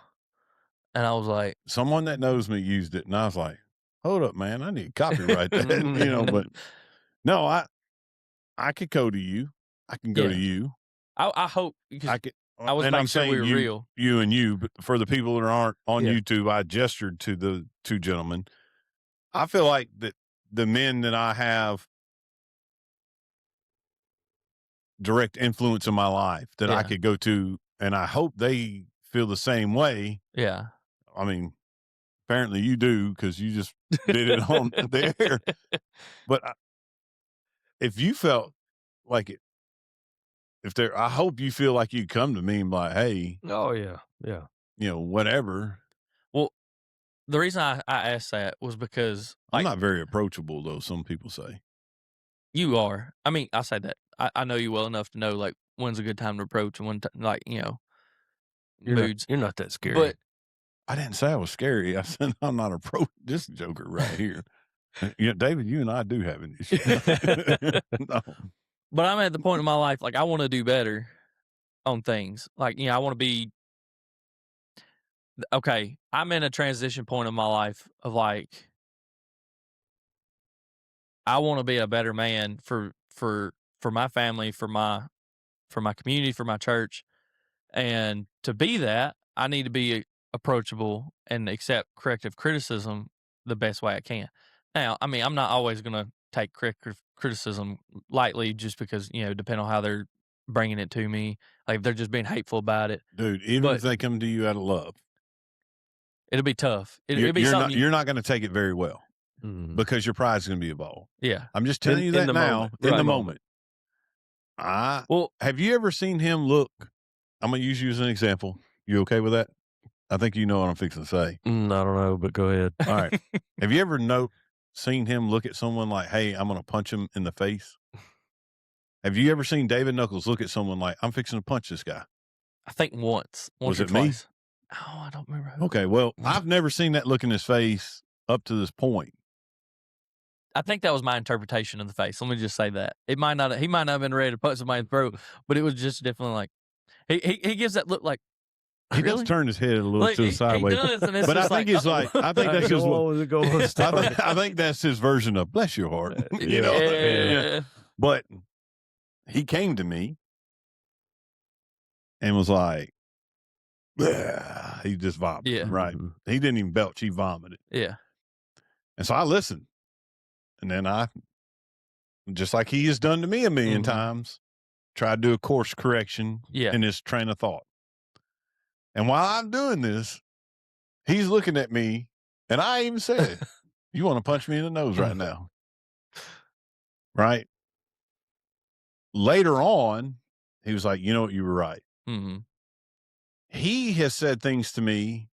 and I was like, someone that knows me used it, and I was like, hold up, man, I need to copyright that, But no, I could go to you. I can go to you. I hope because I could. I was and making I'm sure saying we were real. You and you, but for the people that aren't on YouTube, I gestured to the two gentlemen. I feel like that the men that I have direct influence in my life that I could go to, and I hope they feel the same way. Yeah. I mean, apparently you do because you just did it on the air. But if you felt like it, I hope you feel like you come to me and be like, hey. Oh, yeah. Yeah. Whatever. Well, the reason I asked that was because I'm not very approachable, though, some people say. You are. I mean, I say that. I know you well enough to know, like, when's a good time to approach and when, moods. You're not that scary. But I didn't say I was scary. I said I'm not this joker right here. David, you and I do have an issue. No. But I'm at the point in my life, like, I want to do better on things. Like, I want to be, okay, I'm in a transition point in my life of, like, I want to be a better man for my family, for my community, for my church. And to be that, I need to be approachable and accept corrective criticism the best way I can. Now, I mean, I'm not always going to take corrective criticism lightly just because, depending on how they're bringing it to me. Like, if they're just being hateful about it. Dude, even if they come to you out of love. It'll be tough. You're not going to take it very well because your pride's going to be involved. Yeah. I'm just telling you that now, in the moment. Well, have you ever seen him look? I'm going to use you as an example. You okay with that? I think you know what I'm fixing to say. I don't know, but go ahead. All right. Have you ever seen him look at someone like, hey, I'm going to punch him in the face? Have you ever seen David Knuckles look at someone like, I'm fixing to punch this guy? I think once was or it twice. Me? Oh, I don't remember. Okay, well, I've never seen that look in his face up to this point. I think that was my interpretation of the face. Let me just say that. He might not have been ready to punch somebody in the throat, but it was just definitely like, he gives that look like, he really? does turn his head a little to the sideways. He does, and it's but I just think it's like, I think that's just I think that's his version of bless your heart. Yeah. But he came to me and was like, he just vomited. Yeah. Right. He didn't even belch. He vomited. Yeah. And so I listened. And then I, just like he has done to me a million times, tried to do a course correction in his train of thought. And while I'm doing this, he's looking at me, and I even said, you want to punch me in the nose right now? Right? Later on, he was like, you know what, you were right. He has said things to me,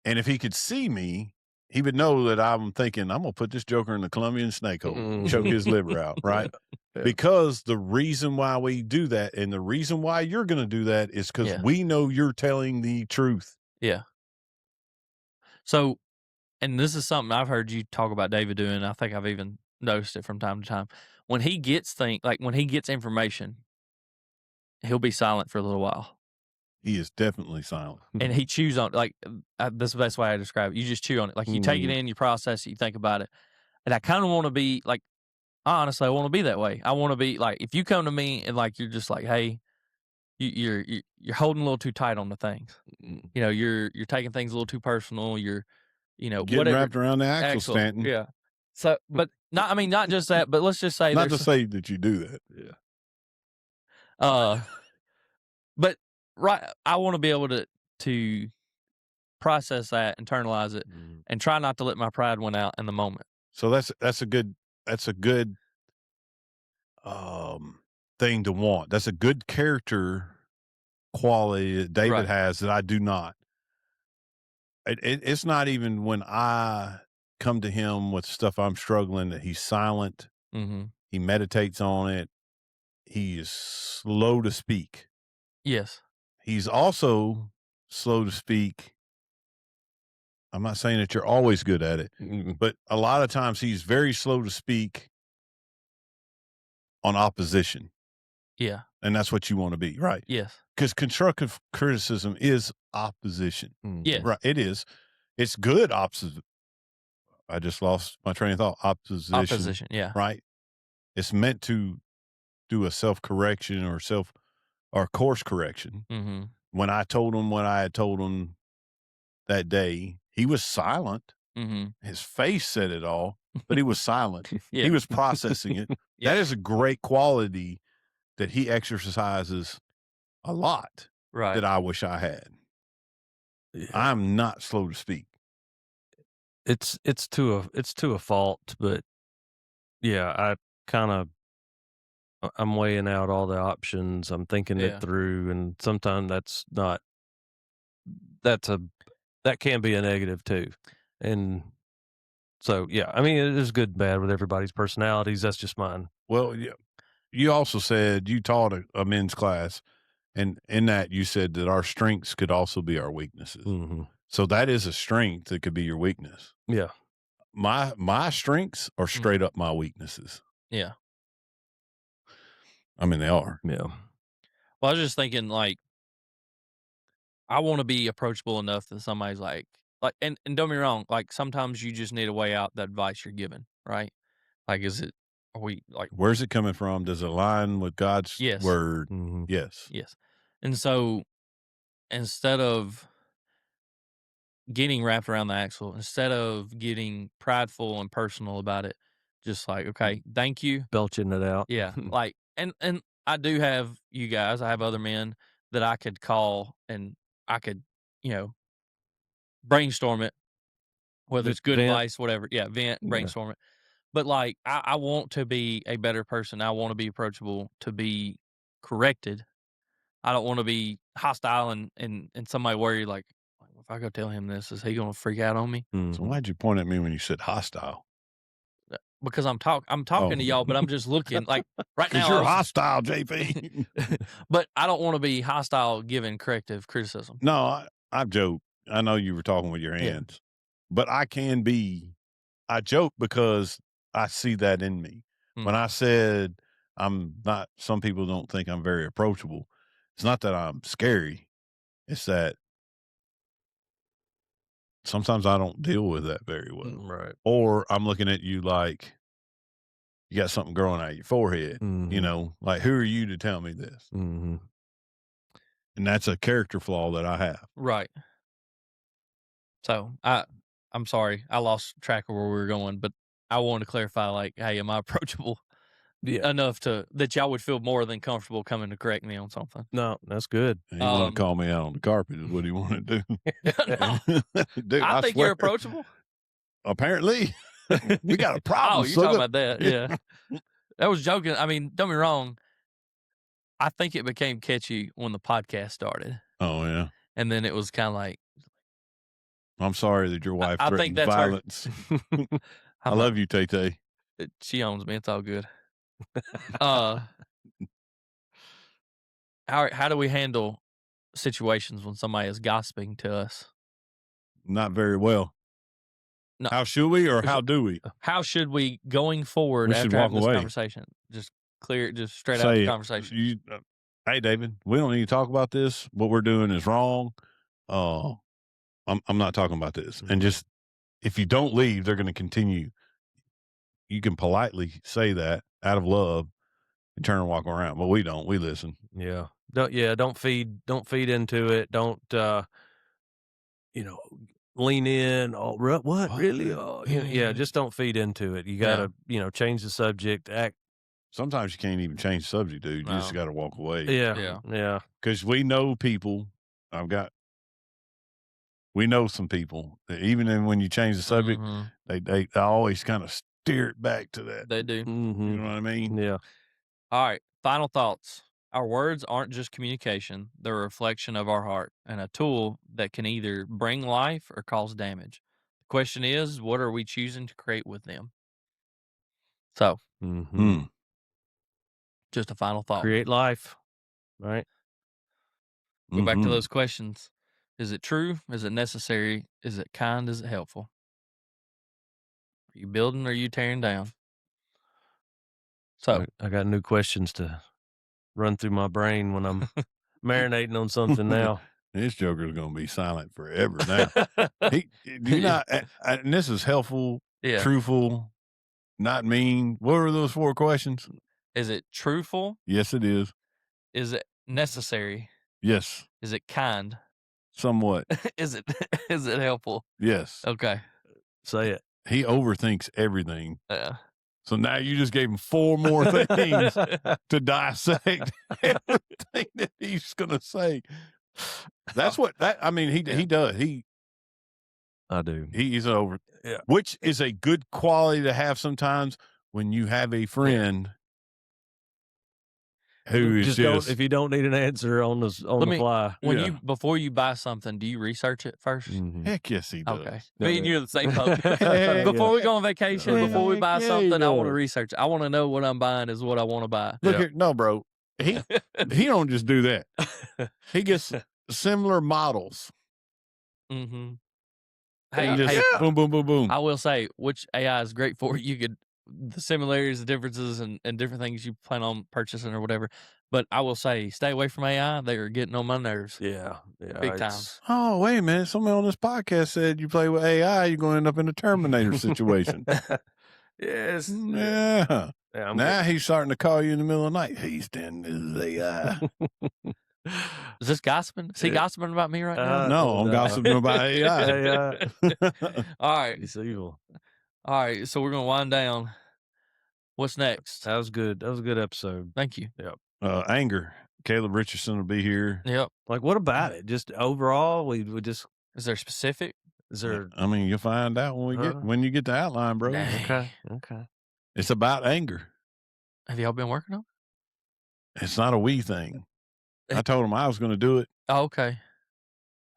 and if he could see me, he would know that I'm thinking, I'm going to put this joker in the Colombian snake hole, choke his liver out, right? Yeah. Because the reason why we do that, and the reason why you're going to do that, is because we know you're telling the truth. Yeah. So, and this is something I've heard you talk about David doing. I think I've even noticed it from time to time. When he gets when he gets information, he'll be silent for a little while. He is definitely silent. And he chews on it. That's the best way I describe it. You just chew on it. Like, you take it in, you process it, you think about it. And I kind of want to be like, honestly, I want to be that way. I want to be like, if you come to me and like, you're just like, hey, you're holding a little too tight on the things. You know, you're taking things a little too personal. You're, getting whatever, wrapped around the axle, Stanton. Yeah. So, but not just that, but let's just say, not to say that you do that. Yeah. But right, I want to be able to process that, internalize it, and try not to let my pride win out in the moment. So that's a good thing to want. That's a good character quality that David has that I do not. It's not even when I come to him with stuff I'm struggling that he's silent. He meditates on it. He is slow to speak. Yes. He's also slow to speak. I'm not saying that you're always good at it, but a lot of times he's very slow to speak on opposition. Yeah. And that's what you want to be, right? Yes. Because constructive criticism is opposition. Yes. Right. It is. It's good opposition. I just lost my train of thought. Opposition. Yeah. Right. It's meant to do a self-correction or course correction. When I told him what I had told him that day, he was silent. His face said it all, but he was silent. He was processing it. That is a great quality that he exercises a lot. Right. That I wish I had. I'm not slow to speak. It's to a fault, but yeah, I'm weighing out all the options. I'm thinking it through, and sometimes that can be a negative too. And so, yeah, I mean, it is good and bad with everybody's personalities. That's just mine. Well, yeah. You also said you taught a men's class, and in that you said that our strengths could also be our weaknesses. So that is a strength that could be your weakness. Yeah. My strengths are straight up my weaknesses. Yeah. I mean, they are. Yeah. Well, I was just thinking, like, I want to be approachable enough that somebody's like, and don't get me wrong, like, sometimes you just need to weigh out the advice you're given, right? Like, where's it coming from? Does it align with God's word? Yes. Yes. And so, instead of getting wrapped around the axle, instead of getting prideful and personal about it, just like, okay, thank you. Belching it out. Yeah. Like, and I do have you guys, I have other men that I could call and I could, brainstorm it, whether it's good advice, whatever. Yeah. Brainstorm it. But like, I want to be a better person. I want to be approachable, to be corrected. I don't want to be hostile and somebody worry like, if I go tell him this, is he going to freak out on me? So why'd you point at me when you said hostile? Because I'm talking to y'all, but I'm just looking like right now. Because you're hostile, JP. But I don't want to be hostile giving corrective criticism. No, I joke. I know you were talking with your hands, but I joke because I see that in me. When I said I'm not, some people don't think I'm very approachable. It's not that I'm scary. It's that sometimes I don't deal with that very well. Right. Or I'm looking at you like you got something growing out of your forehead, like, who are you to tell me this? And that's a character flaw that I have. Right. So I'm sorry, I lost track of where we were going, but I wanted to clarify, like, hey, am I approachable enough that y'all would feel more than comfortable coming to correct me on something? No, that's good. He want to call me out on the carpet is what he want to do. No, Dude, I think you're swear. approachable. Apparently. We got a problem. Oh, you're talking about that. Yeah. That was joking. I mean, don't be wrong. I think it became catchy when the podcast started. Oh, yeah. And then it was kind of like, I'm sorry that your wife I threatened think that's violence. I I'm love you, Tay-Tay. she owns me. It's all good. How do we handle situations when somebody is gossiping to us? Not very well. No. How should we or how do we? How should we, going forward, We should after walk having this away. conversation, just clear it, just straight out Say the it. conversation? Hey, David, we don't need to talk about this. What we're doing is wrong. I'm not talking about this. And just, if you don't leave, they're going to continue. You can politely say that out of love and turn and walk around, but we don't. We listen. Yeah. Don't feed into it. Don't lean in. Oh, what? Really? Oh, just don't feed into it. You got to, change the subject, act. Sometimes you can't even change the subject, dude. You just got to walk away. Yeah. Because we know people. We know some people that even when you change the subject, they always kind of steer it back to that. They do. Mm-hmm. You know what I mean? Yeah. All right. Final thoughts. Our words aren't just communication. They're a reflection of our heart and a tool that can either bring life or cause damage. The question is, what are we choosing to create with them? So, just a final thought. Create life, right? Go back to those questions. Is it true? Is it necessary? Is it kind? Is it helpful? Are you building or are you tearing down? So, I got new questions to run through my brain when I'm marinating on something now. This joker's going to be silent forever now. And this is helpful, truthful, not mean. What were those 4 questions? Is it truthful? Yes, it is. Is it necessary? Yes. Is it kind? Somewhat. Is it helpful? Yes. Okay. Say it. He overthinks everything. Yeah. So now you just gave him 4 more things to dissect everything that he's going to say. That's he does. I do. He's over. Yeah. Which is a good quality to have sometimes when you have a friend who is just if you don't need an answer on the fly. Before you buy something, do you research it first? Mm-hmm. Heck yes, he does. Okay. Me and you're the same boat. Before we go on vacation, before we buy something, I want to research. I want to know what I'm buying is what I want to buy. Look here, no, bro. He don't just do that. He gets similar models. Mm-hmm. Hey, boom, boom, boom, boom. I will say, which AI is great for. You could the similarities, the differences, and different things you plan on purchasing or whatever. But I will say, stay away from AI. They are getting on my nerves. Yeah, big time. Oh, wait a minute. Somebody on this podcast said you play with AI, you're going to end up in a Terminator situation. Yes. Yeah. Now he's starting to call you in the middle of the night. Hey, Stan, this is AI. Is this gossiping? Is he gossiping about me right now? No, I'm gossiping about AI. All right. It's evil. All right. So we're going to wind down. What's next? That was good. That was a good episode. Thank you. Yep. Anger. Caleb Richardson will be here. Yep. Like, what about it? Just overall, we just. Is there specific? Is there? I mean, you'll find out when you get the outline, bro. Okay. It's about anger. Have y'all been working on it? It's not a we thing. I told him I was going to do it. Oh, okay.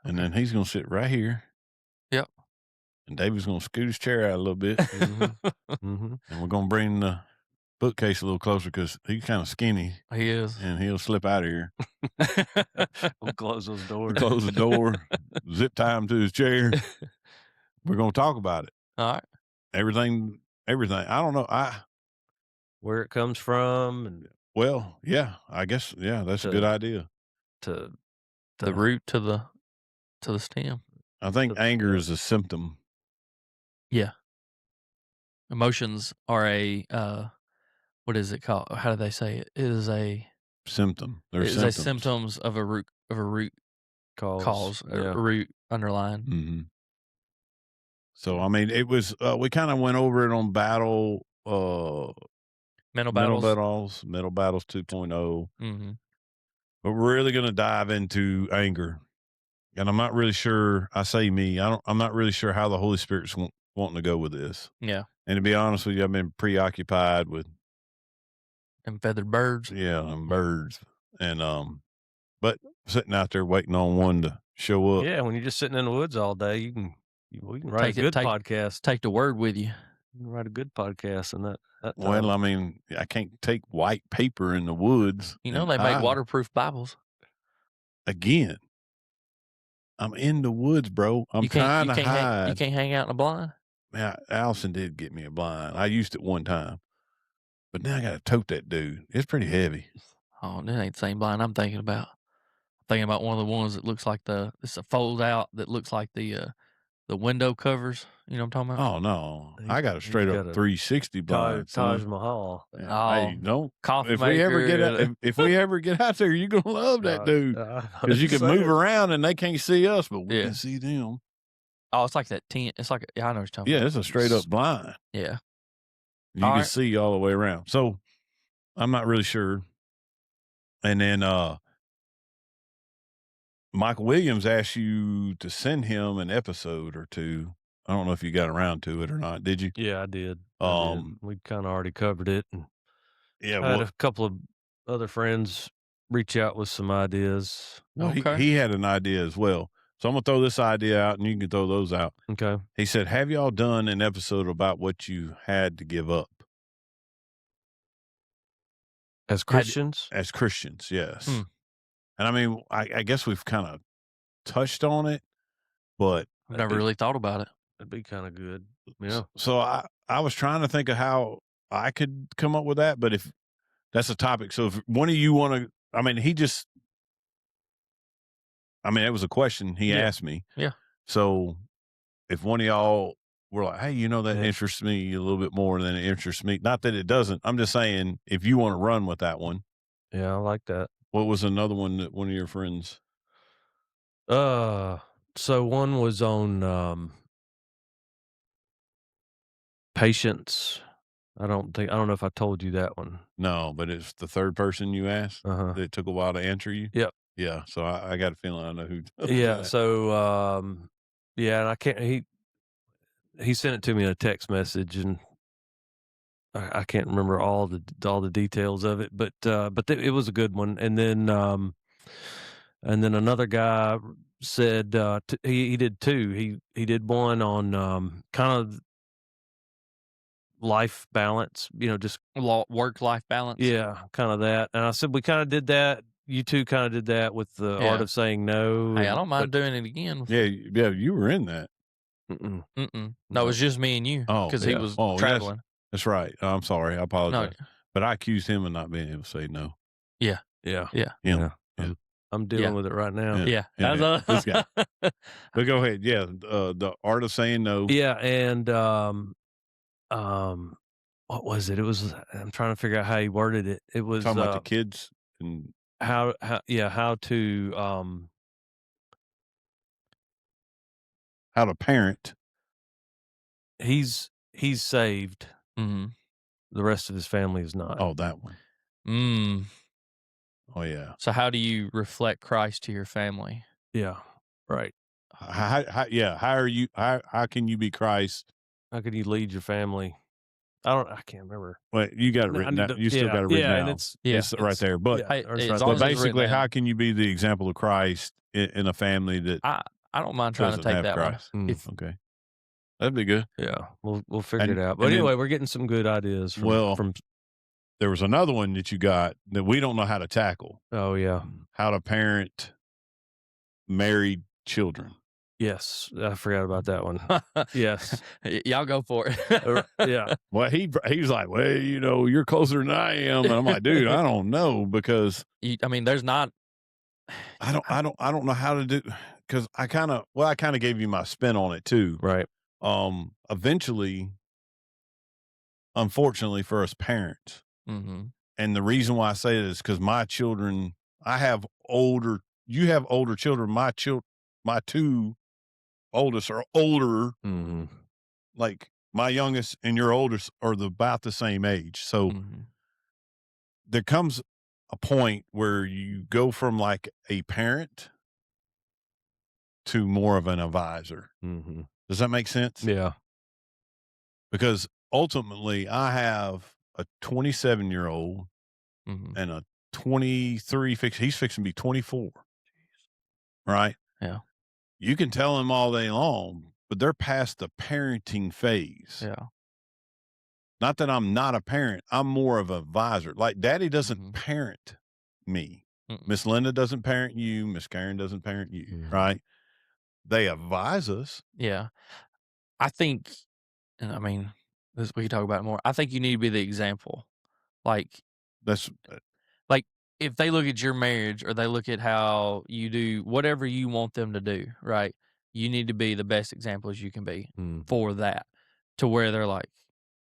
And then he's going to sit right here. Yep. And David's going to scoot his chair out a little bit. And we're going to bring the bookcase a little closer because he's kind of skinny. He is. And he'll slip out of here. We'll close those doors. Close the door. Zip tie him to his chair. We're going to talk about it. All right. Everything. I don't know. Where it comes from. And well, yeah, I guess. Yeah, that's a good idea. To the root to the stem. I think anger is a symptom. Yeah. Emotions are a, what is it called? How do they say it? It is a symptom. It is a symptoms of a of a root cause Yeah. a root underlying. Mm-hmm. So, I mean, it was, we kind of went over it on Mental Mental battles. Battles 2.0. Mm-hmm. But we're really going to dive into anger. And I'm not really sure, I'm not really sure how the Holy Spirit's wanting to go with this. Yeah. And to be honest with you, I've been preoccupied with And feathered birds. Yeah, and birds. And but sitting out there waiting on one to show up. Yeah, when you're just sitting in the woods all day, we can write a good podcast. Take the word with you. You can write a good podcast in that time. Well, I mean, I can't take white paper in the woods. You know, they make waterproof Bibles. Again, I'm in the woods, bro. I'm trying to hide. You can't hang out in a blind? Man, Allison did get me a blind. I used it one time. But now I got to tote that dude. It's pretty heavy. Oh, that ain't the same blind I'm thinking about. I'm thinking about one of the ones that looks like it's a fold out that looks like the window covers. You know what I'm talking about? Oh, no. I got a straight up 360 blind. Taj Mahal. Hey, don't. Coffee If maker. if we ever get out there, you're going to love that dude. Because you can move around and they can't see us, but we can see them. Oh, it's like that tent. It's like, I know what you're talking about. Yeah, it's a straight up blind. Yeah. You can see all the way around. So I'm not really sure. And then Michael Williams asked you to send him an episode or two. I don't know if you got around to it or not. Did you? Yeah, I did. We kind of already covered it. And yeah, I had a couple of other friends reach out with some ideas. Well, he had an idea as well. So I'm going to throw this idea out and you can throw those out. Okay. He said, have y'all done an episode about what you had to give up? As Christians? As Christians, yes. And I mean, I guess we've kind of touched on it, but I've never really thought about it. That'd be kind of good. Yeah. So I was trying to think of how I could come up with that, but if that's a topic. So if one of you want to, I mean, it was a question he asked me. Yeah. So if one of y'all were like, hey, that interests me a little bit more than it interests me. Not that it doesn't. I'm just saying if you want to run with that one. Yeah, I like that. What was another one that one of your friends? So one was on patience. I don't know if I told you that one. No, but it's the third person you asked that it took a while to answer you. Yep. Yeah. So I got a feeling I know who. Yeah. That. So and I can't. He sent it to me in a text message, and I can't remember all the details of it, but it was a good one. And then another guy said he did two. He did one on kind of life balance, just work-life balance. Yeah, kind of that. And I said we kind of did that. You two kind of did that with the art of saying no. Hey, I don't mind doing it again. Yeah, you were in that. No, it was just me and you. Because he was traveling. That's right. I'm sorry. I apologize. No. But I accused him of not being able to say no. Yeah. I'm dealing with it right now. Yeah. This guy. But go ahead. Yeah. The art of saying no. Yeah. And what was it? It was, I'm trying to figure out how he worded it. It was talking about the kids and how to parent. He's saved. Mm-hmm. The rest of his family is not. Oh, that one. Oh yeah. So how do you reflect Christ to your family? Yeah. Right. How are you? How can you be Christ? How can you lead your family? I can't remember. Well, you got it written down. You still got it written down. It's right there. But, but basically, how can you be the example of Christ in a family that I don't mind trying to take that Christ. one. Okay. That'd be good. Yeah. We'll figure it out. But anyway, we're getting some good ideas from there was another one that you got that we don't know how to tackle. Oh yeah. How to parent married children. Yes, I forgot about that one. Yes, y'all go for it. Yeah. Well, he was like, well, you're closer than I am, and I'm like, dude, I don't know because there's not. I don't know how to do because I kind of gave you my spin on it too, right? Eventually, unfortunately for us parents, mm-hmm. and the reason why I say it is because my children, I have older you have older children. My two oldest are older. Mm-hmm. Like my youngest and your oldest are about the same age. So there comes a point where you go from like a parent to more of an advisor. Mm-hmm. Does that make sense? Yeah. Because ultimately I have a 27-year-old and a 23 he's fixing to be 24. Right? Yeah. You can tell them all day long, but they're past the parenting phase. Yeah. Not that I'm not a parent. I'm more of an advisor. Like Daddy doesn't parent me. Miss Linda doesn't parent you. Miss Karen doesn't parent you. Right? They advise us. Yeah. I think, and I mean, this, we can talk about it more. I think you need to be the example. Like, that's like if they look at your marriage or they look at how you do whatever you want them to do, right? You need to be the best example as you can be for that, to where they're like,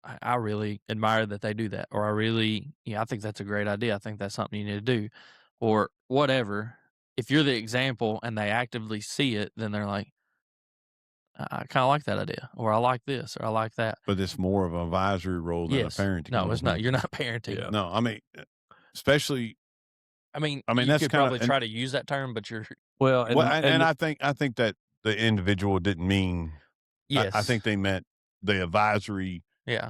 I really admire that they do that, or I think that's a great idea. I think that's something you need to do, or whatever. If you're the example and they actively see it, then they're like, I kind of like that idea, or I like this, or I like that. But it's more of an advisory role than a parenting. No, it's not. You're not parenting. Yeah. No, I mean, especially. I mean, you that's could probably try to use that term, but you're and I think that the individual didn't mean. Yes, I think they meant the advisory. Yeah.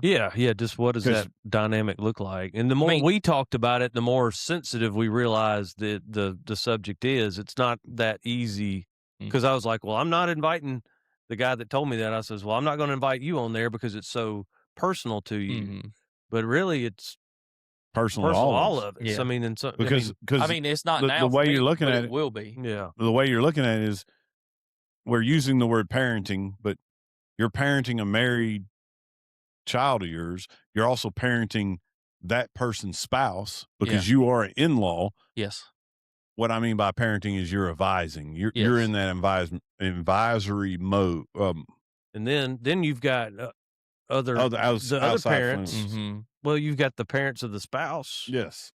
Just what does that dynamic look like? And the more we talked about it, the more sensitive we realized that the subject is. It's not that easy, because I was like, well, I'm not inviting the guy that told me that. I says, well, I'm not going to invite you on there because it's so personal to you. But really, it's personal all of it. Yeah. I mean, and so because it's not now. The way you're looking at it will be. Yeah. The way you're looking at it is we're using the word parenting, but you're parenting a married child of yours. You're also parenting that person's spouse because you are an in-law. Yes. What I mean by parenting is you're advising. You're in that advisory mode. And then you've got other parents. Well, you've got the parents of the spouse. Yes.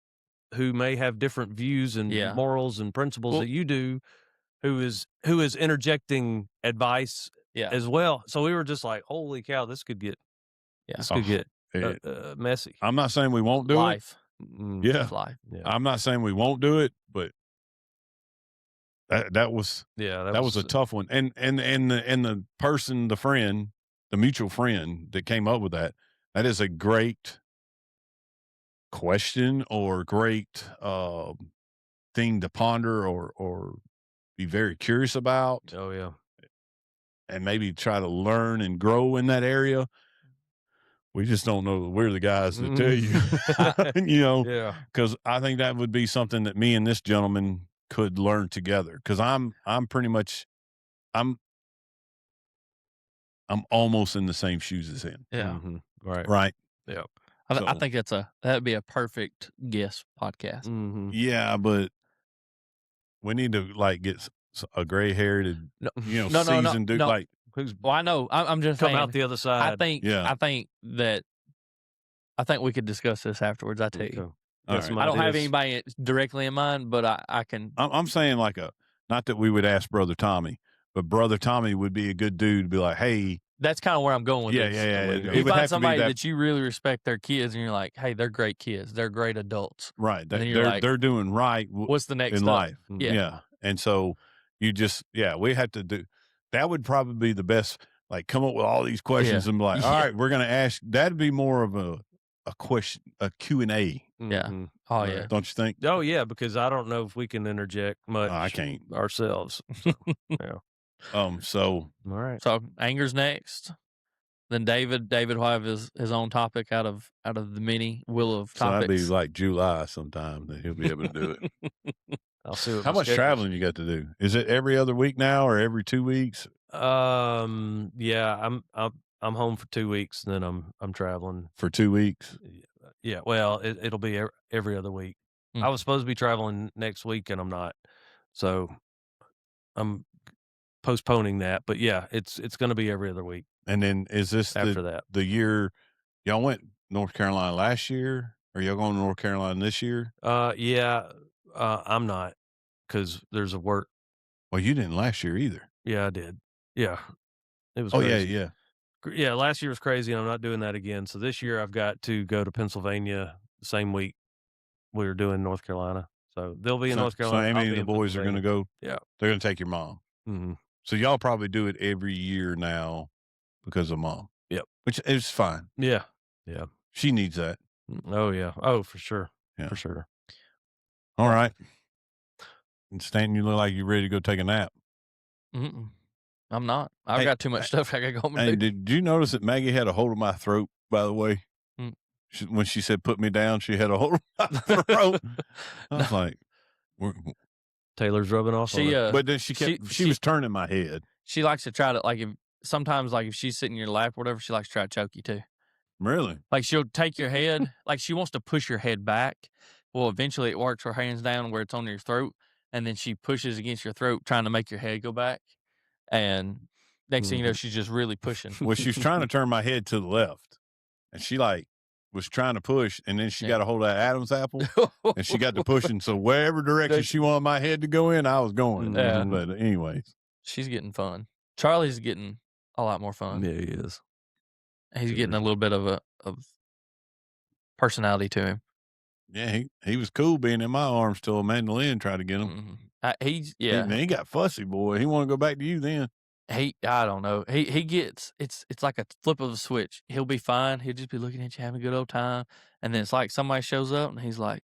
Who may have different views and morals and principles that you do, who is interjecting advice as well. So we were just like, holy cow, this could get messy. I'm not saying we won't do it. Yeah. Life. Yeah. I'm not saying we won't do it, but that was a tough one. And the person, the friend, the mutual friend that came up with that is a great question or great thing to ponder or be very curious about. Oh yeah. And maybe try to learn and grow in that area. We just don't know. We're the guys that tell you, because I think that would be something that me and this gentleman could learn together. Because I'm pretty much, I'm almost in the same shoes as him. Yeah. Right. Yeah. I think that'd be a perfect guest podcast. Yeah, but we need to like get a gray-haired, seasoned dude. Like, well, I know. I'm just come saying, out the other side. I think we could discuss this afterwards. I tell you, right. I don't have anybody directly in mind, but I can. I'm saying like not that we would ask Brother Tommy, but Brother Tommy would be a good dude to be like, hey. That's kind of where I'm going with this. Yeah. You find somebody that you really respect their kids, and you're like, hey, they're great kids. They're great adults. Right. They're doing right. What's the next in step? life? Yeah. And so you just, we had to do, that would probably be the best, like come up with all these questions and be like, all right, we're going to ask, that'd be more of a question, a Q&A. Yeah. Oh yeah. Don't you think? Oh yeah. Because I don't know if we can interject much. I can't ourselves. So, yeah. So, all right. So Anger's next. Then David will have his own topic out of the mini wheel of topics. So that'd be like July sometime that he'll be able to do it. I'll see what How much traveling you got to do? Is it every other week now or every 2 weeks? Yeah, I'm home for 2 weeks, and then I'm traveling for 2 weeks. Yeah, well, it'll be every other week. I was supposed to be traveling next week, and I'm not, so I'm postponing that. But yeah, it's going to be every other week. And then is this the year y'all went North Carolina last year? Or y'all going to North Carolina this year? Yeah, I'm not. because there's a work. Well, you didn't last year either. Yeah, I did. Yeah, it was. Oh crazy. yeah. Last year was crazy, and I'm not doing that again. So this year I've got to go to Pennsylvania the same week we were doing North Carolina. So they'll be in North Carolina. So Amy and the boys are going to go. Yeah, they're going to take your mom. Mm-hmm. So y'all probably do it every year now because of mom. Yep, which is fine. Yeah. She needs that. Oh yeah. Oh, for sure. Yeah. For sure. All right. And Stanton, you look like you're ready to go take a nap. Mm-mm. I'm not. I've got too much stuff I got to go home and Hey, do. did you notice that Maggie had a hold of my throat, by the way? When she said put me down, she had a hold of my throat. I was like, Taylor's rubbing off on her. but then she was turning my head. She likes to try to, like, sometimes if she's sitting in your lap or whatever, she likes to try to choke you too. Really? Like, she'll take your head, like she wants to push your head back. Well, eventually it works her hands down where it's on your throat, and then she pushes against your throat trying to make your head go back. And next thing you know, she's just really pushing. Well, she was trying to turn my head to the left, and she was trying to push, and then she got a hold of that Adam's apple, and she got to pushing. So wherever direction she wanted my head to go in, I was going. Yeah. But anyways, she's getting fun. Charlie's getting a lot more fun. Yeah, he is. He's getting a little bit of personality to him. Yeah, he was cool being in my arms till Amanda Lynn tried to get him. Mm-hmm. He got fussy, boy. He want to go back to you then. I don't know. He gets it's like a flip of a switch. He'll be fine. He'll just be looking at you having a good old time, and then it's like somebody shows up and he's like,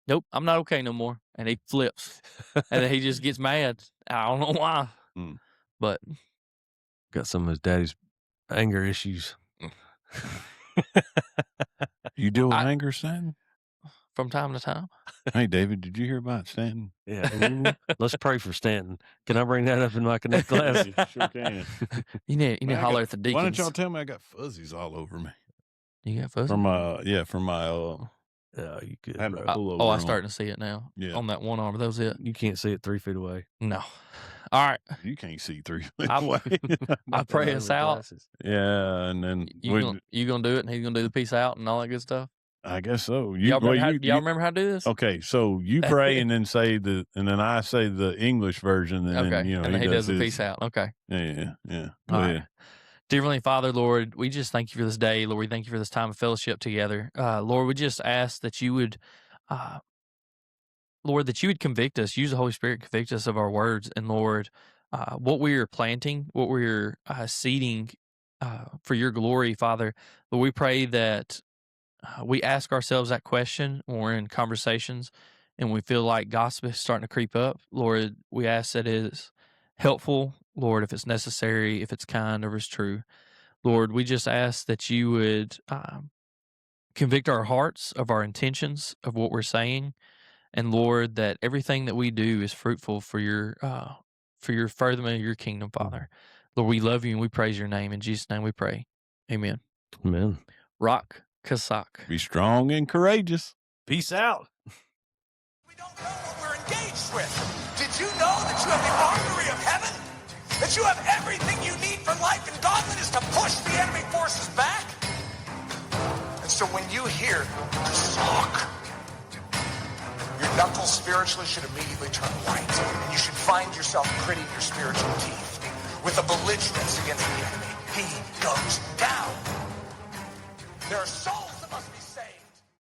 "Nope, I'm not okay no more," and he flips, and then he just gets mad. I don't know why, but got some of his daddy's anger issues. You deal with anger, Stanton? From time to time. Hey, David, did you hear about Stanton? Yeah. Let's pray for Stanton. Can I bring that up in my connect class? Sure can. You need to holler at the deacons. Why don't y'all tell me I got fuzzies all over me? You got fuzzies? From my you could. I'm starting to see it now. Yeah. On that one arm. That was it. You can't see it 3 feet away. No. All right. You can't see 3 feet away. I pray us out. Glasses. Yeah, and then you gonna do it, and he's gonna do the peace out and all that good stuff. I guess so. Y'all remember how to do this? Okay, so you pray and then and then I say the English version, and then and then he does the peace out. Okay. Yeah. Go all ahead. Right. Dear Heavenly Father, Lord, we just thank you for this day. Lord, we thank you for this time of fellowship together. Lord, we just ask that you would, Lord, that you would convict us, use the Holy Spirit, convict us of our words, and Lord, what we are planting, what we're seeding for your glory, Father. Lord, we pray that we ask ourselves that question when we're in conversations and we feel like gossip is starting to creep up. Lord, we ask that it is helpful, Lord, if it's necessary, if it's kind, or if it's true. Lord, we just ask that you would convict our hearts of our intentions of what we're saying. And Lord, that everything that we do is fruitful for your furtherment of your kingdom, Father. Lord, we love you and we praise your name. In Jesus' name we pray. Amen. Amen. Rock Kasak. Be strong and courageous. Peace out. We don't know what we're engaged with. Did you know that you have the armory of heaven? That you have everything you need for life and godliness to push the enemy forces back? And so when you hear Kasak, your knuckles spiritually should immediately turn white. And you should find yourself gritting your spiritual teeth with a belligerence against the enemy. He goes down. There are souls